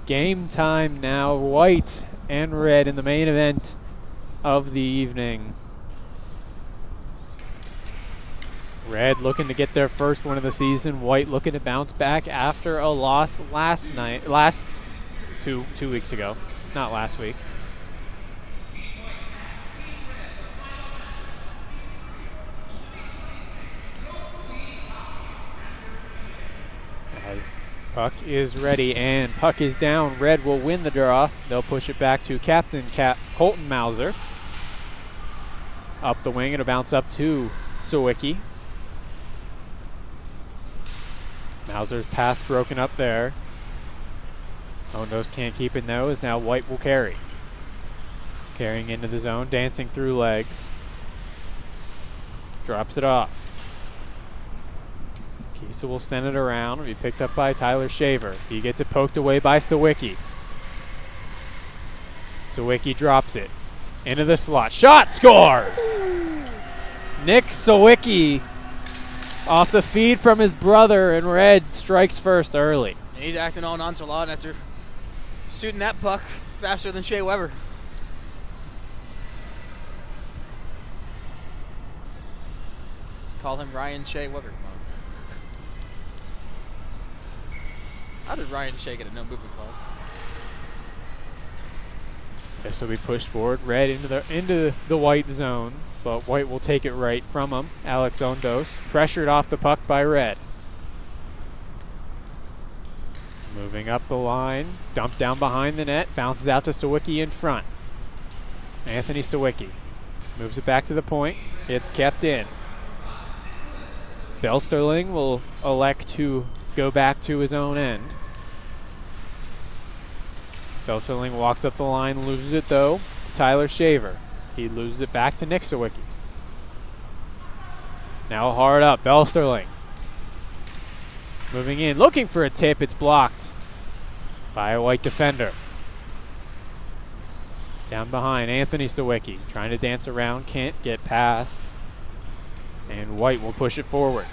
game time now. White and Red in the main event of the evening. Red looking to get their first win of the season. White looking to bounce back after a loss two weeks ago, not last week. As puck is ready and puck is down, Red will win the draw. They'll push it back to Captain Colton Mauser. Up the wing, it'll bounce up to Sawicki. Mauser's pass broken up there. Ondos can't keep it though, as now White will carry. Carrying into the zone, dancing through legs. Drops it off. Kisa will send it around. It'll be picked up by Tyler Shaver. He gets it poked away by Sawicki. Sawicki drops it into the slot. Shot, scores! Nick Sawicki off the feed from his brother, and Red strikes first early. And he's acting all nonchalant after shooting that puck faster than Shea Weber. Call him Ryan Shea Weber. How did Ryan Shea get a no movement call? This will be pushed forward. Red into the white zone, but white will take it right from him. Alex Ondos pressured off the puck by Red. Moving up the line, dumped down behind the net, bounces out to Sawicki in front. Anthony Sawicki moves it back to the point. It's kept in. Belsterling will elect to go back to his own end. Belsterling walks up the line, loses it though to Tyler Shaver. He loses it back to Nick Sawicki. Now hard up, Belsterling. Moving in, looking for a tip. It's blocked by a white defender. Down behind, Anthony Sawicki trying to dance around, can't get past. And white will push it forward.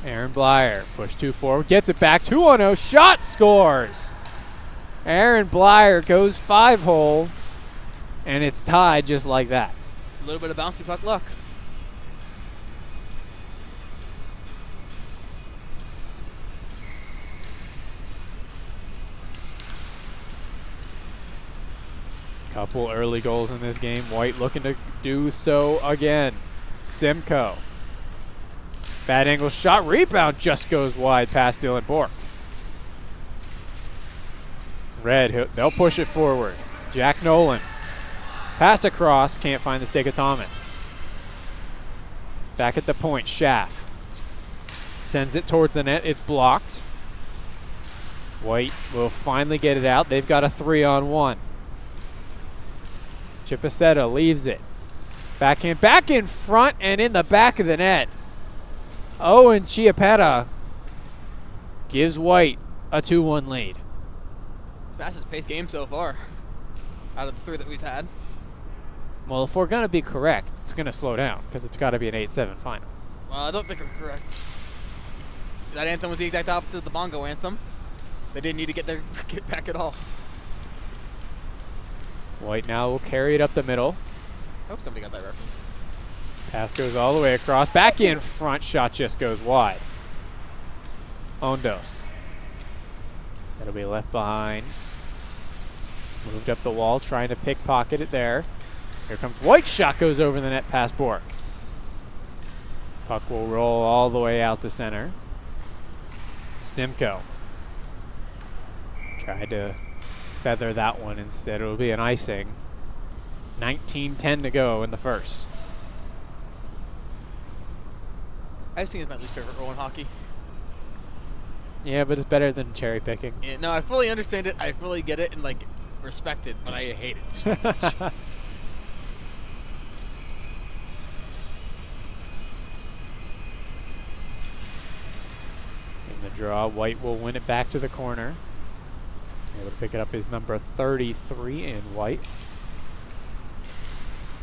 Aaron Blyer, push 2 forward, gets it back, 2-on-0, shot, scores! Aaron Blyer goes 5-hole, and it's tied just like that. A little bit of bouncy puck luck. Couple early goals in this game. White looking to do so again. Simcoe. Bad angle shot. Rebound just goes wide past Dylan Bork. Red, they'll push it forward. Jack Nolan. Pass across. Can't find the stick of Thomas. Back at the point. Schaff. Sends it towards the net. It's blocked. White will finally get it out. They've got a 3-on-1. Chipacetta leaves it. Back in front and in the back of the net. Owen Chiapetta gives White a 2-1 lead. Fastest paced game so far out of the 3 that we've had. Well, if we're going to be correct, it's going to slow down because it's got to be an 8-7 final. Well, I don't think we're correct. That anthem was the exact opposite of the Bongo anthem. They didn't need to get back at all. White now will carry it up the middle. I hope somebody got that reference. Pass goes all the way across. Back in front. Shot just goes wide. Ondos. That'll be left behind. Moved up the wall, trying to pickpocket it there. Here comes White. Shot goes over the net past Bork. Puck will roll all the way out to center. Stimco. Tried to feather that one instead. It'll be an icing. 19-10 to go in the first. Icing is my least favorite role in hockey. Yeah, but it's better than cherry picking. Yeah, no, I fully understand it. I fully get it and respect it, but I hate it so much. In the draw, White will win it back to the corner. Able to pick it up is number 33 in White.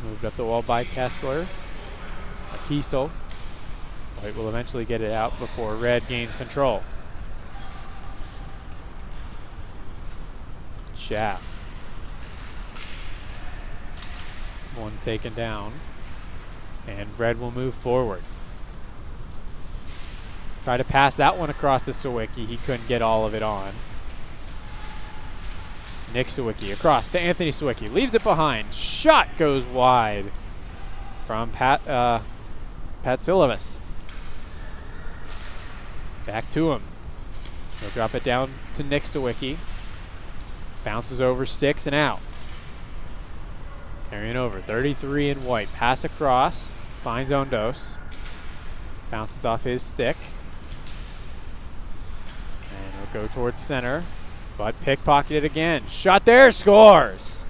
Moved up the wall by Kessler. Kiesel. White will eventually get it out before Red gains control. Schaff. One taken down. And Red will move forward. Try to pass that one across to Sawicki. He couldn't get all of it on. Nick Sawicki across to Anthony Sawicki. Leaves it behind. Shot goes wide from Pat Silvas. Back to him. He'll drop it down to Nick Sawicki. Bounces over, sticks, and out. Carrying over. 33 in White. Pass across. Finds Ondos. Bounces off his stick. And he'll go towards center. But pickpocketed again. Shot there, scores!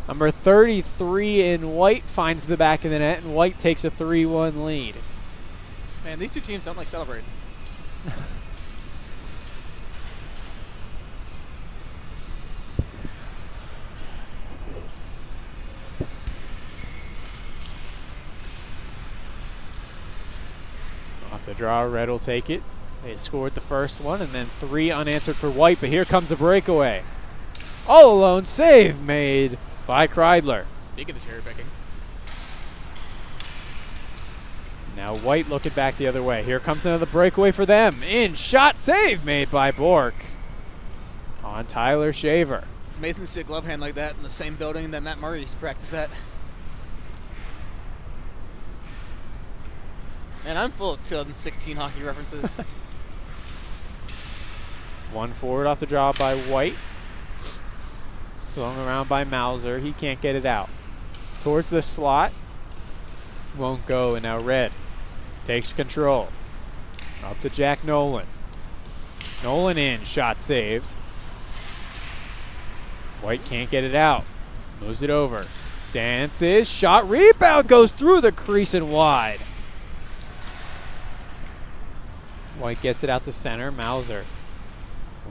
Number 33 in White finds the back of the net, and White takes a 3-1 lead. Man, these two teams don't like celebrating. Off the draw, Red will take it. They scored the first one, and then 3 unanswered for White, but here comes a breakaway. All alone save made by Kreidler. Speaking of cherry picking. Now White looking back the other way. Here comes another breakaway for them. In shot, save made by Bork on Tyler Shaver. It's amazing to see a glove hand like that in the same building that Matt Murray used to practice at. Man, I'm full of 2016 hockey references. One forward off the draw by White. Swung around by Mauser. He can't get it out. Towards the slot. Won't go, and now Red takes control. Up to Jack Nolan. Nolan in, shot saved. White can't get it out. Moves it over. Dances, shot, rebound, goes through the crease and wide. White gets it out to center. Mauser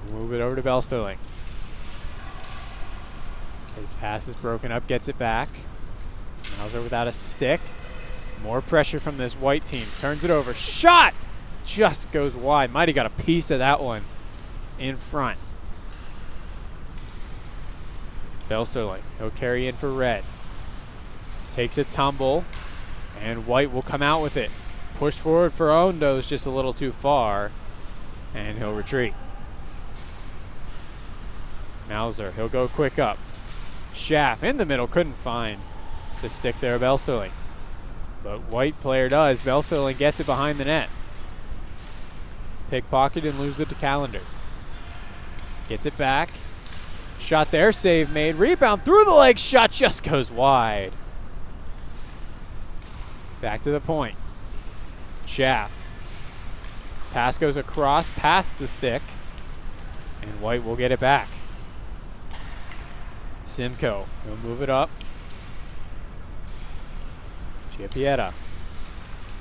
will move it over to Belsterling. His pass is broken up, gets it back. Mauser without a stick. More pressure from this White team. Turns it over. Shot! Just goes wide. Might have got a piece of that one in front. Belsterling. He'll carry in for Red. Takes a tumble. And White will come out with it. Pushed forward for Ondos just a little too far, and he'll retreat. Mauser, he'll go quick up. Schaff in the middle, couldn't find the stick there, Belsterling. But White player does. Belsterling gets it behind the net. Pickpocket and loses it to Callender. Gets it back. Shot there, save made. Rebound through the legs, shot just goes wide. Back to the point. Schaff. Pass goes across, past the stick, and White will get it back. Simcoe, he'll move it up. Chiappietta.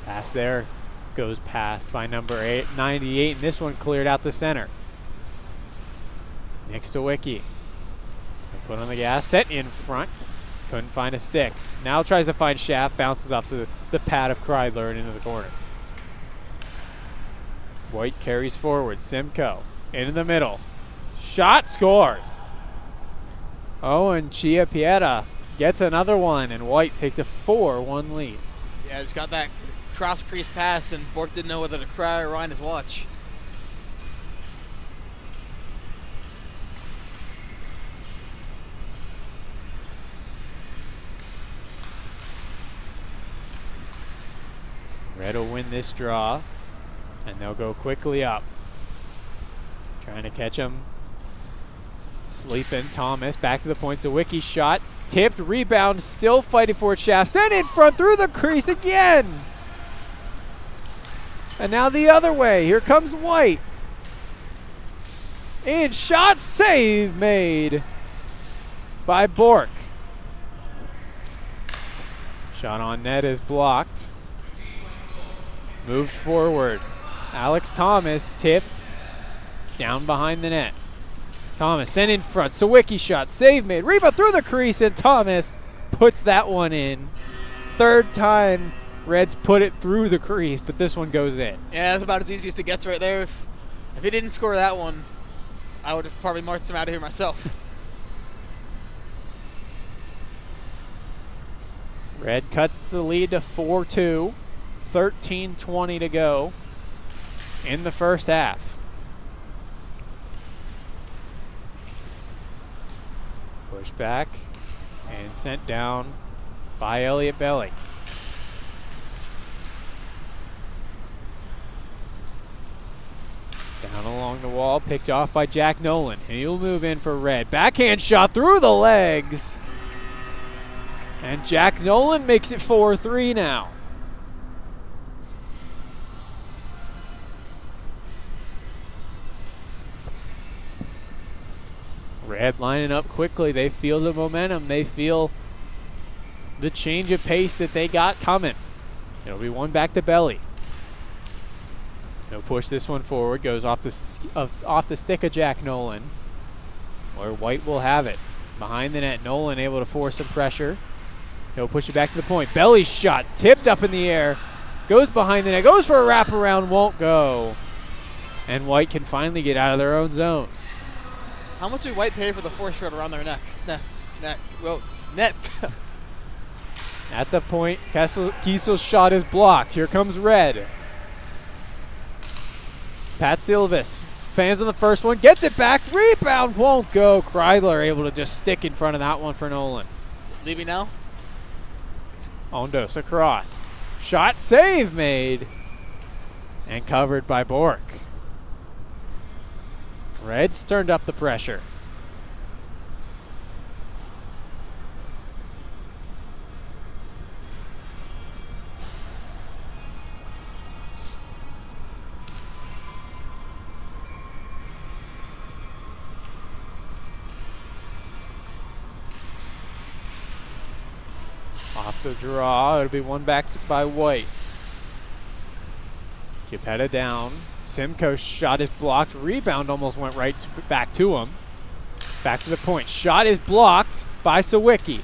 Pass there, goes past by number 98, and this one cleared out the center. Nick Sawicki. Put on the gas, set in front. Couldn't find a stick. Now tries to find Schaff, bounces off the pad of Kreidler and into the corner. White carries forward. Simcoe into the middle. Shot, scores. Oh, and Chiappietta gets another one, and White takes a 4-1 lead. Yeah, just got that cross crease pass, and Bork didn't know whether to cry or wind his watch. Red will win this draw, and they'll go quickly up. Trying to catch him. Sleeping. Thomas back to the point. Sawicki shot. Tipped. Rebound. Still fighting for it. Schaff. Sent in front through the crease again. And now the other way. Here comes White. And shot save made by Bork. Shot on net is blocked. Moved forward. Alex Thomas tipped down behind the net. Thomas sent in front. Sawicki shot. Save made. Rebound through the crease, and Thomas puts that one in. Third time Reds put it through the crease, but this one goes in. Yeah, that's about as easy as it gets right there. If he didn't score that one, I would have probably marched him out of here myself. Red cuts the lead to 4-2. 13:20 to go in the first half. Pushed back and sent down by Elliot Belly. Down along the wall, picked off by Jack Nolan. He'll move in for Red. Backhand shot through the legs. And Jack Nolan makes it 4-3 now. Red lining up quickly. They feel the momentum. They feel the change of pace that they got coming. It'll be one back to Belly. He'll push this one forward. Goes off the stick of Jack Nolan. Or White will have it. Behind the net, Nolan able to force some pressure. He'll push it back to the point. Belly shot. Tipped up in the air. Goes behind the net. Goes for a wraparound. Won't go. And White can finally get out of their own zone. How much did White pay for the force shot around their neck? Net. At the point, Kiesel's shot is blocked. Here comes Red. Pat Silvis Fans on the first one. Gets it back. Rebound won't go. Kreidler able to just stick in front of that one for Nolan. Levy now. Ondos across. Shot save made. And covered by Bork. Reds turned up the pressure. Off the draw, it'll be one back by White. Chiapetta down. Simcoe shot is blocked. Rebound almost went back to him. Back to the point. Shot is blocked by Sawicki.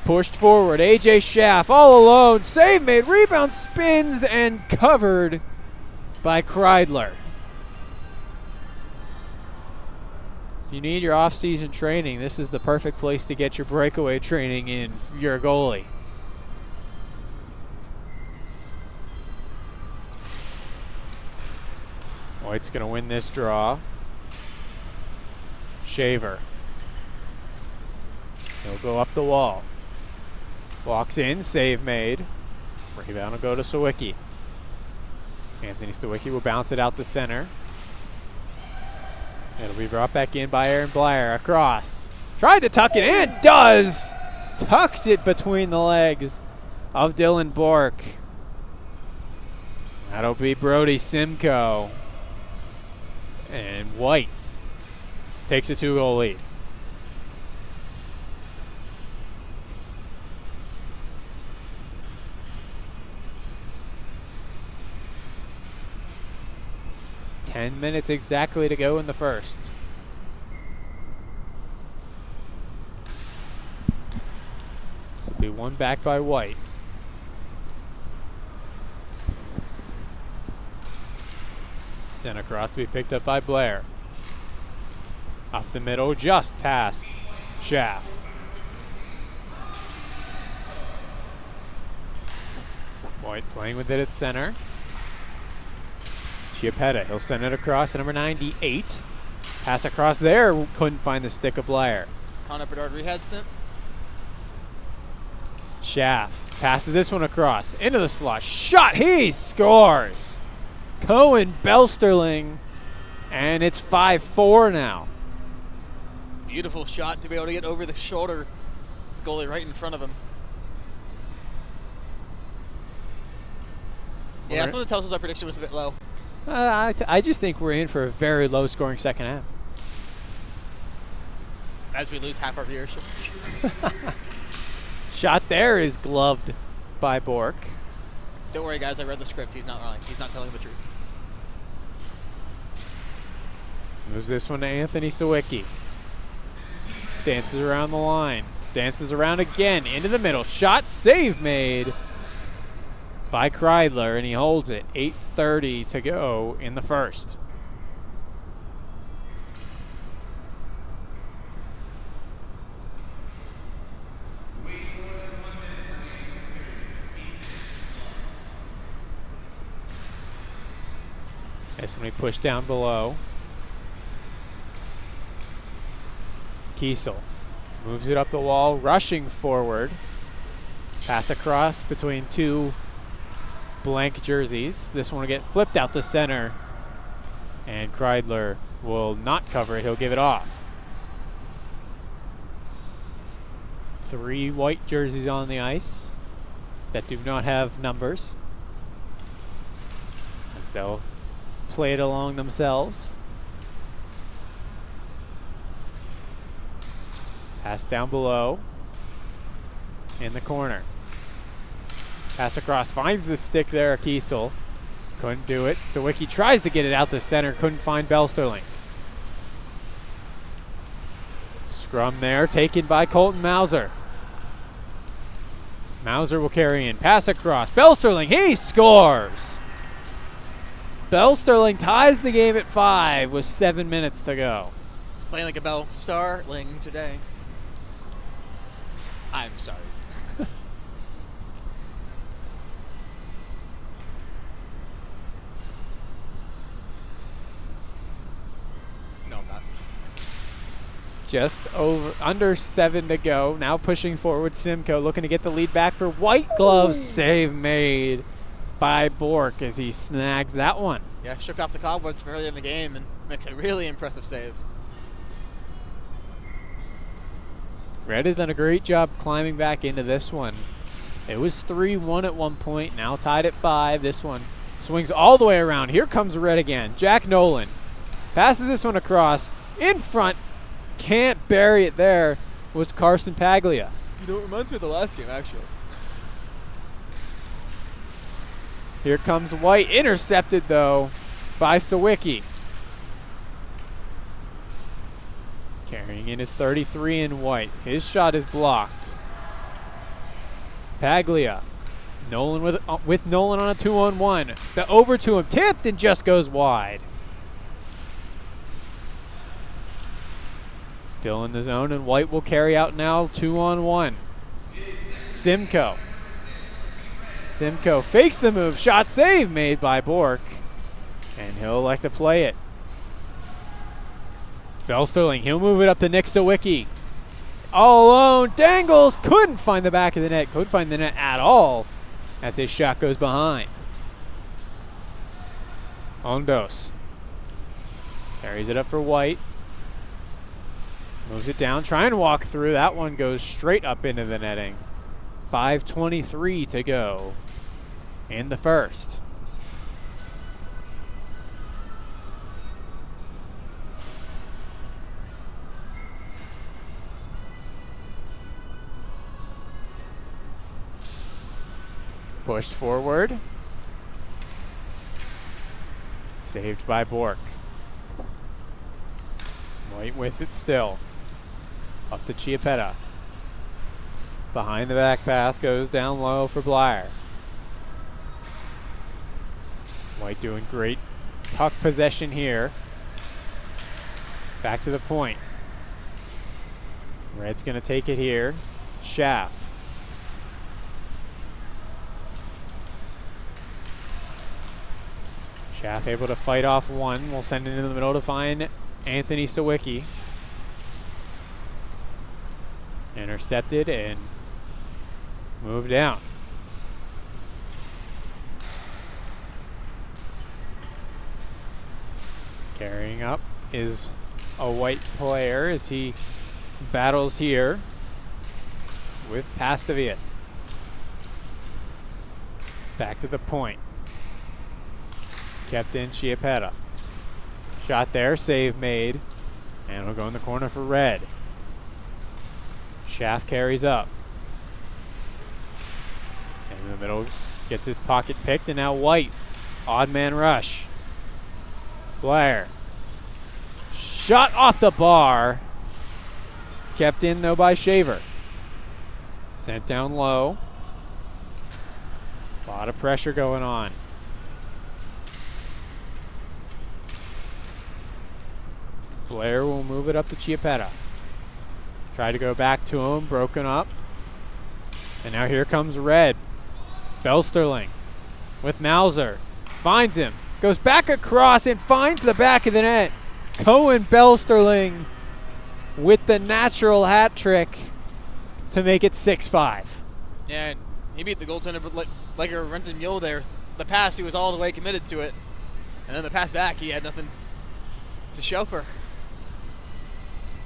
Pushed forward. AJ Schaff all alone. Save made. Rebound spins and covered by Kreidler. If you need your off-season training, this is the perfect place to get your breakaway training in if you're a goalie. White's going to win this draw. Shaver. He'll go up the wall. Walks in, save made. Rebound will go to Sawicki. Anthony Sawicki will bounce it out to center. It'll be brought back in by Aaron Blyer. Across. Tried to tuck it in. Does. Tucks it between the legs of Dylan Bork. That'll be Brody Simcoe. And White takes a 2-goal lead. Ten minutes exactly to go in the first. This will be one back by White. Sent across to be picked up by Blair. Up the middle, just past Schaff. White playing with it at center. Chiapetta, he'll send it across to number 98. Pass across there, couldn't find the stick of Blair. Connor Bedard rehab stint. Schaff passes this one across into the slot. Shot, he scores. Cohen Belsterling, and it's 5-4 now. Beautiful shot to be able to get over the shoulder. The goalie right in front of him. Yeah, that's when tells us our prediction was a bit low. I just think we're in for a very low-scoring second half. As we lose half our viewership. Shot there is gloved by Bork. Don't worry, guys. I read the script. He's not lying. He's not telling the truth. Moves this one to Anthony Sawicki. Dances around the line. Dances around again. Into the middle. Shot save made by Kreidler, and he holds it. 8:30 to go in the first. This one we push down below. Kiesel moves it up the wall, rushing forward. Pass across between two blank jerseys. This one will get flipped out to center, and Kreidler will not cover it. He'll give it off. 3 white jerseys on the ice that do not have numbers, as they'll play it along themselves. Pass down below. In the corner. Pass across. Finds the stick there, Kiesel. Couldn't do it. Sawicki tries to get it out to center. Couldn't find Belsterling. Scrum there. Taken by Colton Mauser. Mauser will carry in. Pass across. Belsterling. He scores! Belsterling ties the game at 5 with 7 minutes to go. He's playing like a Bell Starling today. I'm sorry. Just under 7 to go. Now pushing forward, Simcoe looking to get the lead back for White. Glove save made by Bork as he snags that one. Yeah, shook off the cobwebs from earlier in the game and makes a really impressive save. Red has done a great job climbing back into this one. It was 3-1 at one point, now tied at 5. This one swings all the way around. Here comes Red again. Jack Nolan passes this one across. In front, can't bury it there, was Carson Paglia. You know, it reminds me of the last game, actually. Here comes White, intercepted though by Sawicki. Carrying in his 33 in White. His shot is blocked. Paglia. Nolan with Nolan on a 2-on-1. Over to him, tipped and just goes wide. Still in the zone, and White will carry out now 2-on-1. Simcoe. Simcoe fakes the move. Shot save made by Bork. And he'll elect to play it. Belsterling, he'll move it up to Nick Sawicki. All alone, dangles, couldn't find the back of the net, couldn't find the net at all as his shot goes behind. Ondos carries it up for White. Moves it down, try and walk through. That one goes straight up into the netting. 5:23 to go in the first. Pushed forward. Saved by Bork. White with it still. Up to Chiappetta. Behind the back pass, goes down low for Blyer. White doing great puck possession here. Back to the point. Red's gonna take it here. Schaff. Schaff able to fight off one. We'll send it into the middle to find Anthony Sawicki. Intercepted and moved down. Carrying up is a White player as he battles here with Pastavius. Back to the point. Kept in Chiappetta. Shot there, save made. And we'll go in the corner for Red. Schaff carries up. And in the middle, gets his pocket picked, and now White. Odd man rush. Blair. Shot off the bar. Kept in though by Shaver. Sent down low. A lot of pressure going on. Blair will move it up to Chiappetta. Try to go back to him, broken up. And now here comes Red. Belsterling with Mauser. Finds him. Goes back across and finds the back of the net. Cohen Belsterling with the natural hat trick to make it 6-5. Yeah, and he beat the goaltender, but like a Renton Mule there. The pass, he was all the way committed to it. And then the pass back, he had nothing to show for.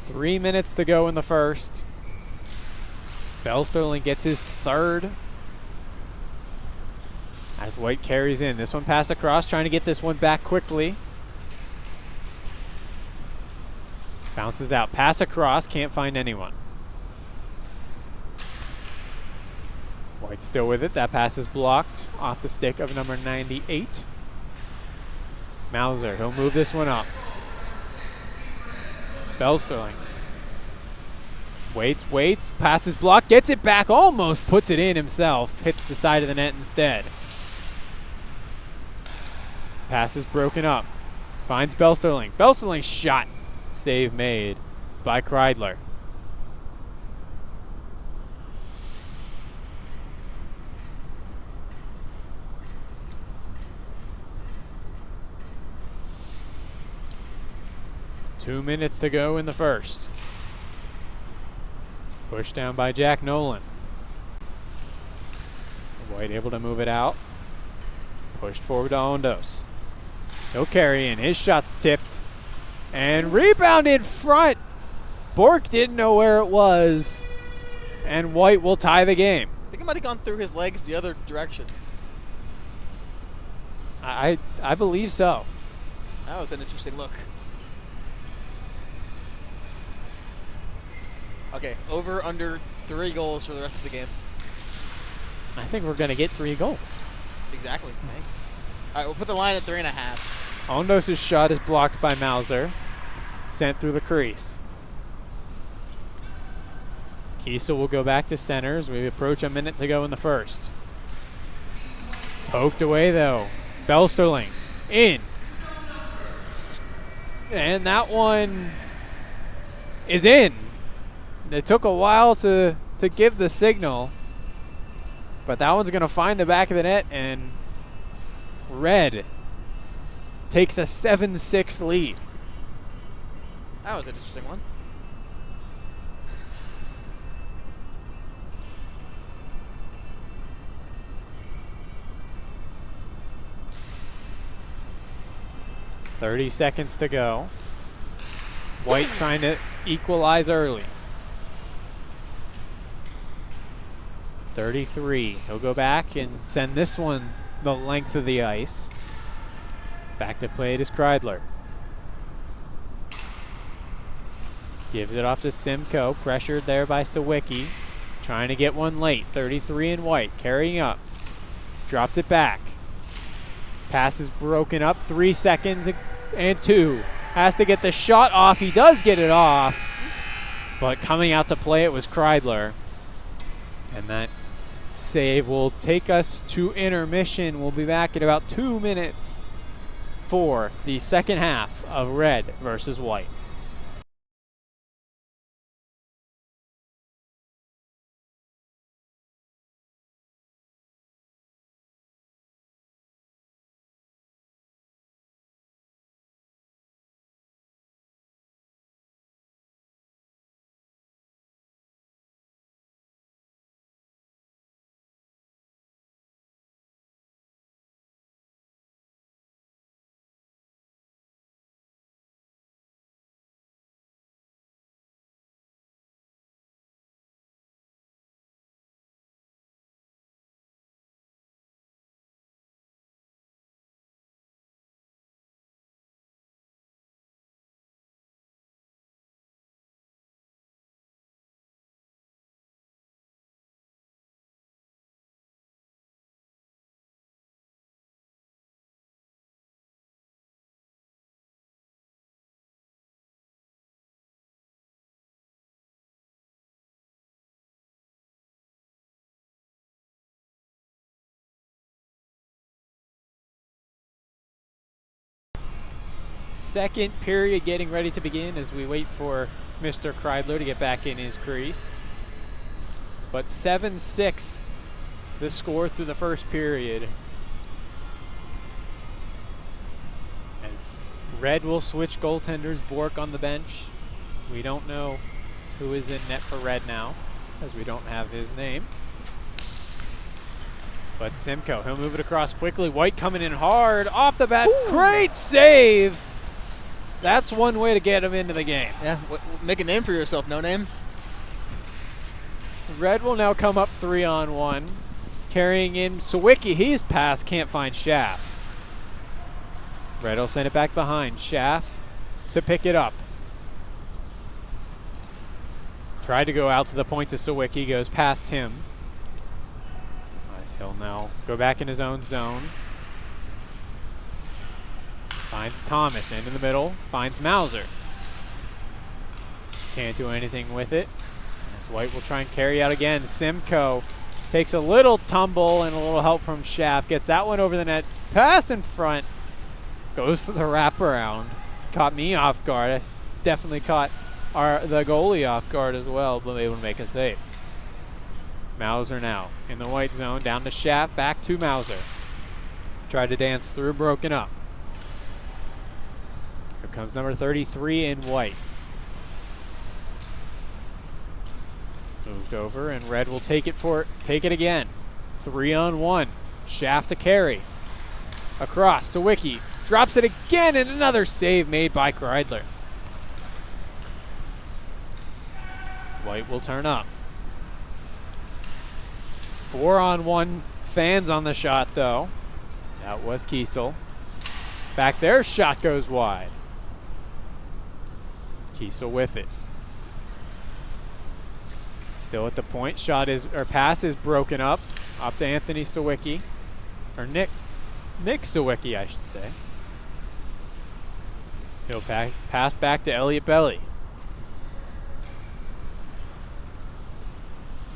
3 minutes to go in the first. Belsterling gets his third as White carries in. This one passed across, trying to get this one back quickly. Bounces out, pass across, can't find anyone. White still with it. That pass is blocked off the stick of number 98. Mauser, he'll move this one up. Belsterling. Waits, passes blocked, gets it back, almost puts it in himself. Hits the side of the net instead. Pass is broken up. Finds Belsterling. Belsterling shot. Save made by Kreidler. Two minutes to go in the first. Pushed down by Jack Nolan. White able to move it out. Pushed forward to Ondos. He'll carry in. His shot's tipped. And rebound in front. Bork didn't know where it was. And White will tie the game. I think it might have gone through his legs the other direction. I believe so. That was an interesting look. Okay, over, under 3 goals for the rest of the game. I think we're going to get 3 goals. Exactly. Okay. All right, we'll put the line at 3.5. Ondos' shot is blocked by Mauser. Sent through the crease. Kiesel will go back to center as we approach a minute to go in the first. Poked away though. Belsterling in. And that one is in. It took a while to give the signal. But that one's going to find the back of the net, and Red takes a 7-6 lead. That was an interesting one. .30 seconds to go. White trying to equalize early. 33. He'll go back and send this one the length of the ice. Back to play it is Kreidler. Gives it off to Simcoe. Pressured there by Sawicki. Trying to get one late. 33 in White. Carrying up. Drops it back. Pass is broken up. 3 seconds and 2. Has to get the shot off. He does get it off. But coming out to play it was Kreidler. And that save will take us to intermission. We'll be back in about 2 minutes for the second half of Red versus White. Second period getting ready to begin as we wait for Mr. Kreidler to get back in his crease. But 7-6 the score through the first period. As Red will switch goaltenders, Bork on the bench. We don't know who is in net for Red now, as we don't have his name. But Simcoe, he'll move it across quickly. White coming in hard, off the bat. Ooh. Great save! That's one way to get him into the game. Yeah, make a name for yourself, no name. Red will now come up 3-on-1. Carrying in Sawicki, he's passed, can't find Schaff. Red will send it back behind. Schaff to pick it up. Tried to go out to the point to Sawicki, goes past him. He'll now go back in his own zone. Finds Thomas into the middle, finds Mauser. Can't do anything with it. As White will try and carry out again. Simcoe takes a little tumble and a little help from Schaff. Gets that one over the net. Pass in front. Goes for the wraparound. Caught me off guard. Definitely caught the goalie off guard as well, but able to make a save. Mauser now in the White zone. Down to Schaff. Back to Mauser. Tried to dance through. Broken up. Here comes number 33 in White. Poked over, and Red will take it again. 3-on-1. Shaft to carry. Across. Sawicki drops it again, and another save made by Kreidler. White will turn up. 4-on-1 fans on the shot, though. That was Kiesel. Back there, shot goes wide. Kiesel with it. Still at the point. Pass is broken up. Up to Anthony Sawicki. Or Nick Sawicki, I should say. He'll pass back to Elliot Belly.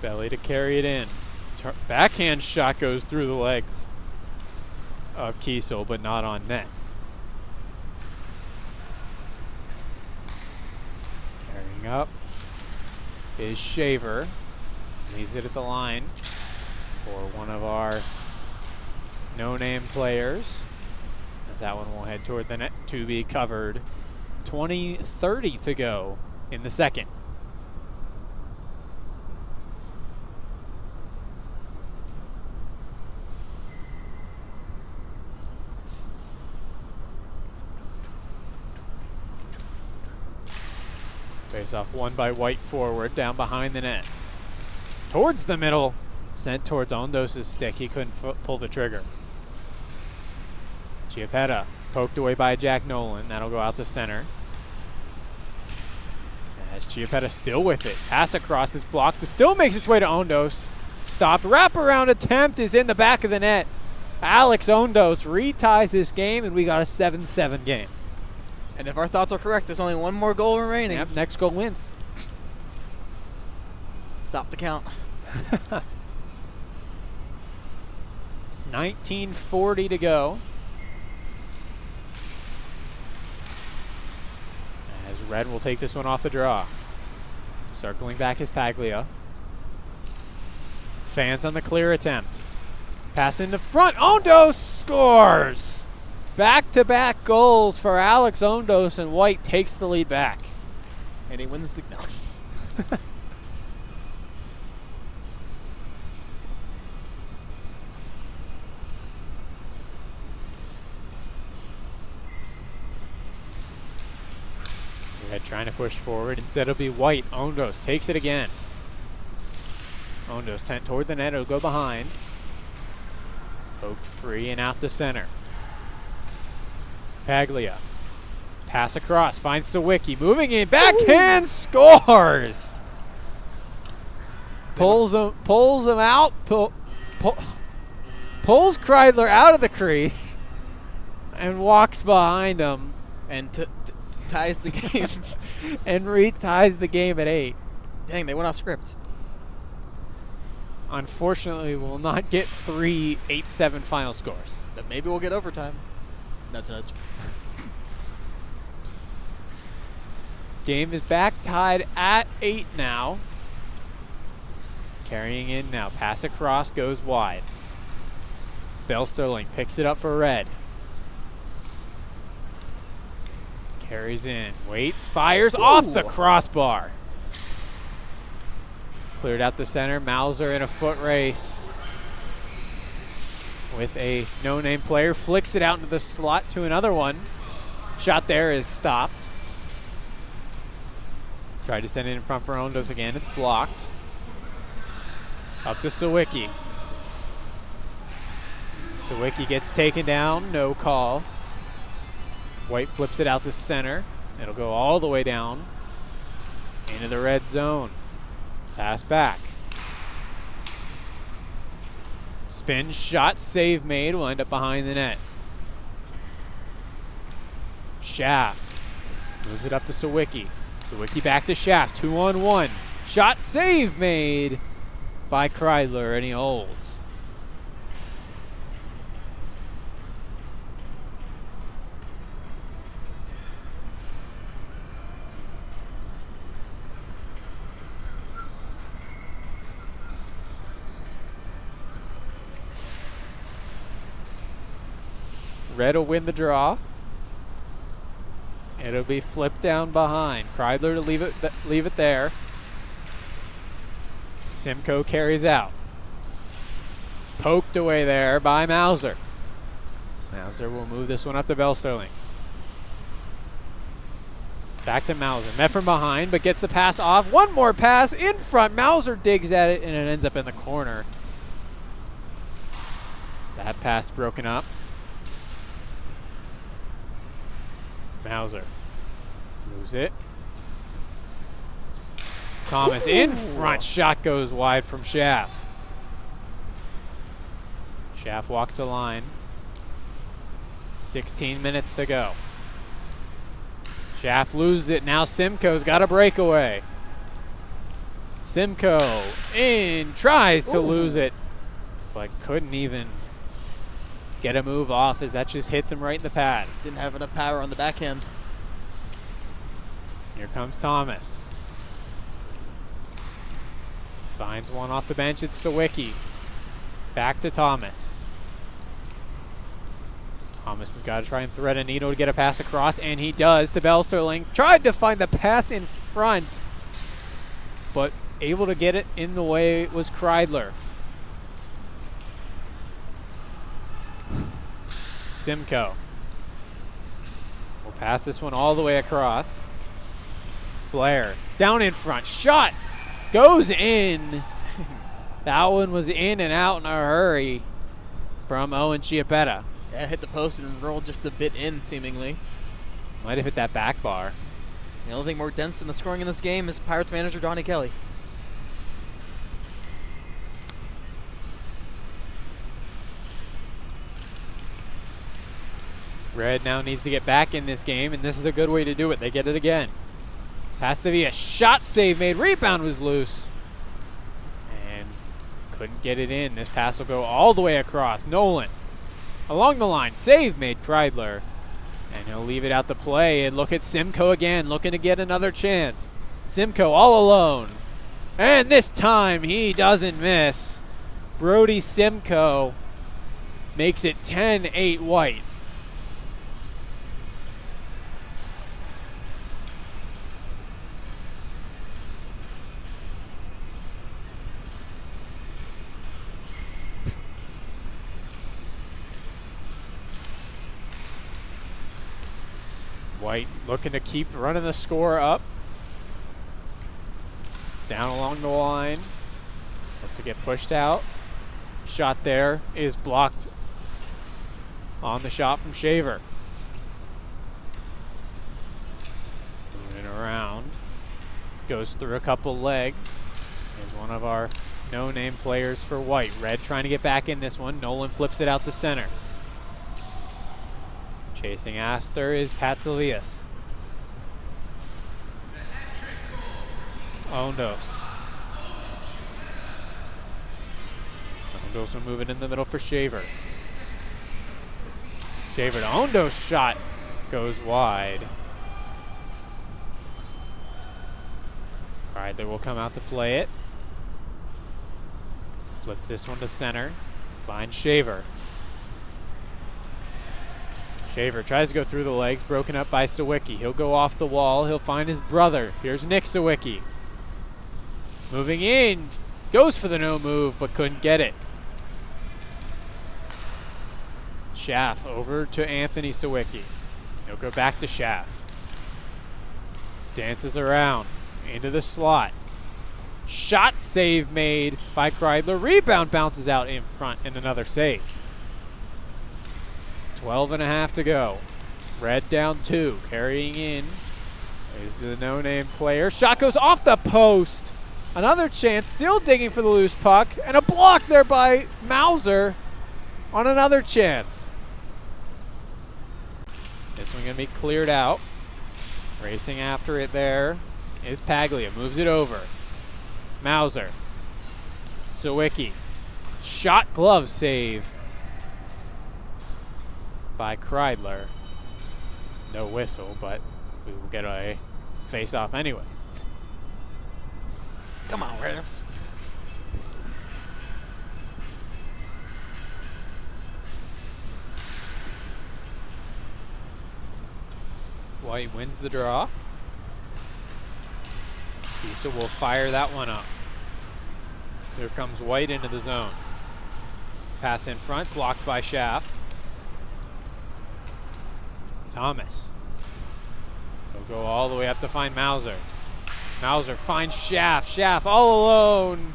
Belly to carry it in. Backhand shot goes through the legs of Kiesel, but not on net. Carrying up is Shaver. Leaves it at the line for one of our no-name players. As that one will head toward the net to be covered. 20:30 to go in the second. Face-off won by White forward, down behind the net. Towards the middle, sent towards Ondos' stick. He couldn't pull the trigger. Chiappetta poked away by Jack Nolan. That'll go out the center. As Chiappetta still with it. Pass across is blocked. It still makes its way to Ondos. Stopped. Wraparound attempt is in the back of the net. Alex Ondos reties this game, and we got a 7-7 game. And if our thoughts are correct, there's only one more goal remaining. Yep, next goal wins. Stop the count. 19:40 to go. As Red will take this one off the draw. Circling back is Paglia. Fans on the clear attempt. Pass in the front. Ondos scores! Back-to-back goals for Alex Ondos, and White takes the lead back. And he wins the... No. Red trying to push forward. Instead it'll be White. Ondos takes it again. Ondos sent toward the net. It'll go behind. Poked free and out the center. Paglia. Pass across. Finds Sawicki. Moving in. Backhand scores! Pulls him out. Pulls Kreidler out of the crease. And walks behind him. And ties the game. And reties the game at 8. Dang, they went off script. Unfortunately, we will not get 3 8-7 final scores. But maybe we'll get overtime. Nudge, nudge. Game is back tied at 8 now. Carrying in now. Pass across, goes wide. Bell Sterling picks it up for Red. Carries in. Waits, fires off the crossbar. Cleared out the center. Mauser in a foot race with a no-name player. Flicks it out into the slot to another one. Shot there is stopped. Tried to send it in front for Ondos again. It's blocked. Up to Sawicki. Sawicki gets taken down. No call. White flips it out to center. It'll go all the way down into the red zone. Pass back. Spin shot, save made, will end up behind the net. Schaff moves it up to Sawicki. Sawicki back to Schaff, 2-on-1. Shot, save made by Kreidler, and he holds. Red will win the draw. It'll be flipped down behind. Kreidler to leave it there. Simcoe carries out. Poked away there by Mauser. Mauser will move this one up to Belsterling. Back to Mauser. Met from behind, but gets the pass off. One more pass in front. Mauser digs at it, and it ends up in the corner. That pass broken up. Mauser moves it. Thomas in front. Shot goes wide from Schaff. Schaff walks the line. 16 minutes to go. Schaff loses it. Now Simcoe's got a breakaway. Simcoe in, tries to lose it, but couldn't even get a move off as that just hits him right in the pad. Didn't have enough power on the backhand. Here comes Thomas. Finds one off the bench. It's Sawicki. Back to Thomas. Thomas has got to try and thread a needle to get a pass across, and he does to Belsterling. Tried to find the pass in front, but able to get it in the way was Kreidler. Simcoe will pass this one all the way across. Blair down in front. Shot goes in. That one was in and out in a hurry from Owen Chiappetta. Yeah, hit the post and rolled just a bit in, seemingly. Might have hit that back bar. The only thing more dense than the scoring in this game is Pirates manager Donnie Kelly. Red now needs to get back in this game, and this is a good way to do it. They get it again. Pass to Villa. Shot save made. Rebound was loose. And couldn't get it in. This pass will go all the way across. Nolan along the line. Save made Kreidler. And he'll leave it out to play. And look at Simcoe again, looking to get another chance. Simcoe all alone. And this time he doesn't miss. Brody Simcoe makes it 10-8 White. White looking to keep running the score up. Down along the line. Wants to get pushed out. Shot there is blocked on the shot from Shaver. Moving around. Goes through a couple legs. Is one of our no-name players for White. Red trying to get back in this one. Nolan flips it out to center. Chasing after is Patsilvius. Ondos. Ondos will move it in the middle for Shaver. Shaver to Ondos. Shot goes wide. Kreidler will come out to play it. Flips this one to center. Finds Shaver. Shaver tries to go through the legs, broken up by Sawicki. He'll go off the wall. He'll find his brother. Here's Nick Sawicki. Moving in. Goes for the no move, but couldn't get it. Schaff over to Anthony Sawicki. He'll go back to Schaff. Dances around. Into the slot. Shot save made by Kreidler. Rebound bounces out in front and another save. 12.5 to go. Red down 2. Carrying in is the no-name player. Shot goes off the post. Another chance. Still digging for the loose puck. And a block there by Mauser on another chance. This one going to be cleared out. Racing after it there is Paglia. Moves it over. Mauser. Sawicki. Shot glove save by Kreidler. No whistle, but we will get a face-off anyway. Come on, refs. White wins the draw. Pisa will fire that one up. Here comes White into the zone. Pass in front, blocked by Schaff. Thomas. He'll go all the way up to find Mauser. Mauser finds Schaff. Schaff all alone.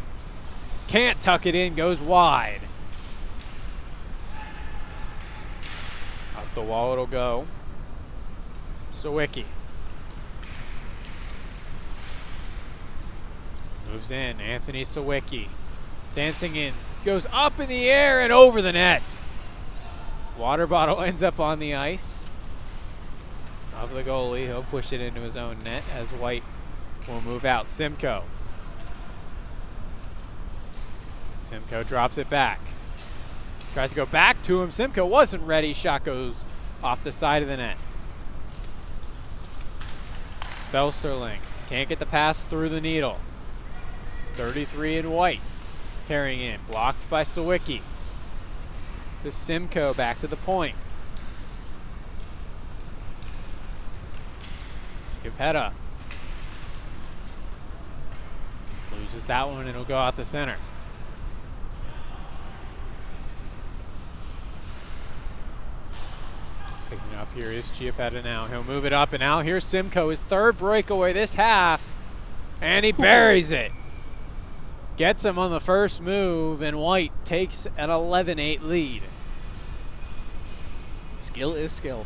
Can't tuck it in, goes wide. Up the wall it'll go. Sawicki. Moves in, Anthony Sawicki. Dancing in, goes up in the air and over the net. Water bottle ends up on the ice of the goalie. He'll push it into his own net as White will move out. Simcoe. Simcoe drops it back. Tries to go back to him. Simcoe wasn't ready. Shot goes off the side of the net. Belsterling can't get the pass through the needle. 33 in White. Carrying in. Blocked by Sawicki. To Simcoe, back to the point. Skipetta. Loses that one and it'll go out the center. Picking up here is Chiappetta now. He'll move it up and now here's Simcoe, his third breakaway this half. And he buries it. Gets him on the first move, and White takes an 11-8 lead. Skill is skill.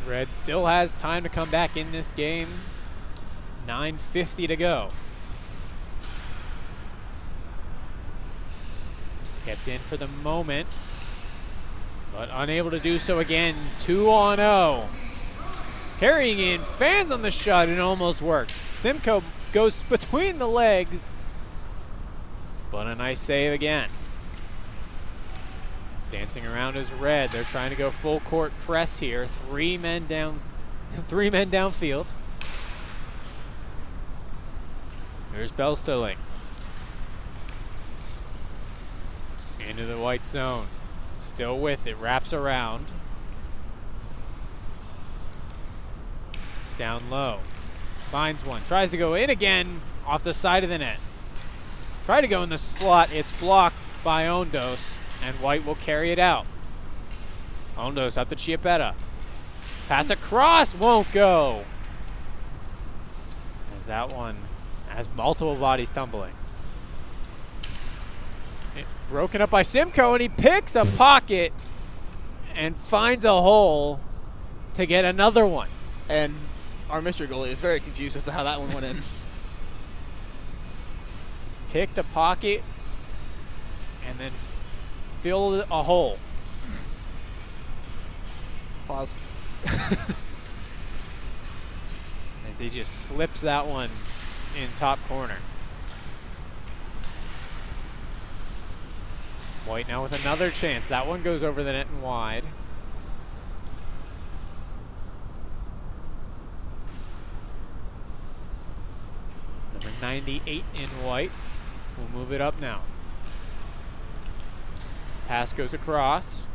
Red still has time to come back in this game. 9:50 to go. Kept in for the moment, but unable to do so again. 2-0. Carrying in, fans on the shot, and almost worked. Simcoe goes between the legs, but a nice save again. Dancing around is Red. They're trying to go full court press here. Three men downfield. There's Belsterling. Into the White zone. Still with it. Wraps around. Down low. Finds one. Tries to go in again off the side of the net. Try to go in the slot. It's blocked by Ondos, and White will carry it out. Ondos up to Chiappetta. Pass across. Won't go. As that one has multiple bodies tumbling. Broken up by Simcoe, and he picks a pocket and finds a hole to get another one. And our mystery goalie is very confused as to how that one went in. Picked a pocket and then filled a hole. Pause. As he just slips that one in top corner. White now with another chance. That one goes over the net and wide. Number 98 in White. We'll move it up now. Pass goes across.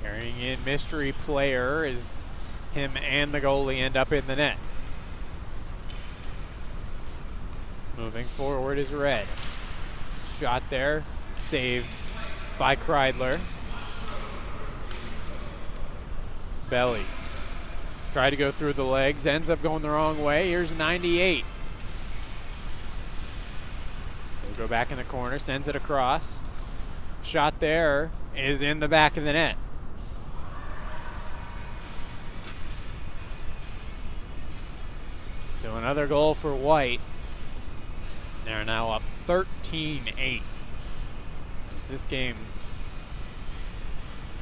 Carrying in mystery player as him and the goalie end up in the net. Moving forward is Red. Shot there, saved by Kreidler. Belly. Tried to go through the legs, ends up going the wrong way. Here's 98. He'll go back in the corner, sends it across. Shot there is in the back of the net. So another goal for White. They're now up 13-8. This game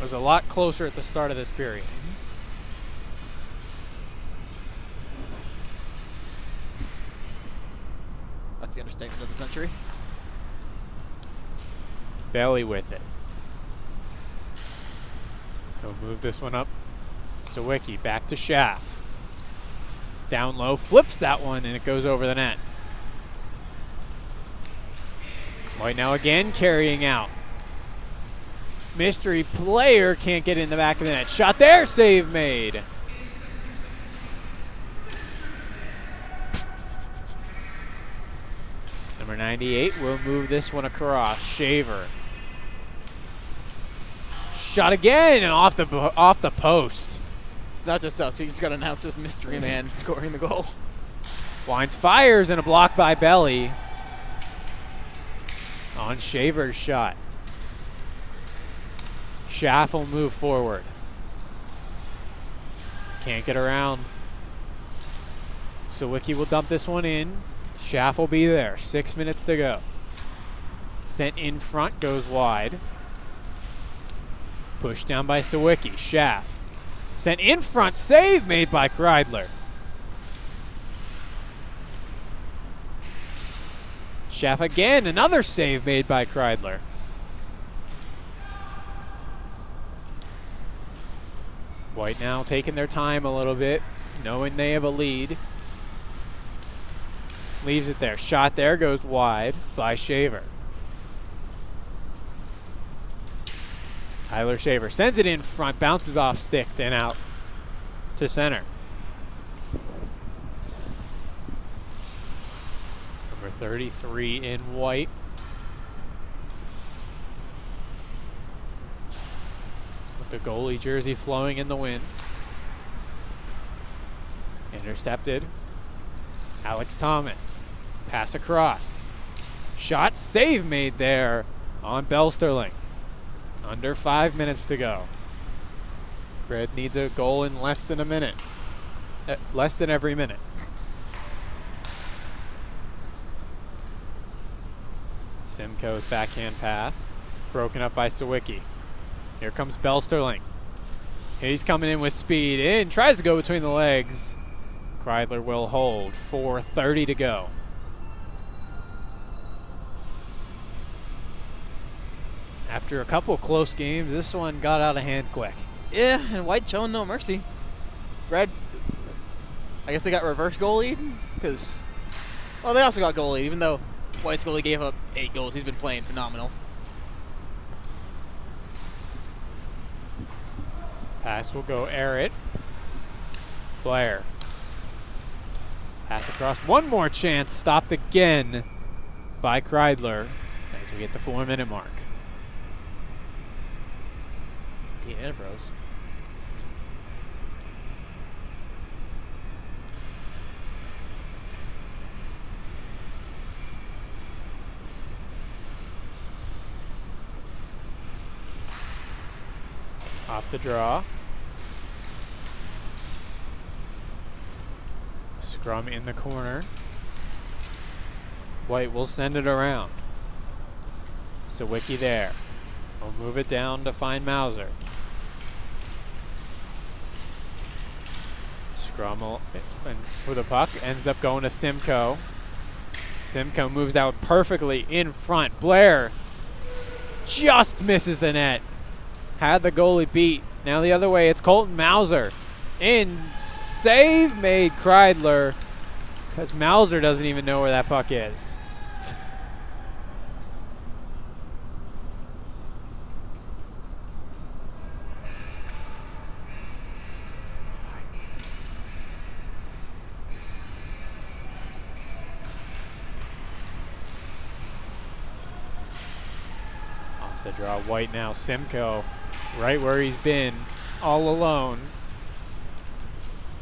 was a lot closer at the start of this period. That's the understatement of the century. Belly with it. He'll move this one up. Sawicki back to Schaff. Down low, flips that one, and it goes over the net. White now again carrying out. Mystery player can't get in the back of the net. Shot there, save made. Number 98 will move this one across. Shaver. Shot again and off the post. It's not just us. He just got announced as mystery man scoring the goal. Wines fires and a block by Belly on Shaver's shot. Schaff will move forward. Can't get around. Sawicki will dump this one in. Schaff will be there. 6 minutes to go. Sent in front, goes wide. Pushed down by Sawicki. Schaff. Sent in front, save made by Kreidler. Schaff again, another save made by Kreidler. White now taking their time a little bit, knowing they have a lead. Leaves it there. Shot there, goes wide by Shaver. Tyler Shaver sends it in front, bounces off sticks and out to center. Number 33 in white. With the goalie jersey flowing in the wind. Intercepted. Alex Thomas. Pass across. Shot save made there on Belsterling. Under 5 minutes to go. Red needs a goal in less than a minute. Less than every minute. Simcoe's backhand pass. Broken up by Sawicki. Here comes Belsterling. He's coming in with speed. In. Tries to go between the legs. Kreidler will hold. 4:30 to go. After a couple of close games, this one got out of hand quick. Yeah, and White showing no mercy. Red, I guess they got reverse goalie because, well, they also got goalie, even though White's goalie gave up 8 goals. He's been playing phenomenal. Pass will go Errett. Blair. Pass across. One more chance. Stopped again by Kreidler as we get the 4-minute mark. Yeah, bros. Off the draw. Scrum in the corner. White will send it around. Sawicki there. We'll move it down to find Mauser. Scrum and for the puck ends up going to Simcoe. Simcoe moves out perfectly in front. Blair just misses the net. Had the goalie beat. Now the other way, it's Colton Mauser. In. Save made Kreidler because Mauser doesn't even know where that puck is. Off the draw, White now. Simcoe right where he's been, all alone.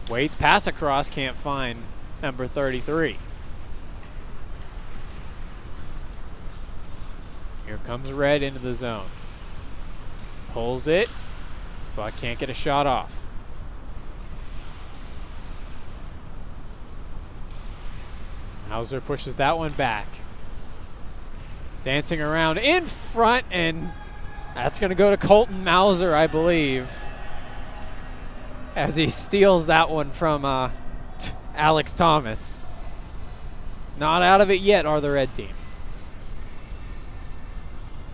Waits, pass across, can't find number 33. Here comes Red into the zone. Pulls it, but can't get a shot off. Hauser pushes that one back. Dancing around in front, and that's going to go to Colton Mauser, I believe, as he steals that one from Alex Thomas. Not out of it yet are the red team.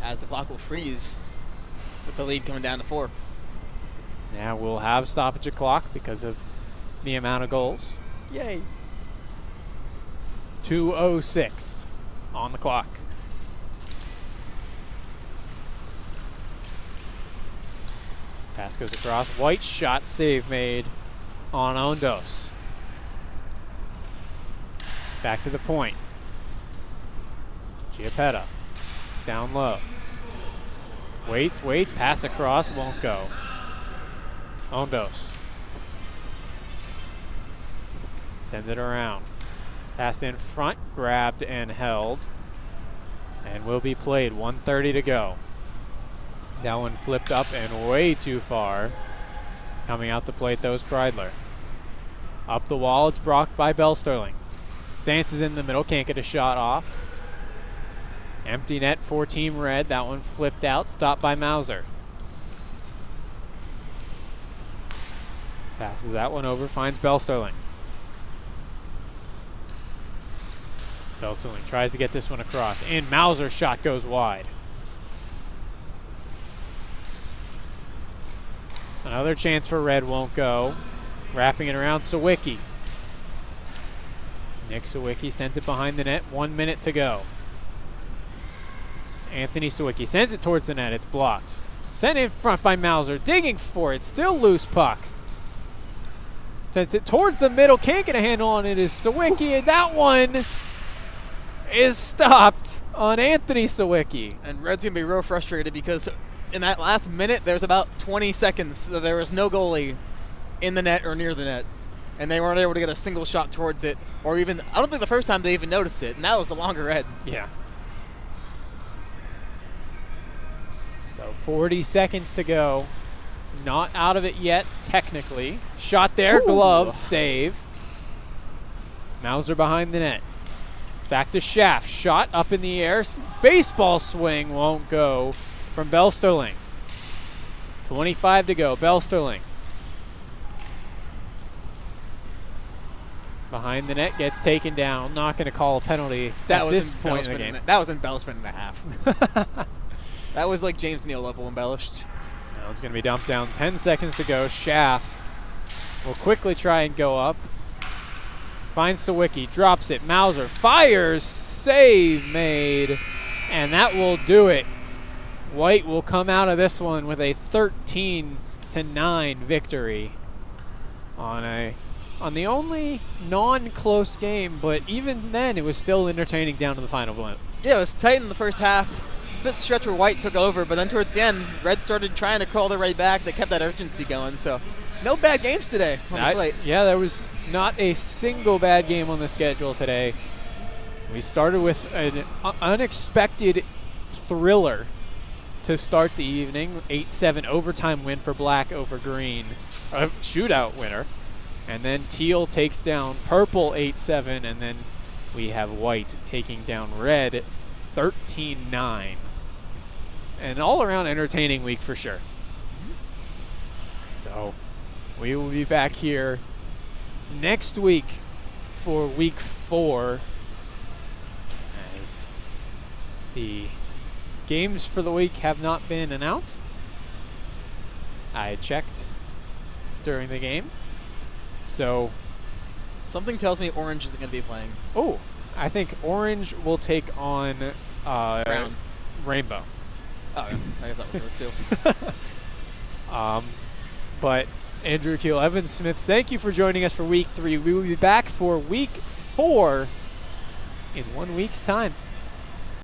As the clock will freeze with the lead coming down to 4. Now we'll have stoppage of clock because of the amount of goals. Yay. 2:06 on the clock. Pass goes across. White shot save made on Ondos. Back to the point. Chiappetta down low. Waits, pass across, won't go. Ondos. Sends it around. Pass in front, grabbed and held. And will be played, 1:30 to go. That one flipped up and way too far. Coming out to plate, though, is Kreidler. Up the wall, it's blocked by Bell-Sterling. Dances in the middle, can't get a shot off. Empty net for Team Red. That one flipped out, stopped by Mauser. Passes that one over, finds Bell-Sterling. Bell-Sterling tries to get this one across, and Mauser's shot goes wide. Another chance for Red, won't go. Wrapping it around Sawicki. Nick Sawicki sends it behind the net, 1 minute to go. Anthony Sawicki sends it towards the net, it's blocked. Sent in front by Mauser, digging for it, still loose puck. Sends it towards the middle, can't get a handle on it, is Sawicki, and that one is stopped on Anthony Sawicki. And Red's going to be real frustrated because in that last minute, there's about 20 seconds, so there was no goalie in the net or near the net. And they weren't able to get a single shot towards it, or even, I don't think the first time they even noticed it, and that was the longer Red. Yeah. So 40 seconds to go. Not out of it yet, technically. Shot there, Ooh. glove, save. Mauser behind the net. Back to Schaff, shot up in the air. Baseball swing won't go from Bell-Sterling. 25 to go, Bell-Sterling. Behind the net, gets taken down. Not going to call a penalty at this point in the game. That was embellishment and a half. That was like James Neal level embellished. Now it's going to be dumped down. 10 seconds to go. Schaff will quickly try and go up. Finds Sawicki, drops it. Mauser fires, save made, and that will do it. White will come out of this one with a 13-9 victory on the only non-close game, but even then it was still entertaining down to the final one. Yeah, it was tight in the first half. A bit stretch where White took over, but then towards the end, Red started trying to crawl their way back. They kept that urgency going, so no bad games today on the slate. Yeah, there was not a single bad game on the schedule today. We started with an unexpected thriller to start the evening. 8-7 overtime win for Black over Green. A shootout winner. And then Teal takes down Purple 8-7, and then we have White taking down Red 13-9. An all-around entertaining week for sure. So we will be back here next week for week 4 as the games for the week have not been announced. I checked during the game. So something tells me Orange isn't going to be playing. Oh, I think Orange will take on Brown. Rainbow. Oh, yeah. I guess that would work too. But Andrew Keel, Evan Smiths, thank you for joining us for week 3. We will be back for week 4 in 1 week's time.